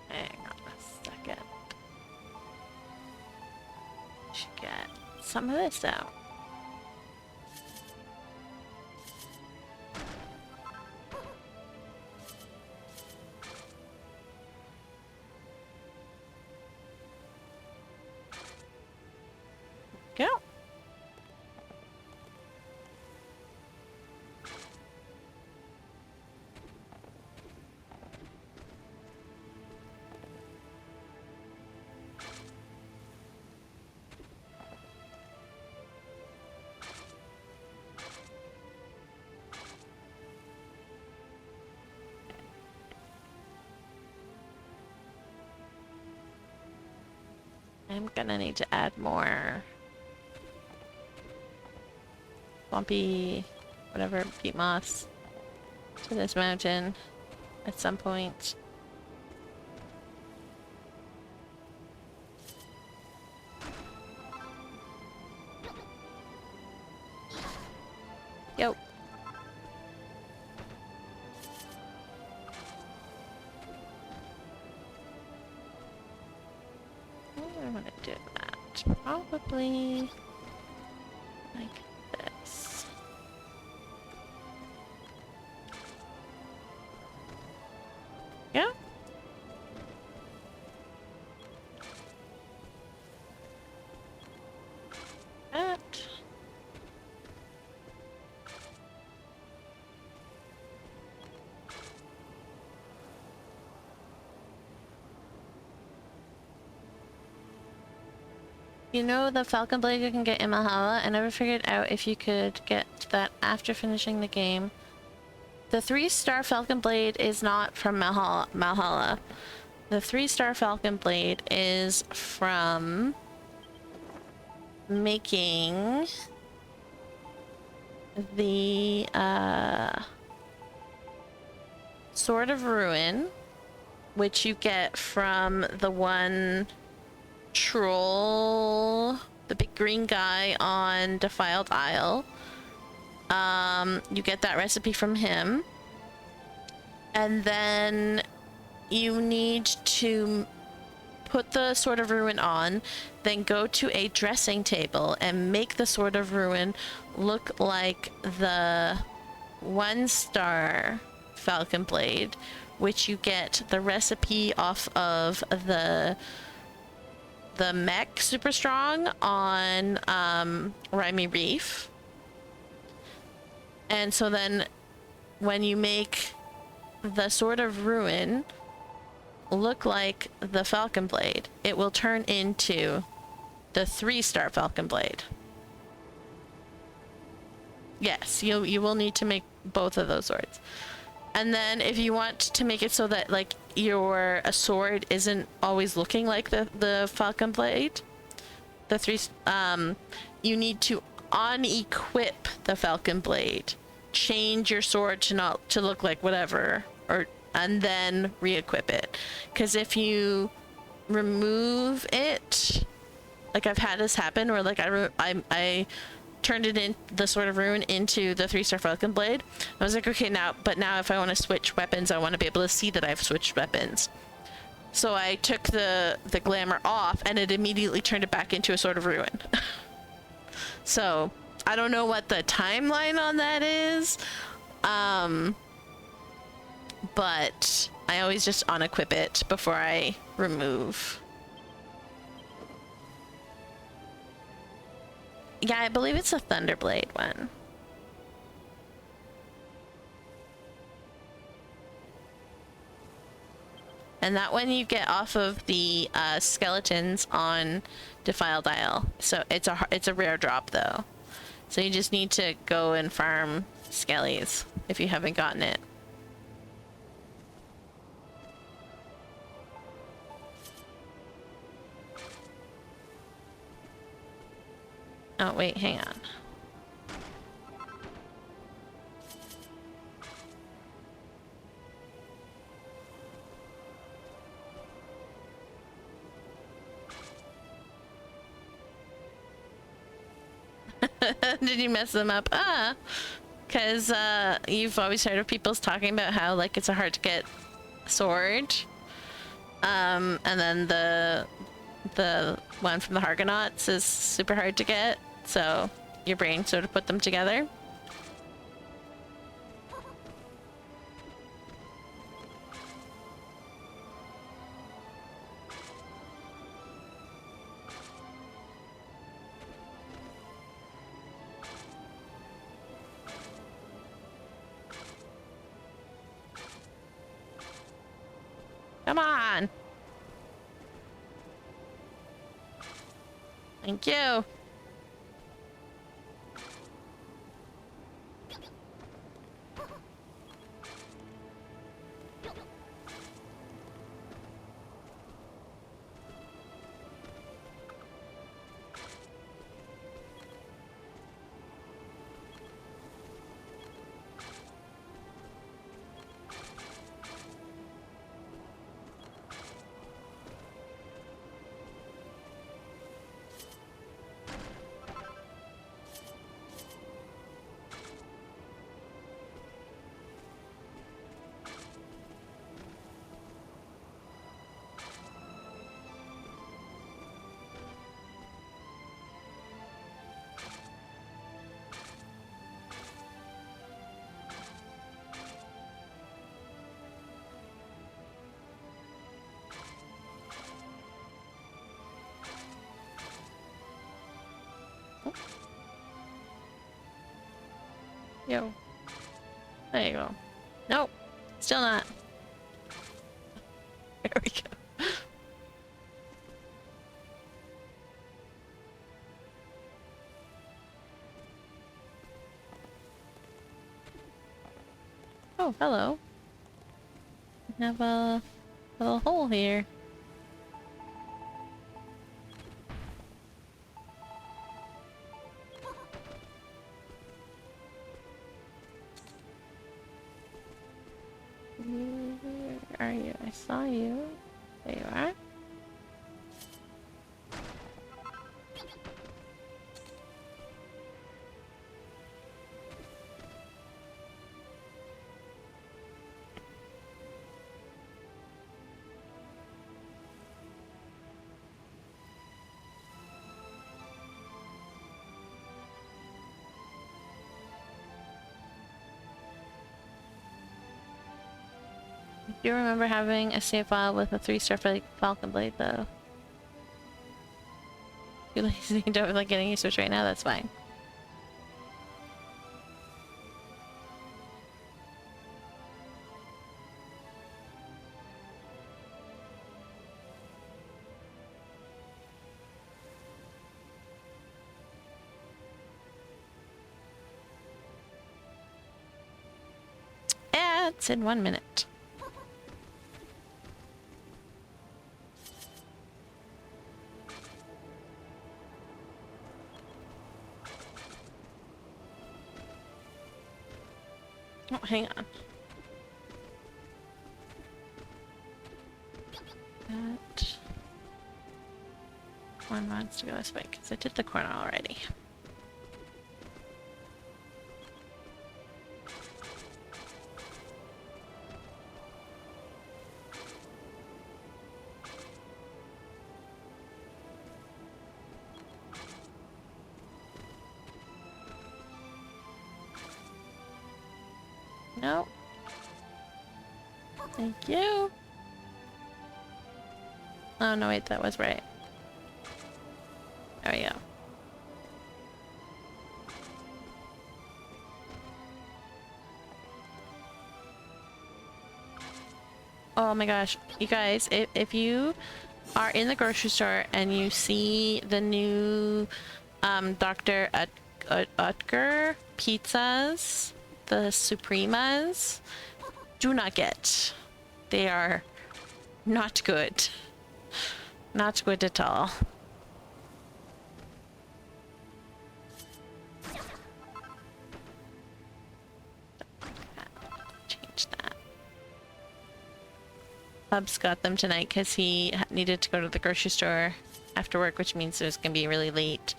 Hang on a second. Should get some of this out. Go. I'm gonna need to add more swampy, whatever, peat moss to this mountain at some point. Yo. I want to do that. Probably like this. Yeah. That. You know the Falcon Blade you can get in Valhalla? I never figured out if you could get that after finishing the game. The 3-star Falcon Blade is not from Valhalla. The 3-star Falcon Blade is from making the Sword of Ruin, which you get from the one troll, the big green guy on Defiled Isle. You get that recipe from him, and then you need to put the Sword of Ruin on, then go to a dressing table and make the Sword of Ruin look like the 1-star Falcon Blade, which you get the recipe off of the mech super strong on Rimy Reef. And so then when you make the Sword of Ruin look like the Falcon Blade, it will turn into the 3-star Falcon Blade. Yes, you will need to make both of those swords. And then if you want to make it so that like your sword isn't always looking like the Falcon Blade, you need to unequip the Falcon Blade, change your sword to look like whatever, and then re-equip it. Because if you remove it, like I've had this happen where like I turned it in the Sword of Ruin into the 3-star Falcon Blade. I was like, okay, now if I want to switch weapons, I want to be able to see that I've switched weapons. So I took the glamour off, and it immediately turned it back into a Sword of Ruin. So I don't know what the timeline on that is, but I always just unequip it before I remove. Yeah, I believe it's a Thunderblade one. And that one you get off of the skeletons on Defile Dial. So it's a rare drop though. So you just need to go and farm skellies if you haven't gotten it. Oh wait, hang on. Did you mess them up? Because you've always heard of people talking about how like it's a hard to get sword. And then the one from the Hargonauts is super hard to get, so your brain sort of put them together. Come on. Thank you. Yo. There you go. Nope. Still not. There we go. Oh, hello. We have a little hole here. Where are you? I saw you. There you are. Do you remember having a save file with a 3-star Falcon Blade though? You're lazy and don't feel like getting used to it right now, that's fine. Yeah, it's in 1 minute. Oh, hang on. That one wants to go this way because I did the corner already. No. Thank you. Oh no, wait, that was right. There we go. Oh my gosh, you guys, if you are in the grocery store and you see the new Dr. Utker pizzas, the Supremas, do not get. They are not good. Not good at all. Change that. Hubs got them tonight because he needed to go to the grocery store after work, which means there's gonna be a really late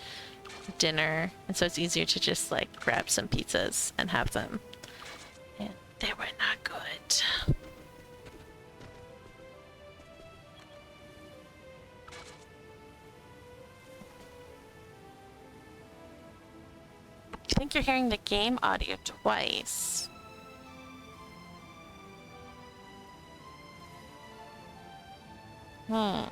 dinner, and so it's easier to just like grab some pizzas and have them. And they were not good. I think you're hearing the game audio twice. Hmm.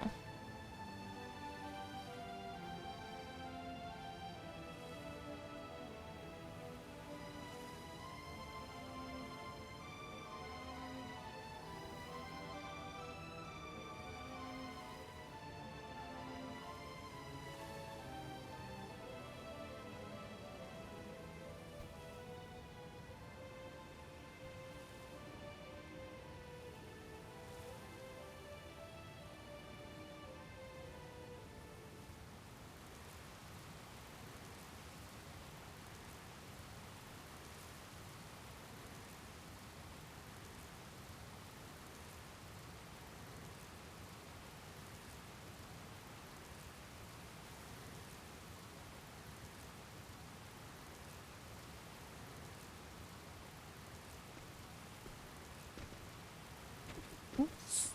Oops.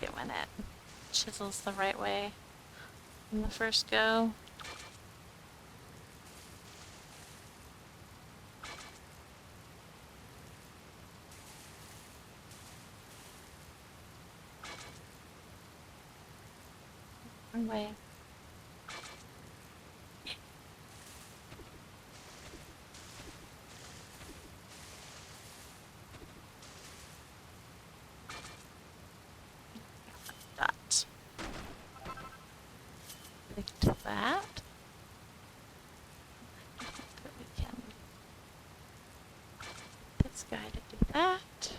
Get when it chisels the right way in the first go. One way. Dot. Click that. That we can. This guy to do that.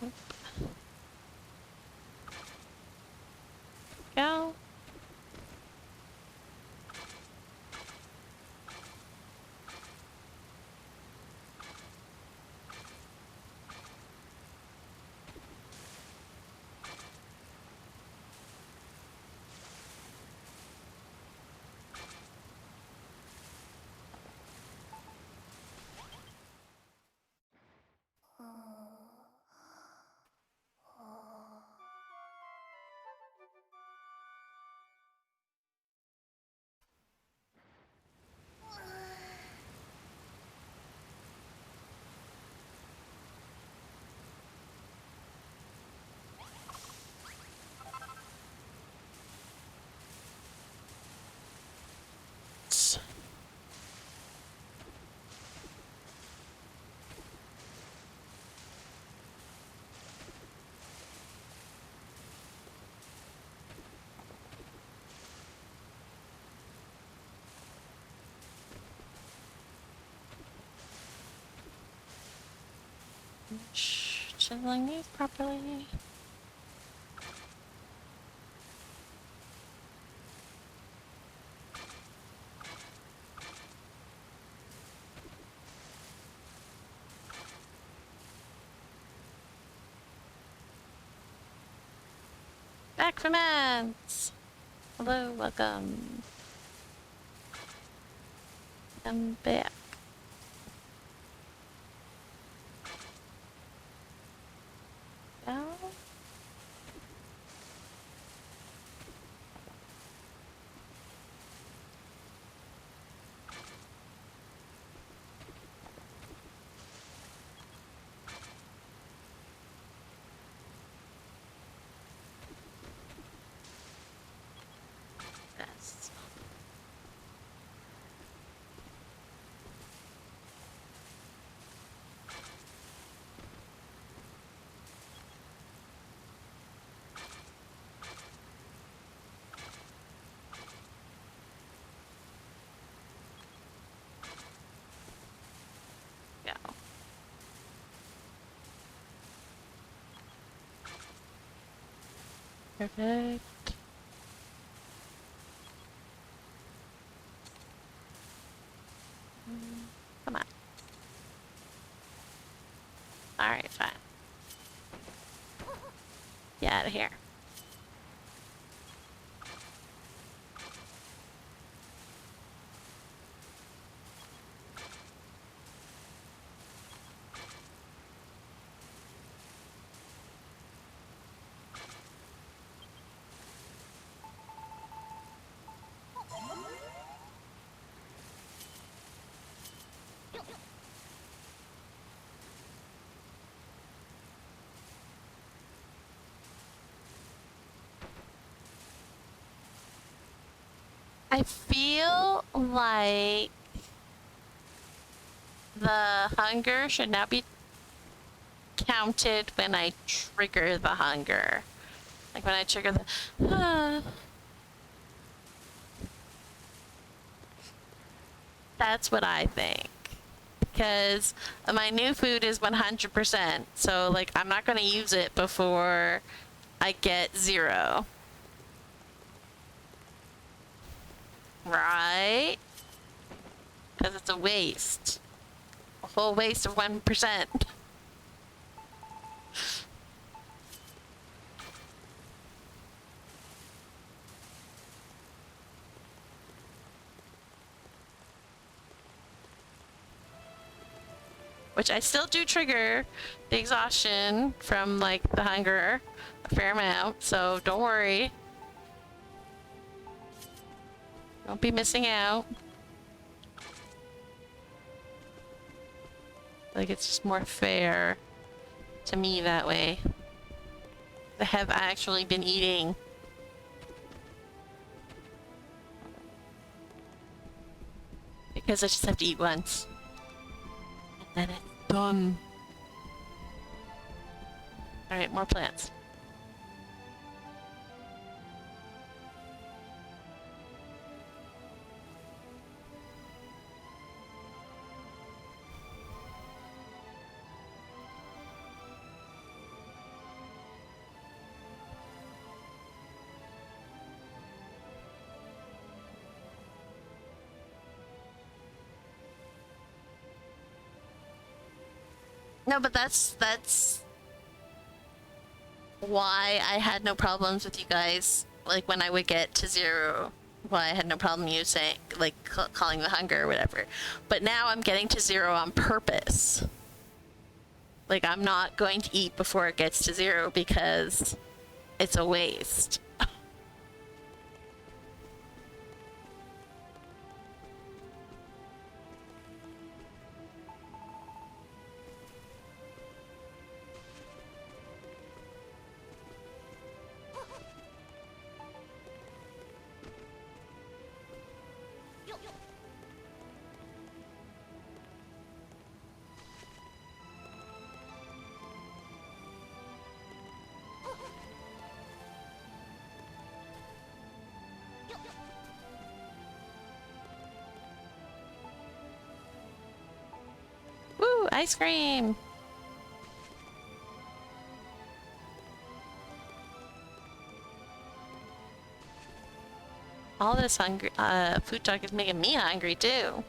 Oop. Go. Chiseling these properly. Back from ads. Hello, welcome. I'm back. Down. Perfect. Come on. Alright, fine. Get out of here. I feel like the hunger should now be counted when I trigger the hunger. Like when I trigger the... That's what I think. Because my new food is 100%. So, like, I'm not going to use it before I get 0. Right? Because it's a waste. A whole waste of 1%. Which I still do trigger the exhaustion from, like, the hunger a fair amount, so don't worry. Don't be missing out. Like, it's just more fair to me that way. I have actually been eating. Because I just have to eat once. And then it's done. Alright, more plants. No, but that's why I had no problems with you guys. Like when I would get to 0, why I had no problem you saying, like, calling the hunger or whatever. But now I'm getting to 0 on purpose. Like, I'm not going to eat before it gets to 0 because it's a waste. Woo, ice cream! All this hungry, food talk is making me hungry too.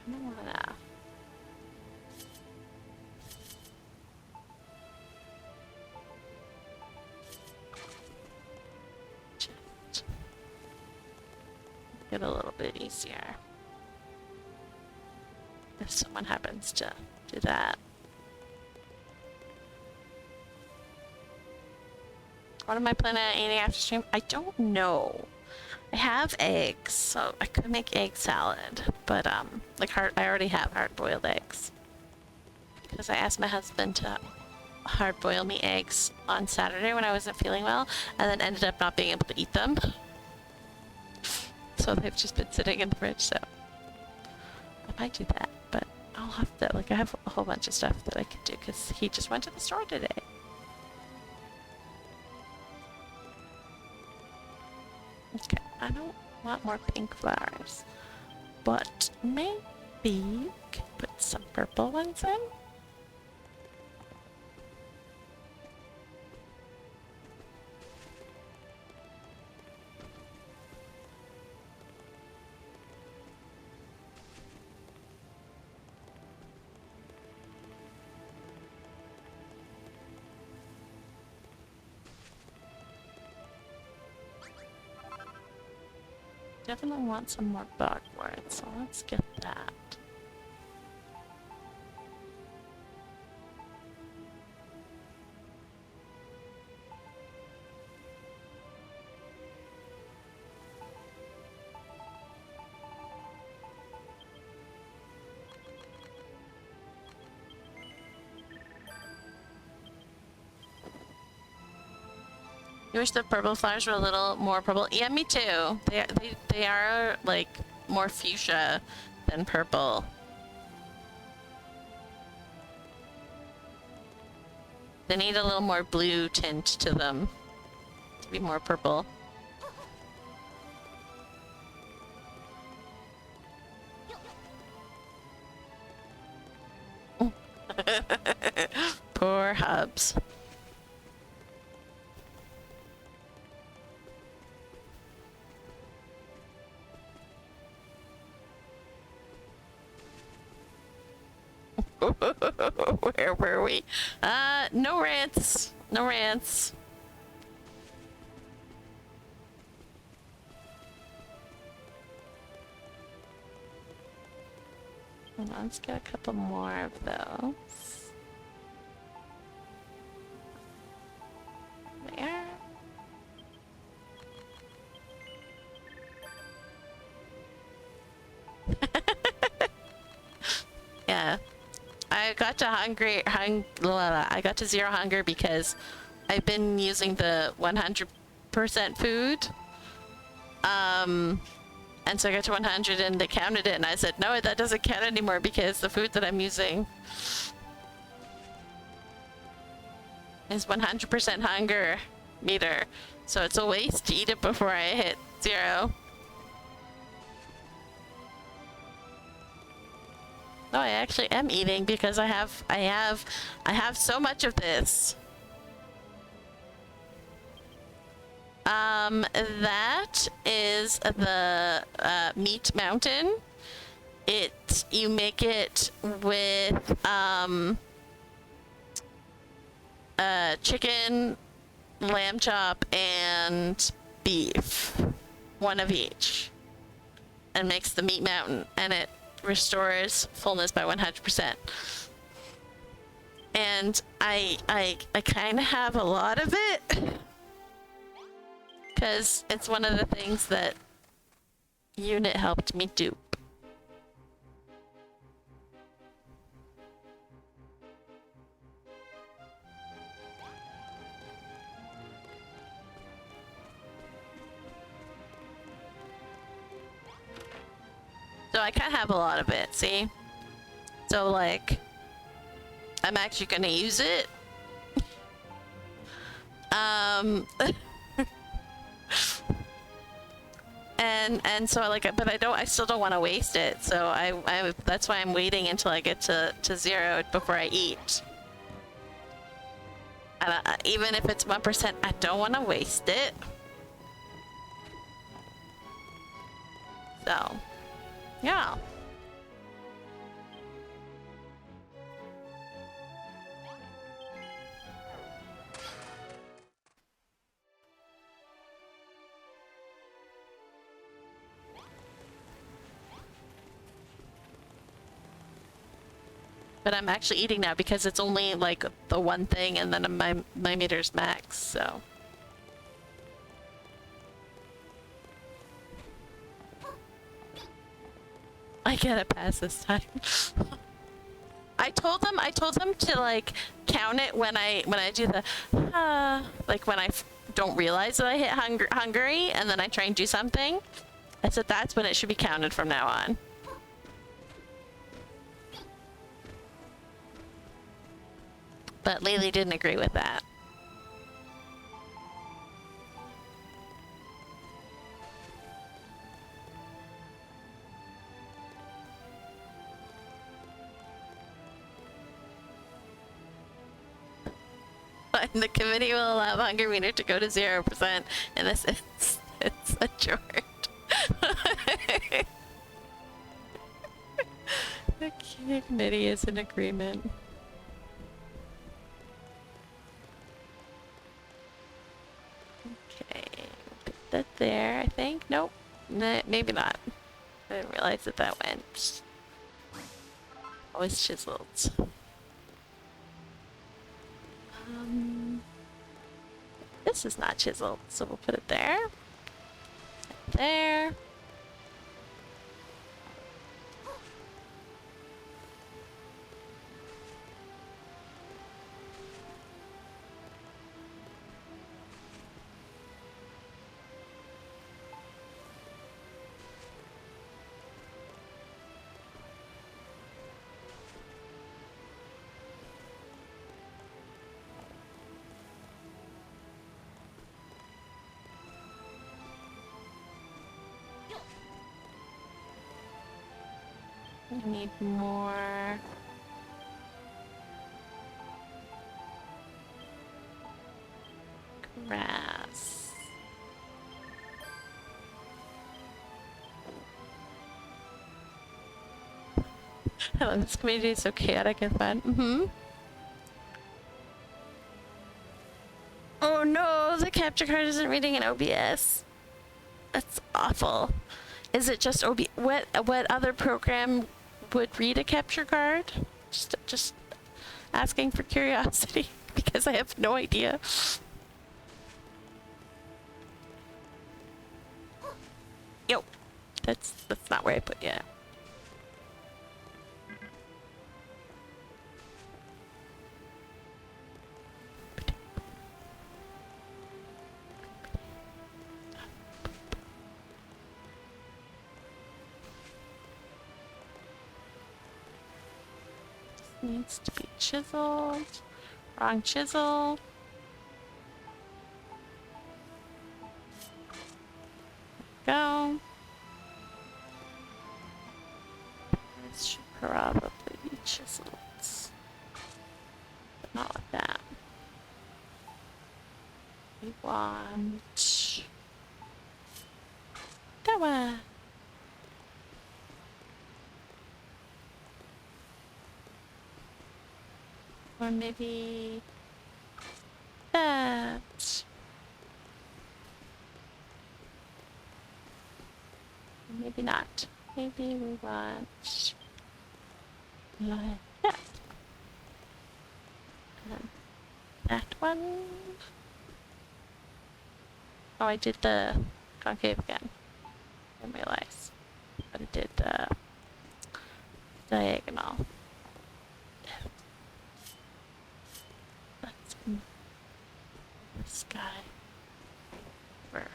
Come on now. Just get a little bit easier. If someone happens to do that. What am I planning on eating after stream? I don't know. I have eggs, so I could make egg salad, but like I already have hard-boiled eggs. Because I asked my husband to hard-boil me eggs on Saturday when I wasn't feeling well, and then ended up not being able to eat them. So they've just been sitting in the fridge, so I might do that, but I'll have to, like, I have a whole bunch of stuff that I could do because he just went to the store today. Okay, I don't want more pink flowers, but maybe we could put some purple ones in. Definitely want some more bugwort, so let's get that. You wish the purple flowers were a little more purple? Yeah, me too. They are like more fuchsia than purple. They need a little more blue tint to them to be more purple. Poor Hubs. Where were we? No rants. No rants. Hold on, let's get a couple more of those. There. Yeah. I got to I got to 0 hunger because I've been using the 100% food. And so I got to 100 and they counted it and I said, no, that doesn't count anymore because the food that I'm using is 100% hunger meter. So it's a waste to eat it before I hit 0. No, I actually am eating because I have so much of this. That is the meat mountain. You make it with chicken, lamb chop, and beef. One of each. And makes the meat mountain, and it restores fullness by 100%. And I kind of have a lot of it because it's one of the things that Unit helped me do. So I kind of have a lot of it, see? So like, I'm actually gonna use it. And so like, but I still don't want to waste it. So that's why I'm waiting until I get to 0 before I eat. And even if it's 1%, I don't want to waste it. So, yeah. But I'm actually eating now because it's only like the one thing and then my meter's max, so. I get a pass this time. I told them to like count it when I do the like when I don't realize that I hit hungry and then I try and do something. I said that's when it should be counted from now on. But Laylee didn't agree with that. fine. The committee will allow the hunger meter to go to 0% in this instance, adjourned. The committee is in agreement. Okay, put that there, I think. Nope, maybe not. I didn't realize that that went. Oh, it's chiseled. This is not chiseled, so we'll put it there. There. I need more. Grass. I love this community, it's so chaotic and fun. Oh no, the capture card isn't reading in OBS. That's awful. Is it just OB? What other program would read a capture card? Just asking for curiosity because I have no idea. Yo, that's not where I put you. Needs to be chiseled. Wrong chisel. Go. This should probably be chiseled. But not like that. We want that one. Or maybe that. Maybe not. Maybe we want like that. And then that one. Oh, I did the concave again. I didn't realize. But I did the diagonal. This guy. Where?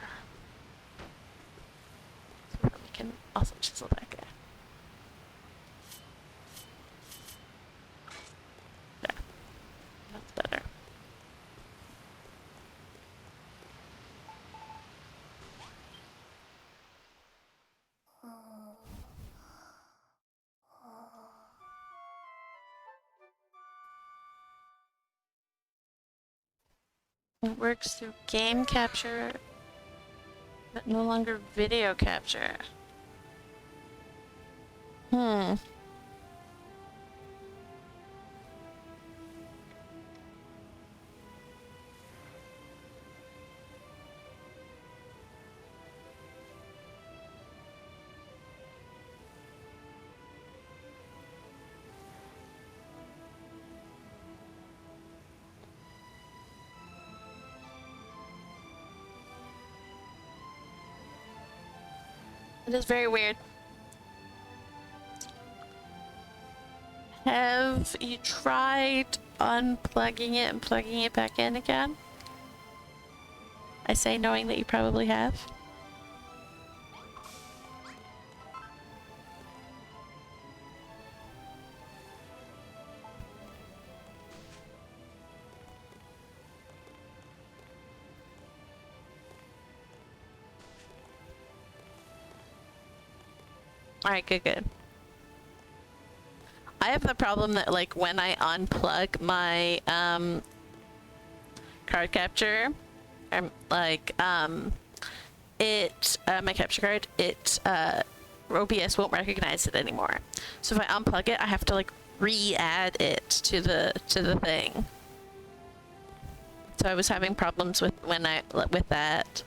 So that we can also chisel that guy. There. That's better. It works through game capture, but no longer video capture. It is very weird. Have you tried unplugging it and plugging it back in again? I say knowing that you probably have. Alright, good. I have the problem that, like, when I unplug my, card capture, like my capture card, OBS won't recognize it anymore. So if I unplug it, I have to like re-add it to the thing. So I was having problems with that.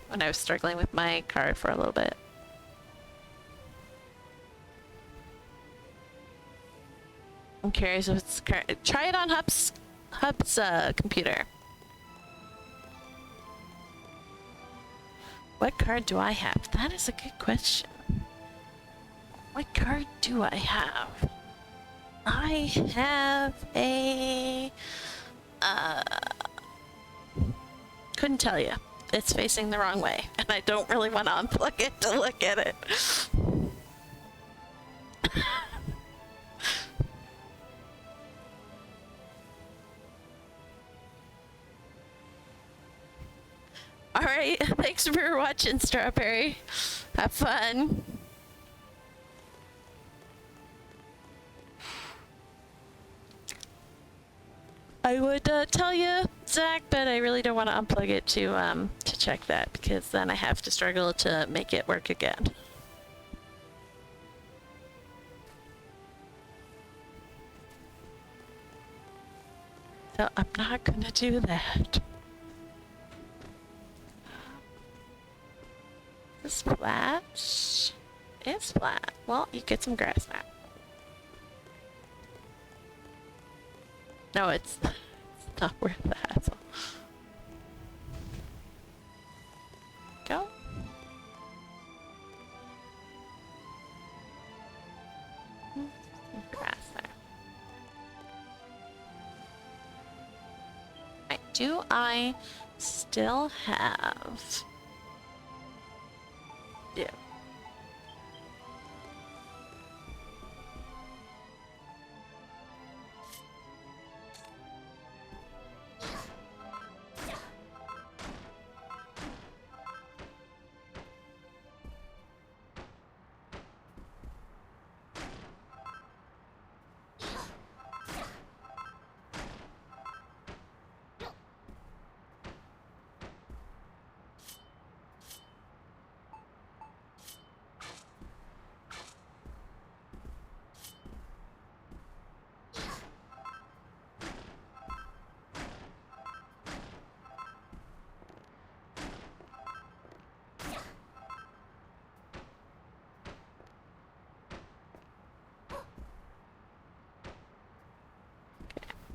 When I was struggling with my card for a little bit. I'm curious if it's try it on Hup's computer. What card do I have? That is a good question. What card do I have? I have a couldn't tell you. It's facing the wrong way, and I don't really want to unplug it to look at it. Alright, thanks for watching, Strawberry. Have fun. I would tell you, Zach, but I really don't want to unplug it to check that, because then I have to struggle to make it work again. So I'm not gonna do that. Is flat? It's flat. Well, you get some grass now. No, it's not worth the hassle. Go. Some grass there. Right, do I still have... Yeah.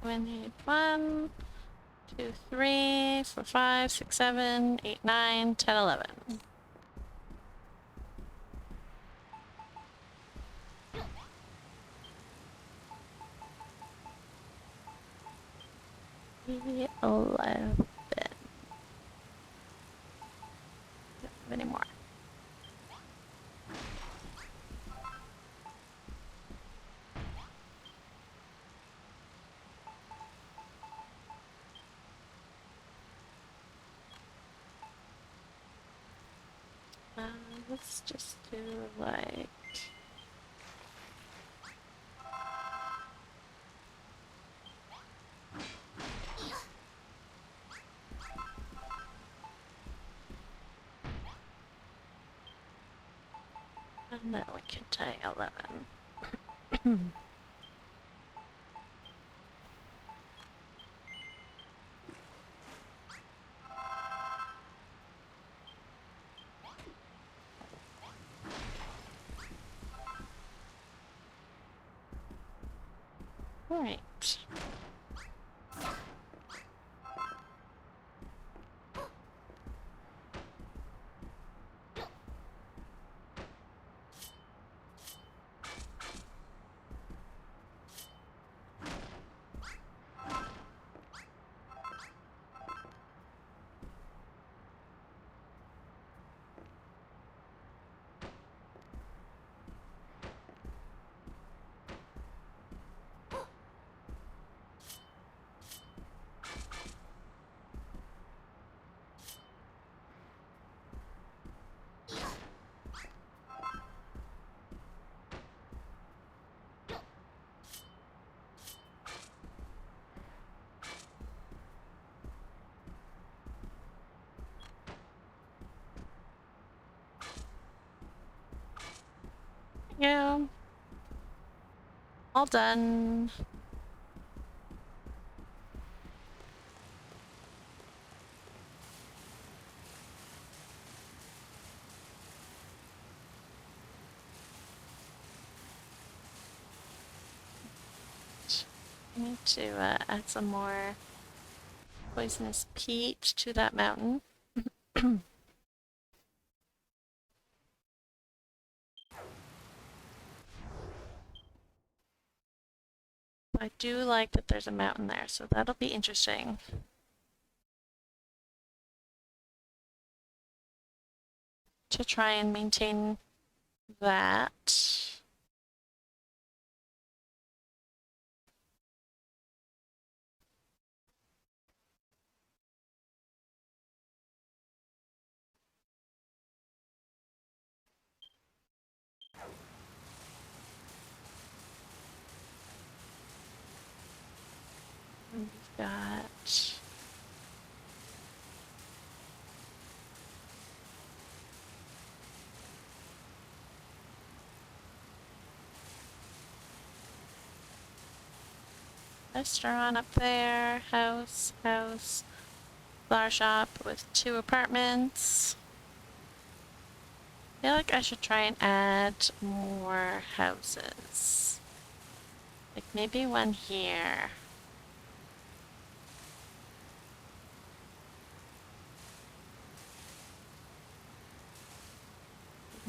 We need 1, 2, 3, 4, 5, 6, 7, 8, 9, 10, 11. Maybe 11. Don't have any more. Let's just do like... And then we can tie 11. All right. All done. I need to add some more poisonous peat to that mountain. I do like that there's a mountain there, so that'll be interesting. To try and maintain that. We've got restaurant up there, house, flower shop with 2 apartments. I feel like I should try and add more houses. Like maybe one here.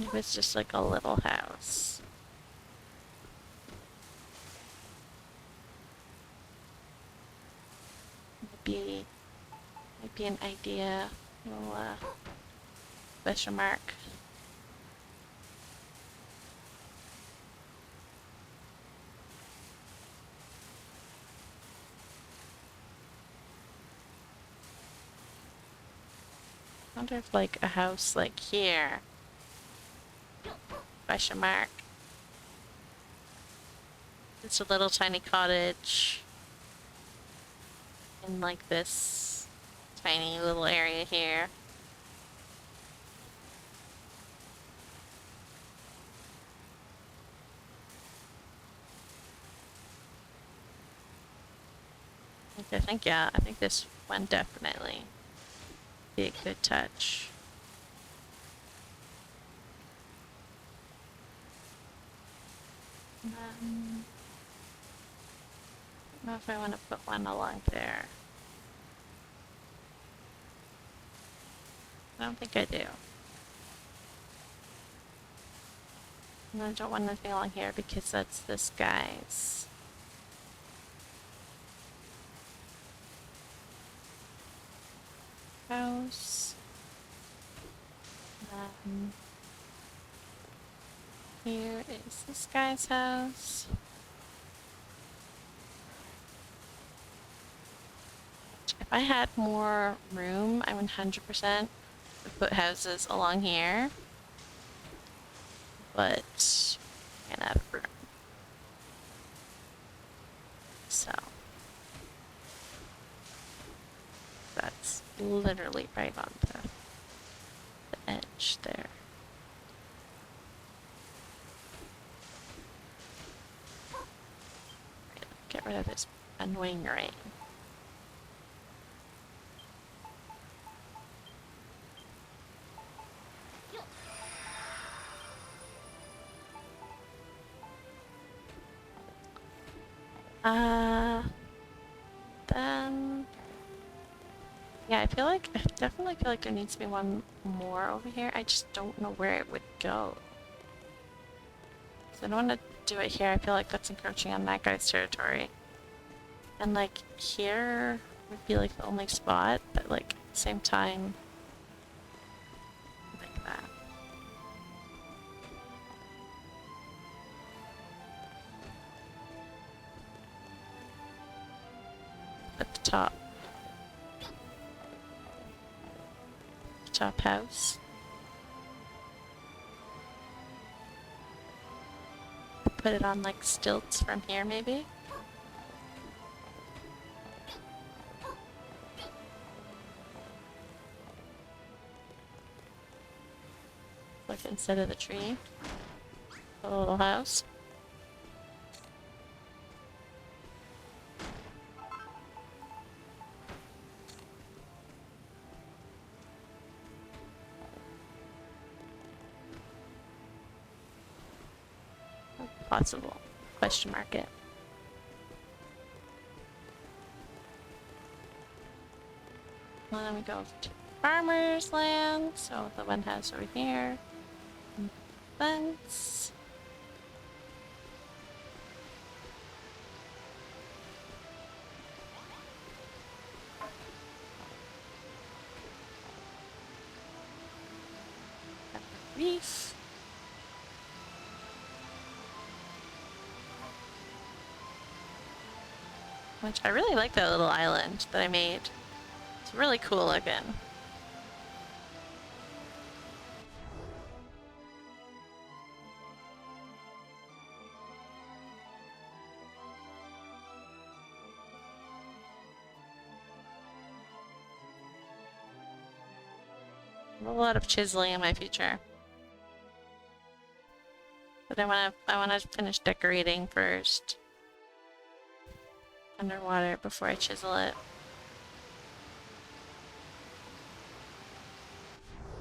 It was just like a little house. Might be an idea. Little question mark. I wonder if like a house like here. Question mark. It's a little tiny cottage in like this tiny little area here. I think, yeah, I think this one definitely be a good touch. I don't know if I want to put one along there. I don't think I do. And I don't want anything along here because that's this guy's. House. Here is this guy's house. If I had more room, I 100% would put houses along here. But I ran out of room. So that's literally right on the edge there. Get rid of this annoying rain. Then yeah, I definitely feel like there needs to be one more over here. I just don't know where it would go. So I don't want to do it here. I feel like that's encroaching on that guy's territory. And like here would be like the only spot, but like at the same time, like that. At the top. Top house. Put it on like stilts from here maybe. Like instead of the tree. A little house. possible? Question mark it. Well, then we go to farmer's land, so the one house over here. Fence. Reef. Which I really like that little island that I made. It's really cool looking. A lot of chiseling in my future. But I wanna finish decorating first. Underwater before I chisel it.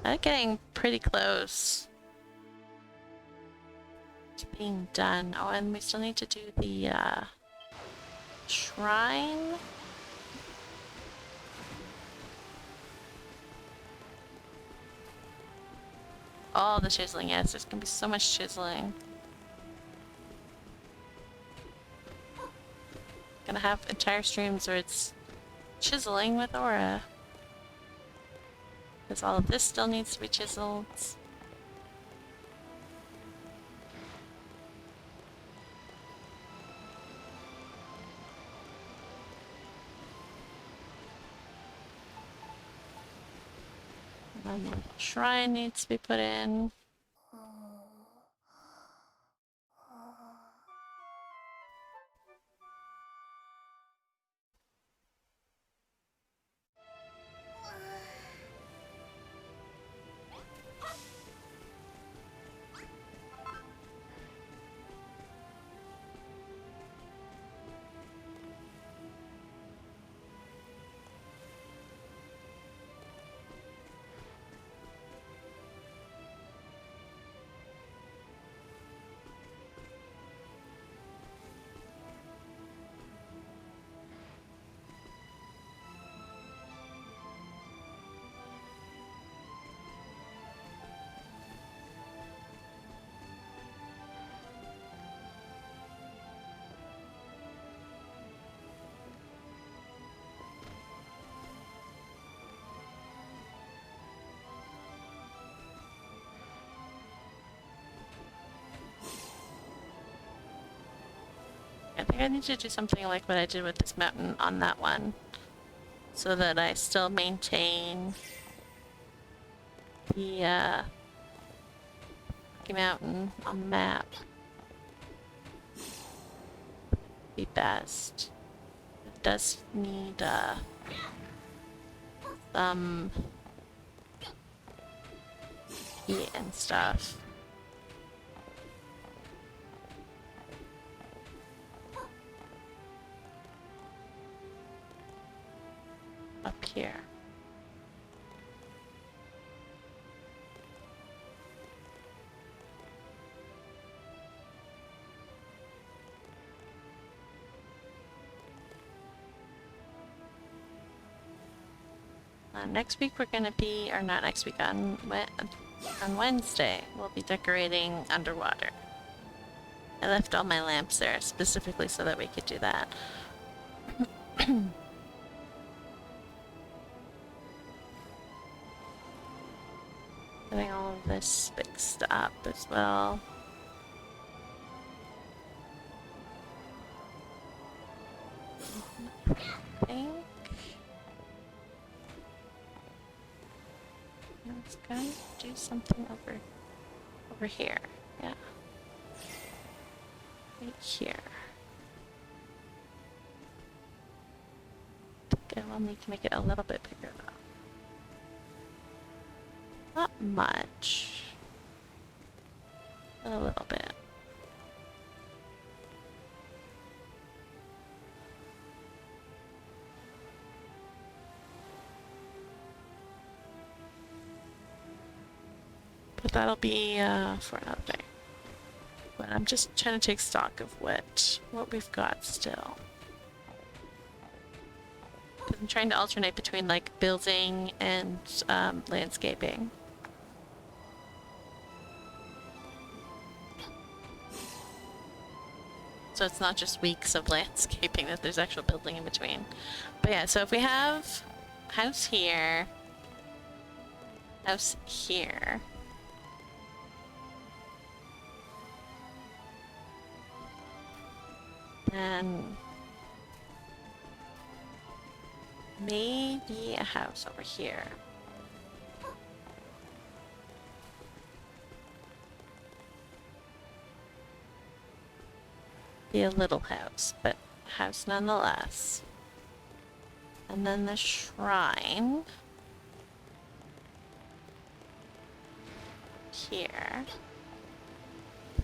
I'm getting pretty close to being done. Oh, and we still need to do the shrine. All the chiseling, yes, there's gonna be so much chiseling. Gonna have entire streams where it's chiseling with Aura. Because all of this still needs to be chiseled. And the shrine needs to be put in. I think I need to do something like what I did with this mountain on that one, so that I still maintain the mountain on the map. Be best. It does need some heat and stuff. Up here. Next week we're gonna be, or not next week, on Wednesday, we'll be decorating underwater. I left all my lamps there specifically so that we could do that. Getting all of this fixed up as well. I think I was going to do something over here. Yeah. Right here. I will need to make it a little bit bigger though. Not much. A little bit. But that'll be for another day. When I'm just trying to take stock of what we've got still. 'Cause I'm trying to alternate between like building and landscaping. So it's not just weeks of landscaping, that there's actual building in between. But yeah, so if we have house here, house here. Then maybe a house over here. Be a little house, but house nonetheless. And then the shrine here.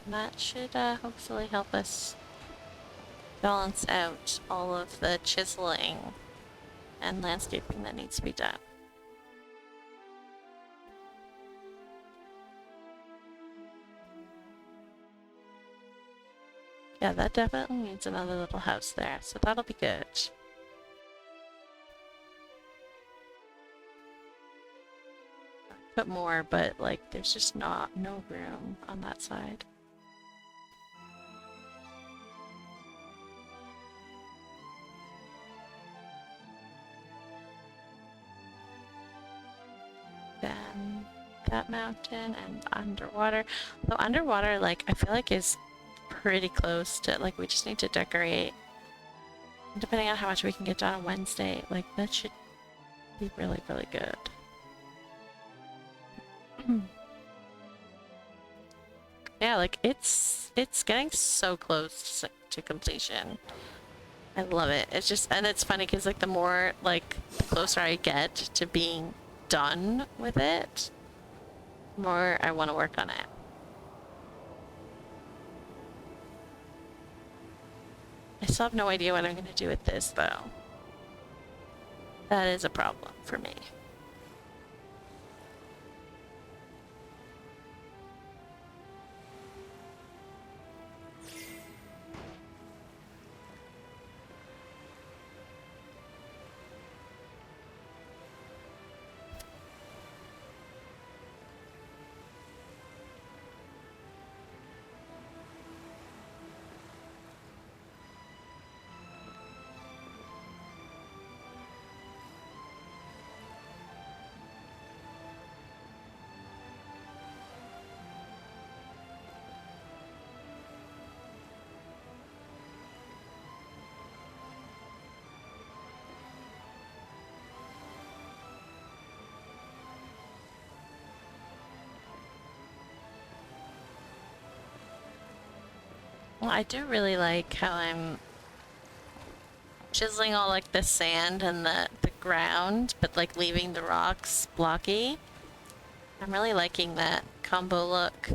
And that should hopefully help us balance out all of the chiseling and landscaping that needs to be done. Yeah, that definitely needs another little house there, so that'll be good. Put more, but like there's just no room on that side. Then that mountain and underwater. Though underwater, like, I feel like is pretty close to, like, we just need to decorate. Depending on how much we can get done on Wednesday, like, that should be really, really good. Yeah, like, it's getting so close to completion. I love it. It's just, and it's funny because, like, the more, like, the closer I get to being done with it, the more I want to work on it. I still have no idea what I'm going to do with this, though. That is a problem for me. Well, I do really like how I'm chiseling all like the sand and the ground, but like leaving the rocks blocky. I'm really liking that combo look.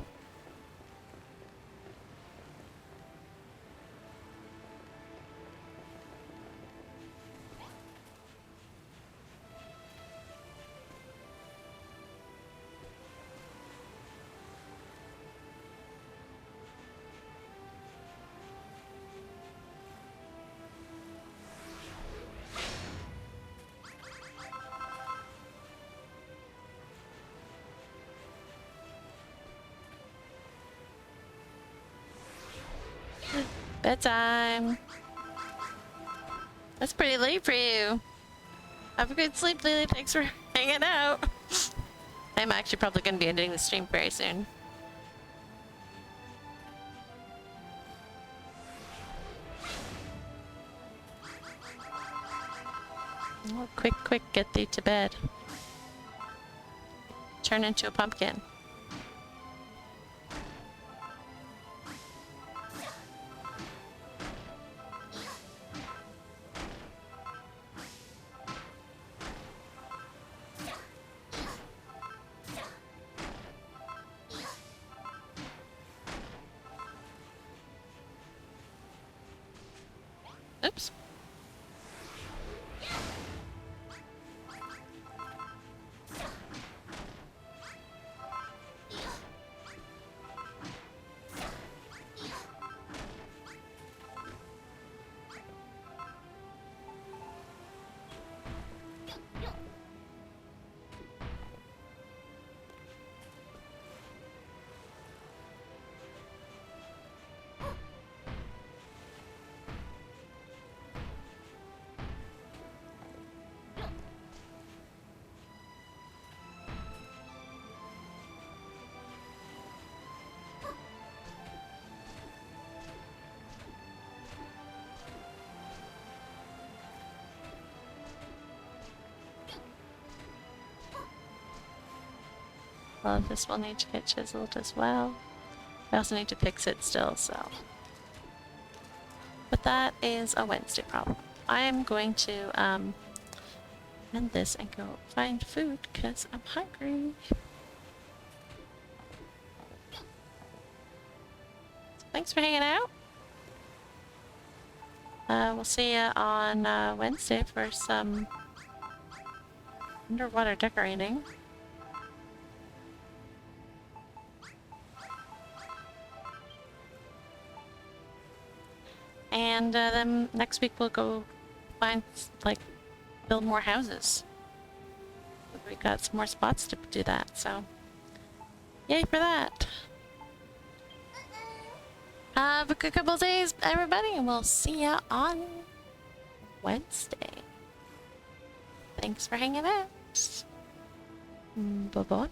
Bedtime. That's pretty late for you. Have a good sleep, Lily. Thanks for hanging out. I'm actually probably going to be ending the stream very soon. Oh, quick, get thee to bed. Turn into a pumpkin. Oops. Well, this will need to get chiseled as well. I also need to fix it still, so. But that is a Wednesday problem. I am going to end this and go find food because I'm hungry. Thanks for hanging out. We'll see you on Wednesday for some underwater decorating. And then next week we'll go find, like, build more houses. We got some more spots to do that, so yay for that. Have a good couple of days, everybody, and we'll see ya on Wednesday. Thanks for hanging out. Bye-bye.